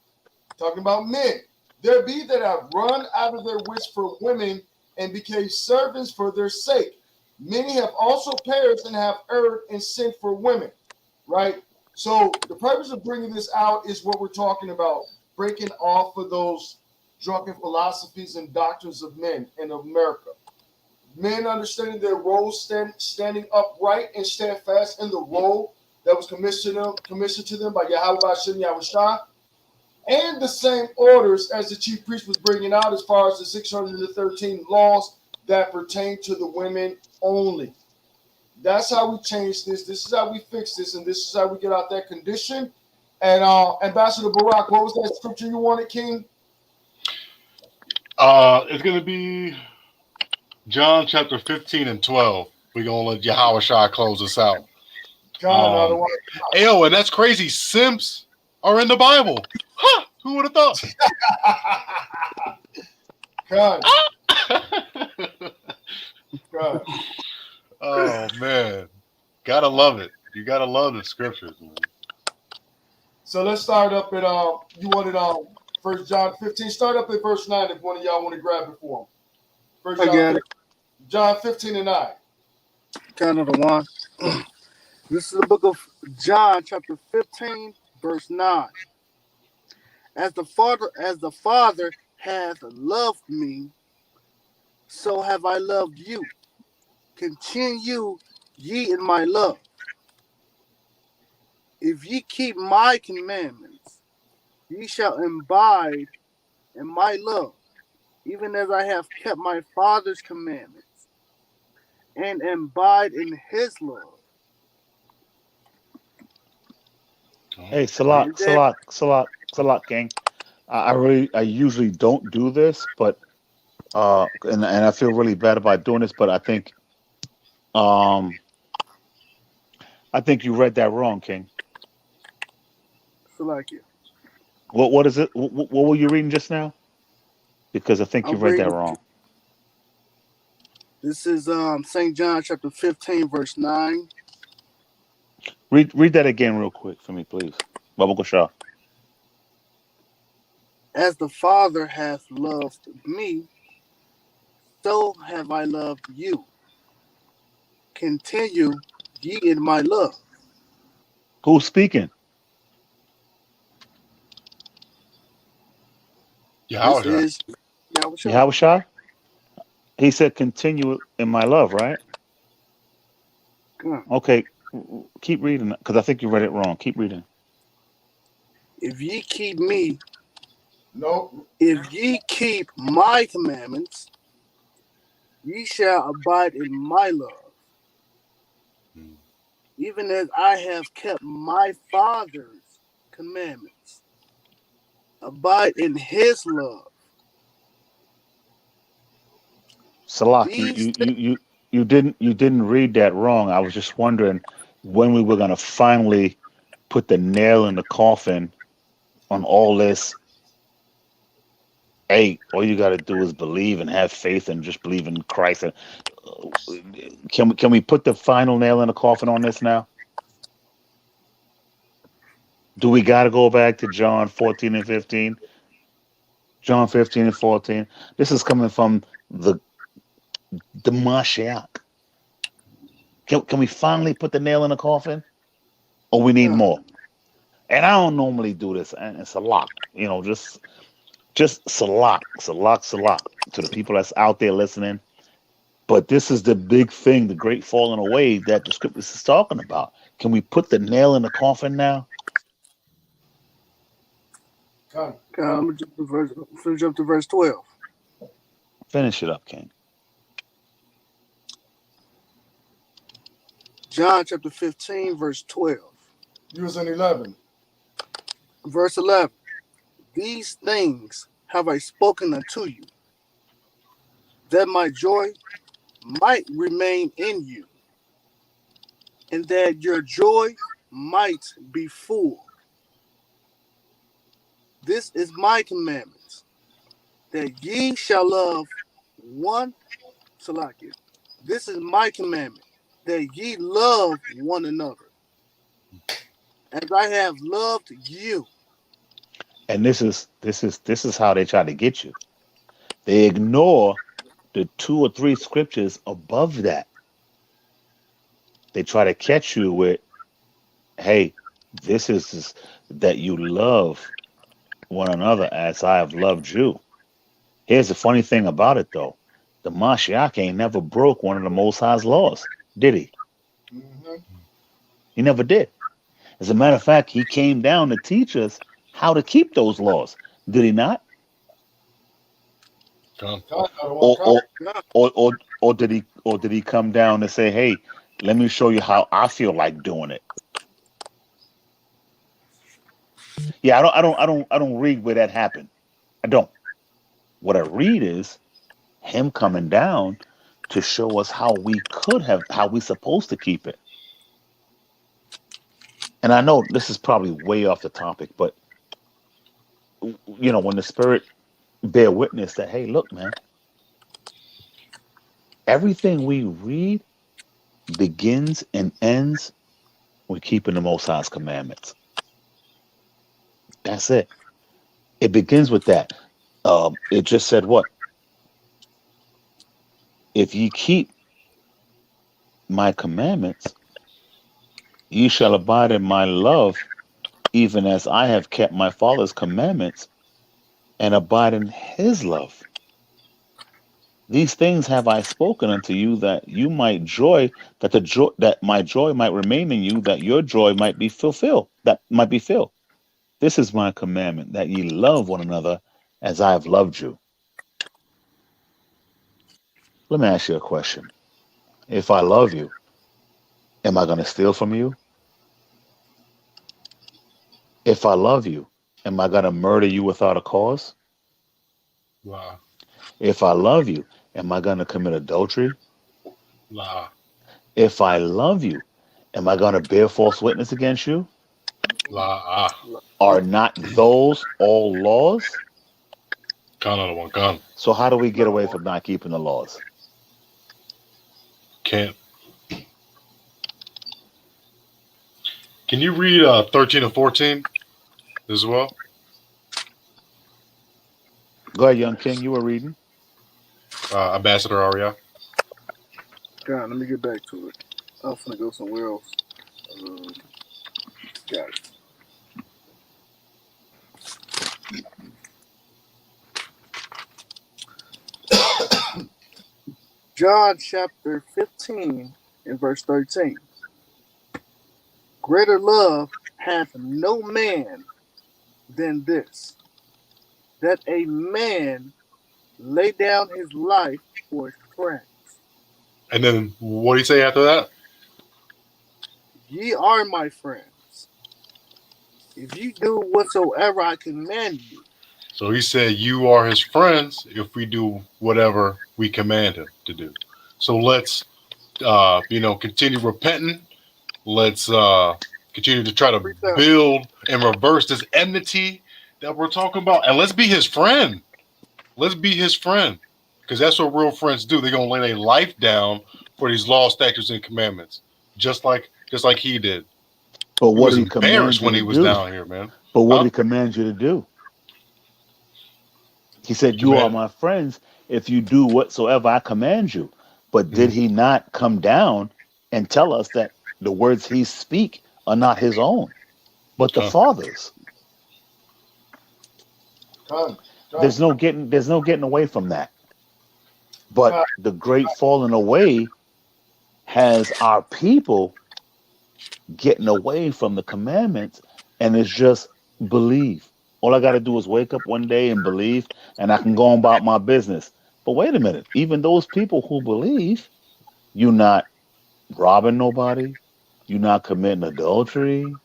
talking about men, there be that have run out of their wits for women and became servants for their sake. Many have also perished and have erred and sinned for women, right? So the purpose of bringing this out is what we're talking about, breaking off of those drunken philosophies and doctrines of men in America. Men understanding their role, standing upright and steadfast in the role that was commissioned to them by Yahweh Bashem Yahushua, and the same orders as the chief priest was bringing out as far as the 613 laws that pertain to the women only. That's how we change this. This is how we fix this, and this is how we get out that condition. And Ambassador Barak, what was that scripture you wanted, King? It's going to be John chapter 15 and 12. We're going to let Yahweh Shai close us out. Yo, and that's crazy. Simps are in the Bible. Huh, who would have thought? God. God. Oh, man. Gotta love it. You gotta love the scriptures, man. So let's start up at, you wanted 1 John 15. Start up at verse 9 if one of y'all want to grab it for him. First John, John 15 and 9. Kind of the one. This is the book of John, chapter 15, verse 9. As the Father hath loved me, so have I loved you. Continue ye in my love. If ye keep my commandments, ye shall abide in my love, even as I have kept my Father's commandments, and abide in his love. Hey, Salak, gang. I usually don't do this, but and I feel really bad about doing this, but I think you read that wrong, King. Salakia. What is it? What were you reading just now? Because I think you read that wrong. This is St. John chapter 15, verse 9. Read that again real quick for me, please. Baba Gosha. As the Father hath loved me, so have I loved you. continue ye in my love. Who's speaking? This Yahweh. is Yahushua. Yahushua? He said, continue in my love, right? Come. Okay, keep reading because I think you read it wrong. Keep reading. If ye keep me, No, if ye keep my commandments, ye shall abide in my love, Hmm. even as I have kept my Father's commandments. Abide in his love. Salak, These you didn't read that wrong. I was just wondering when we were gonna finally put the nail in the coffin on all this. Hey, all you gotta do is believe and have faith and just believe in Christ. And can we put the final nail in the coffin on this now? Do we gotta go back to John 14 and 15? John 15 and 14. This is coming from the Mashiach. Can we finally put the nail in the coffin? Or we need come. more? And I don't normally do this, and it's a lot, just salak to the people that's out there listening. But this is the big thing, the great falling away that the scriptures is talking about. Can we put the nail in the coffin now? come. I'm gonna jump to verse 12. Finish it up, King. John chapter 15, verse 12. You was in 11. Verse 11. These things have I spoken unto you, that my joy might remain in you, and that your joy might be full. This is my commandment, that ye shall love one. Salakia. This is my commandment, that ye love one another, as I have loved you. And this is how they try to get you. They ignore the 2 or 3 scriptures above that. They try to catch you with, hey, this is that you love one another as I have loved you. Here's the funny thing about it, though. The Mashiach ain't never broke one of the Most High's laws, did he? Mm-hmm. He never did. As a matter of fact, he came down to teach us how to keep those laws. Did he not? Come. Come. I don't Or want come. or or did he come down and say, hey, let me show you how I feel like doing it? Yeah, I don't read where that happened. I don't. What I read is him coming down to show us how we supposed to keep it. And I know this is probably way off the topic, but when the spirit bear witness that, hey, look, man, everything we read begins and ends with keeping the Most High's commandments. That's it. It begins with that. It just said what? If ye keep my commandments, ye shall abide in my love, even as I have kept my Father's commandments and abide in his love. These things have I spoken unto you, that you might joy, that my joy might remain in you, that your joy might be fulfilled, that might be filled. This is my commandment, that ye love one another as I have loved you. Let me ask you a question. If I love you, am I going to steal from you? If I love you, am I going to murder you without a cause? La. If I love you, am I going to commit adultery? La. If I love you, am I going to bear false witness against you? La. Ah. Are not those all laws? Come on, one. Come. So how do we get away from not keeping the laws? Can't. Can you read 13 and 14 as well? Go ahead, young king. You were reading. Ambassador Aria. God, let me get back to it. I was gonna go somewhere else. Got it. John chapter 15 and verse 13. Greater love hath no man than this, that a man lay down his life for his friends. And then what do you say after that? Ye are my friends, if you do whatsoever I command you. So he said, "You are his friends if we do whatever we command him to do." So let's, continue repenting. Let's continue to try to Precept. build and reverse this enmity that we're talking about, and let's be his friend. Let's be his friend, because that's what real friends do. They're gonna lay their life down for these laws, statutes, and commandments, just like he did. But He what was did he command embarrassed you when to he was do? down here, man. But what Huh? did he command you to do? He said, "You are Command. my friends if you do whatsoever I command you." But did Mhm. he not come down and tell us that the words he speak are not his own, but the Huh. Father's? Come, come, There's no getting away from that. But come. the great falling away has our people getting away from the commandments, and it's just believe. All I got to do is wake up one day and believe, and I can go on about my business. But wait a minute, even those people who believe, you're not robbing nobody, you're not committing adultery,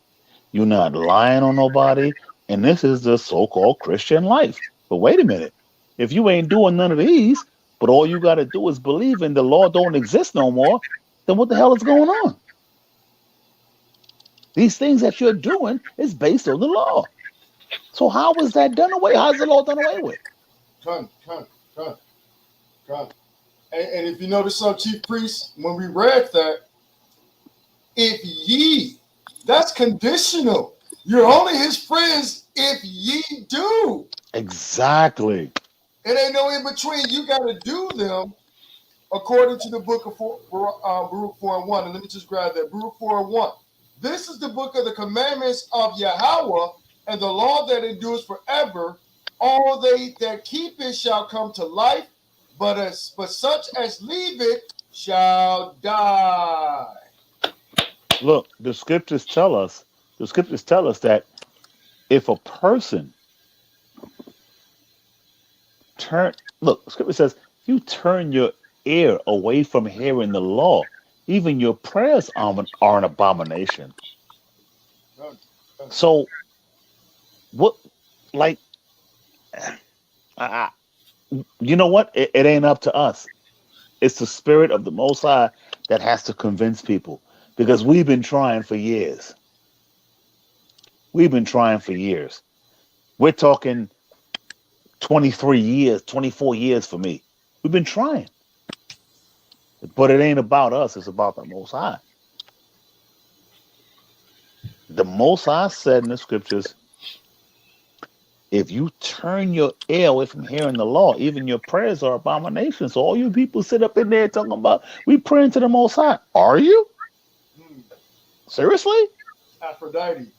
you're not lying on nobody, and this is the so-called Christian life. But wait a minute, if you ain't doing none of these, but all you got to do is believe and the law don't exist no more, then what the hell is going on? These things that you're doing is based on the law. So how was that done away? How's the law done away with? Come, come, come, come. And if you notice some chief priests, when we read that, if ye, that's conditional. You're only his friends if ye do. Exactly. It ain't no in between. You got to do them according to the book of Baruch 4 and 1. And let me just grab that. Baruch 4 and 1. This is the book of the commandments of Yahweh and the law that endures forever. All they that keep it shall come to life, but such as leave it shall die. Look, the scriptures tell us that if a person turn look, the scripture says if you turn your ear away from hearing the law, even your prayers are an abomination. So what like I, you know what? It ain't up to us. It's the spirit of the Most High that has to convince people because we've been trying for years. We've been trying for years. We're talking 23 years, 24 years for me. We've been trying. But it ain't about us, it's about the Most High. The Most High said in the scriptures, if you turn your ear away from hearing the law, even your prayers are abominations. So all you people sit up in there talking about, we praying to the Most High. Are you? Seriously? Aphrodite.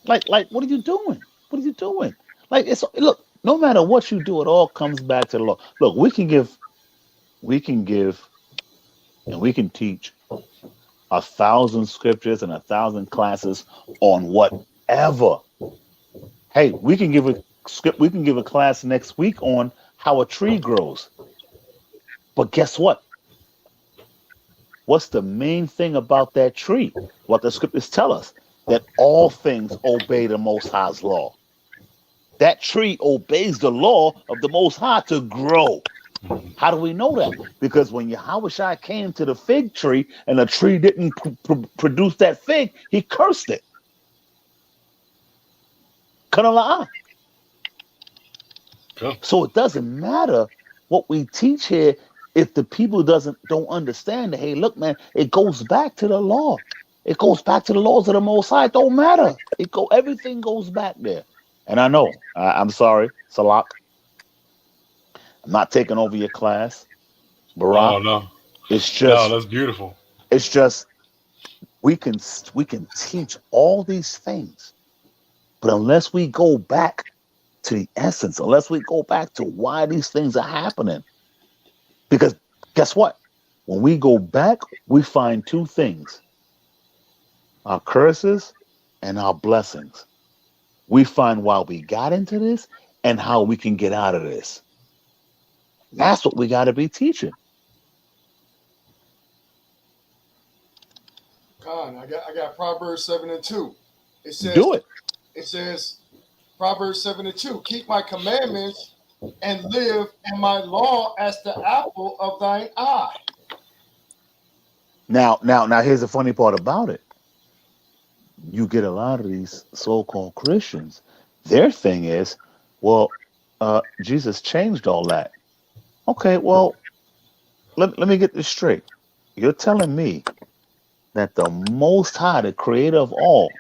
Like, what are you doing? What are you doing? Like, look. No matter what you do, it all comes back to the law. Look, we can give, and we can teach 1,000 scriptures and 1,000 classes on whatever. Hey, we can give a script. We can give a class next week on how a tree grows. But guess what? What's the main thing about that tree? What the scriptures tell us that all things obey the Most High's law. That tree obeys the law of the Most High to grow. How do we know that? Because when Yahweh came to the fig tree and the tree didn't produce that fig, he cursed it. Kanala'ah. Cool. So it doesn't matter what we teach here if the people don't understand that. Hey, look, man, it goes back to the law. It goes back to the laws of the Most High. It don't matter. Everything goes back there. And I know, I'm sorry, Salak. I'm not taking over your class. Barak, Oh no. It's No, just that's beautiful. it's just we can teach all these things, but unless we go back to the essence, unless we go back to why these things are happening, because guess what? When we go back, we find two things: our curses and our blessings. We find why we got into this and how we can get out of this. That's what we got to be teaching. Con, I got Proverbs 7:2. It says Do it. it says Proverbs 7:2. Keep my commandments and live in my law as the apple of thine eye. Now, here's the funny part about it. You get a lot of these so-called Christians. Their thing is, well, Jesus changed all that. Okay, well, let me get this straight. You're telling me that the Most High, the Creator of all,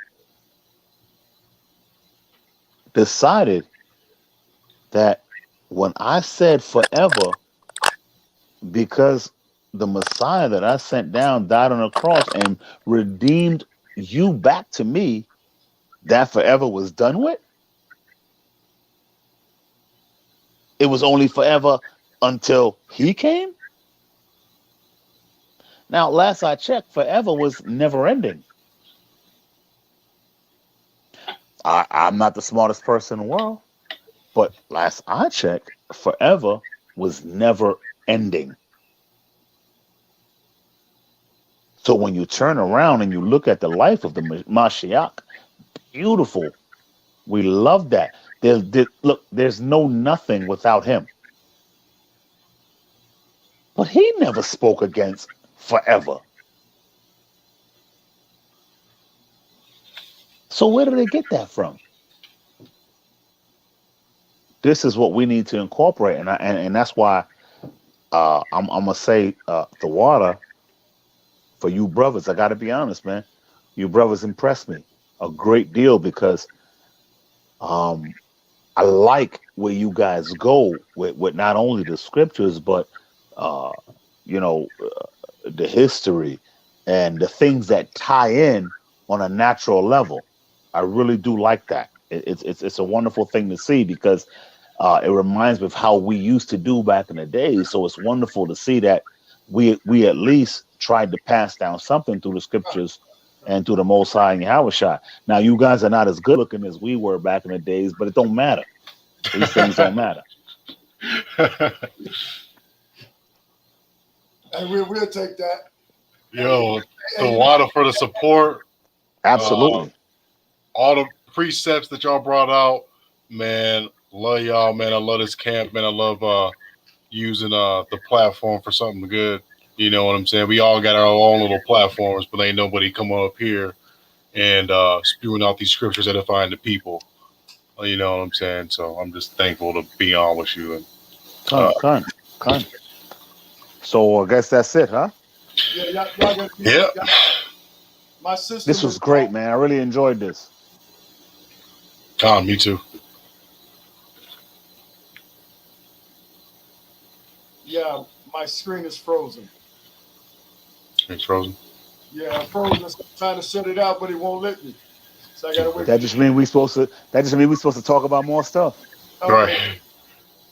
decided that when I said forever, because the Messiah that I sent down died on a cross and redeemed you back to me, that forever was done with? It was only forever until he came? Now, last I checked, forever was never ending. I'm not the smartest person in the world, but last I checked, forever was never ending. So when you turn around and you look at the life of the Mashiach, beautiful. We love that. Look, there's no nothing without him. But he never spoke against forever. So where did they get that from? This is what we need to incorporate, and that's why I'm gonna say the water for you brothers. I got to be honest, man. You brothers impress me a great deal because um, I like where you guys go with not only the scriptures but uh, you know the history and the things that tie in on a natural level. I really do like that. It's a wonderful thing to see because it reminds me of how we used to do back in the day. So it's wonderful to see that we at least tried to pass down something through the scriptures and through the Most High and Yahweh. Now you guys are not as good looking as we were back in the days, but it don't matter. These things don't matter. And we'll take that. Yo, the And water for the support. Absolutely. All the precepts that y'all brought out, man. Love y'all, man. I love this camp, man. I love using the platform for something good. You know what I'm saying? We all got our own little platforms, but ain't nobody come up here and spewing out these scriptures edifying the people. You know what I'm saying? So I'm just thankful to be on with you. And Con. So I guess that's it, huh? yeah, y'all got yeah, my sister This was great, man. I really enjoyed this. me too. Yeah, my screen is frozen. It's frozen. Yeah, I'm frozen. I'm trying to shut it out, but it won't let me. So I gotta wait. That just means we supposed to. That just means we supposed to talk about more stuff. Okay. Right.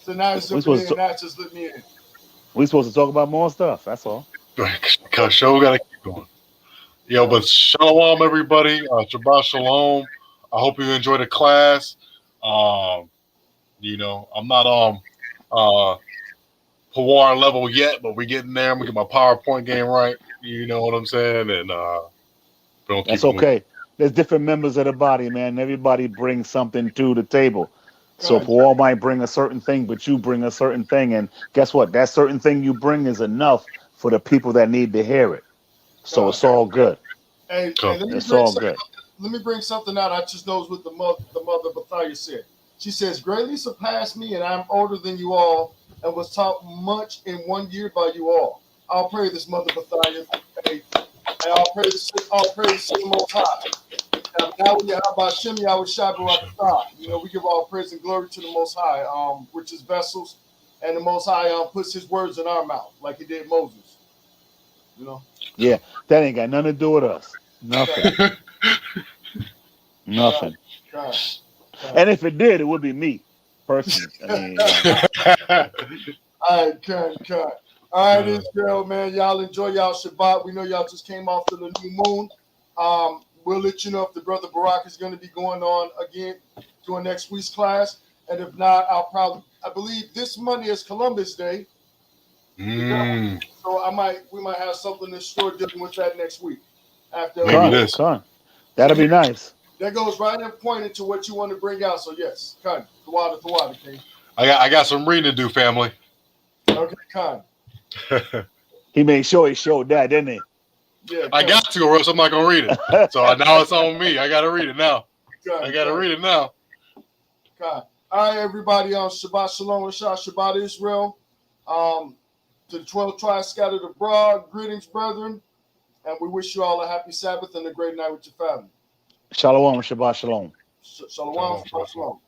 So now it's We zipping supposed in. to. Now it's just let me in. We supposed to talk about more stuff. That's all. Because show gotta keep going. Yo, but shalom, everybody. Shabbat shalom. I hope you enjoy the class. You know, I'm not on Pawar level yet, but we're getting there. I'm gonna get my PowerPoint game right. You know what I'm saying? And don't keep That's it moving. okay. There's different members of the body, man. Everybody brings something to the table. So Good. Paul might bring a certain thing, but you bring a certain thing, and guess what? That certain thing you bring is enough for the people that need to hear it. So God. it's all good. Hey, Cool. It's all good. let me bring something out. I just knows what the mother Bethia said. She says, "Greatly surpassed me, and I'm older than you all, and was taught much in 1 year by you all." I'll pray this mother Bethia. Hey, and I'll praise the Most High. Now we have about Shimmy, our Shabbat. You know, we give all praise and glory to the Most High, which is vessels, and the Most High puts His words in our mouth, like He did Moses. You know. Yeah, that ain't got nothing to do with us. Nothing. Nothing. God. And if it did, it would be me personally. I mean, All right, cut. All right, Israel, man. Y'all enjoy y'all Shabbat. We know y'all just came off to the new moon. We'll let you know if the brother Barak is going to be going on again during next week's class, and if not, I believe this Monday is Columbus Day, so we might have something in store dealing with that next week. After Maybe this. That'll be nice. That goes right in pointing to what you want to bring out. So yes, Khan, the water, King. I got some reading to do, family. Okay, Khan. He made sure he showed that, didn't he? Yeah, I got to, or else I'm not gonna read it. So now it's on me. I gotta read it now. I gotta read it now. Khan. All right, everybody on Shabbat Shalom, Shabbat Israel. To the 12 tribes scattered abroad, greetings, brethren, and we wish you all a happy Sabbath and a great night with your family. Shalom, Shabbat Shalom. Shalom, Shabbat Shalom.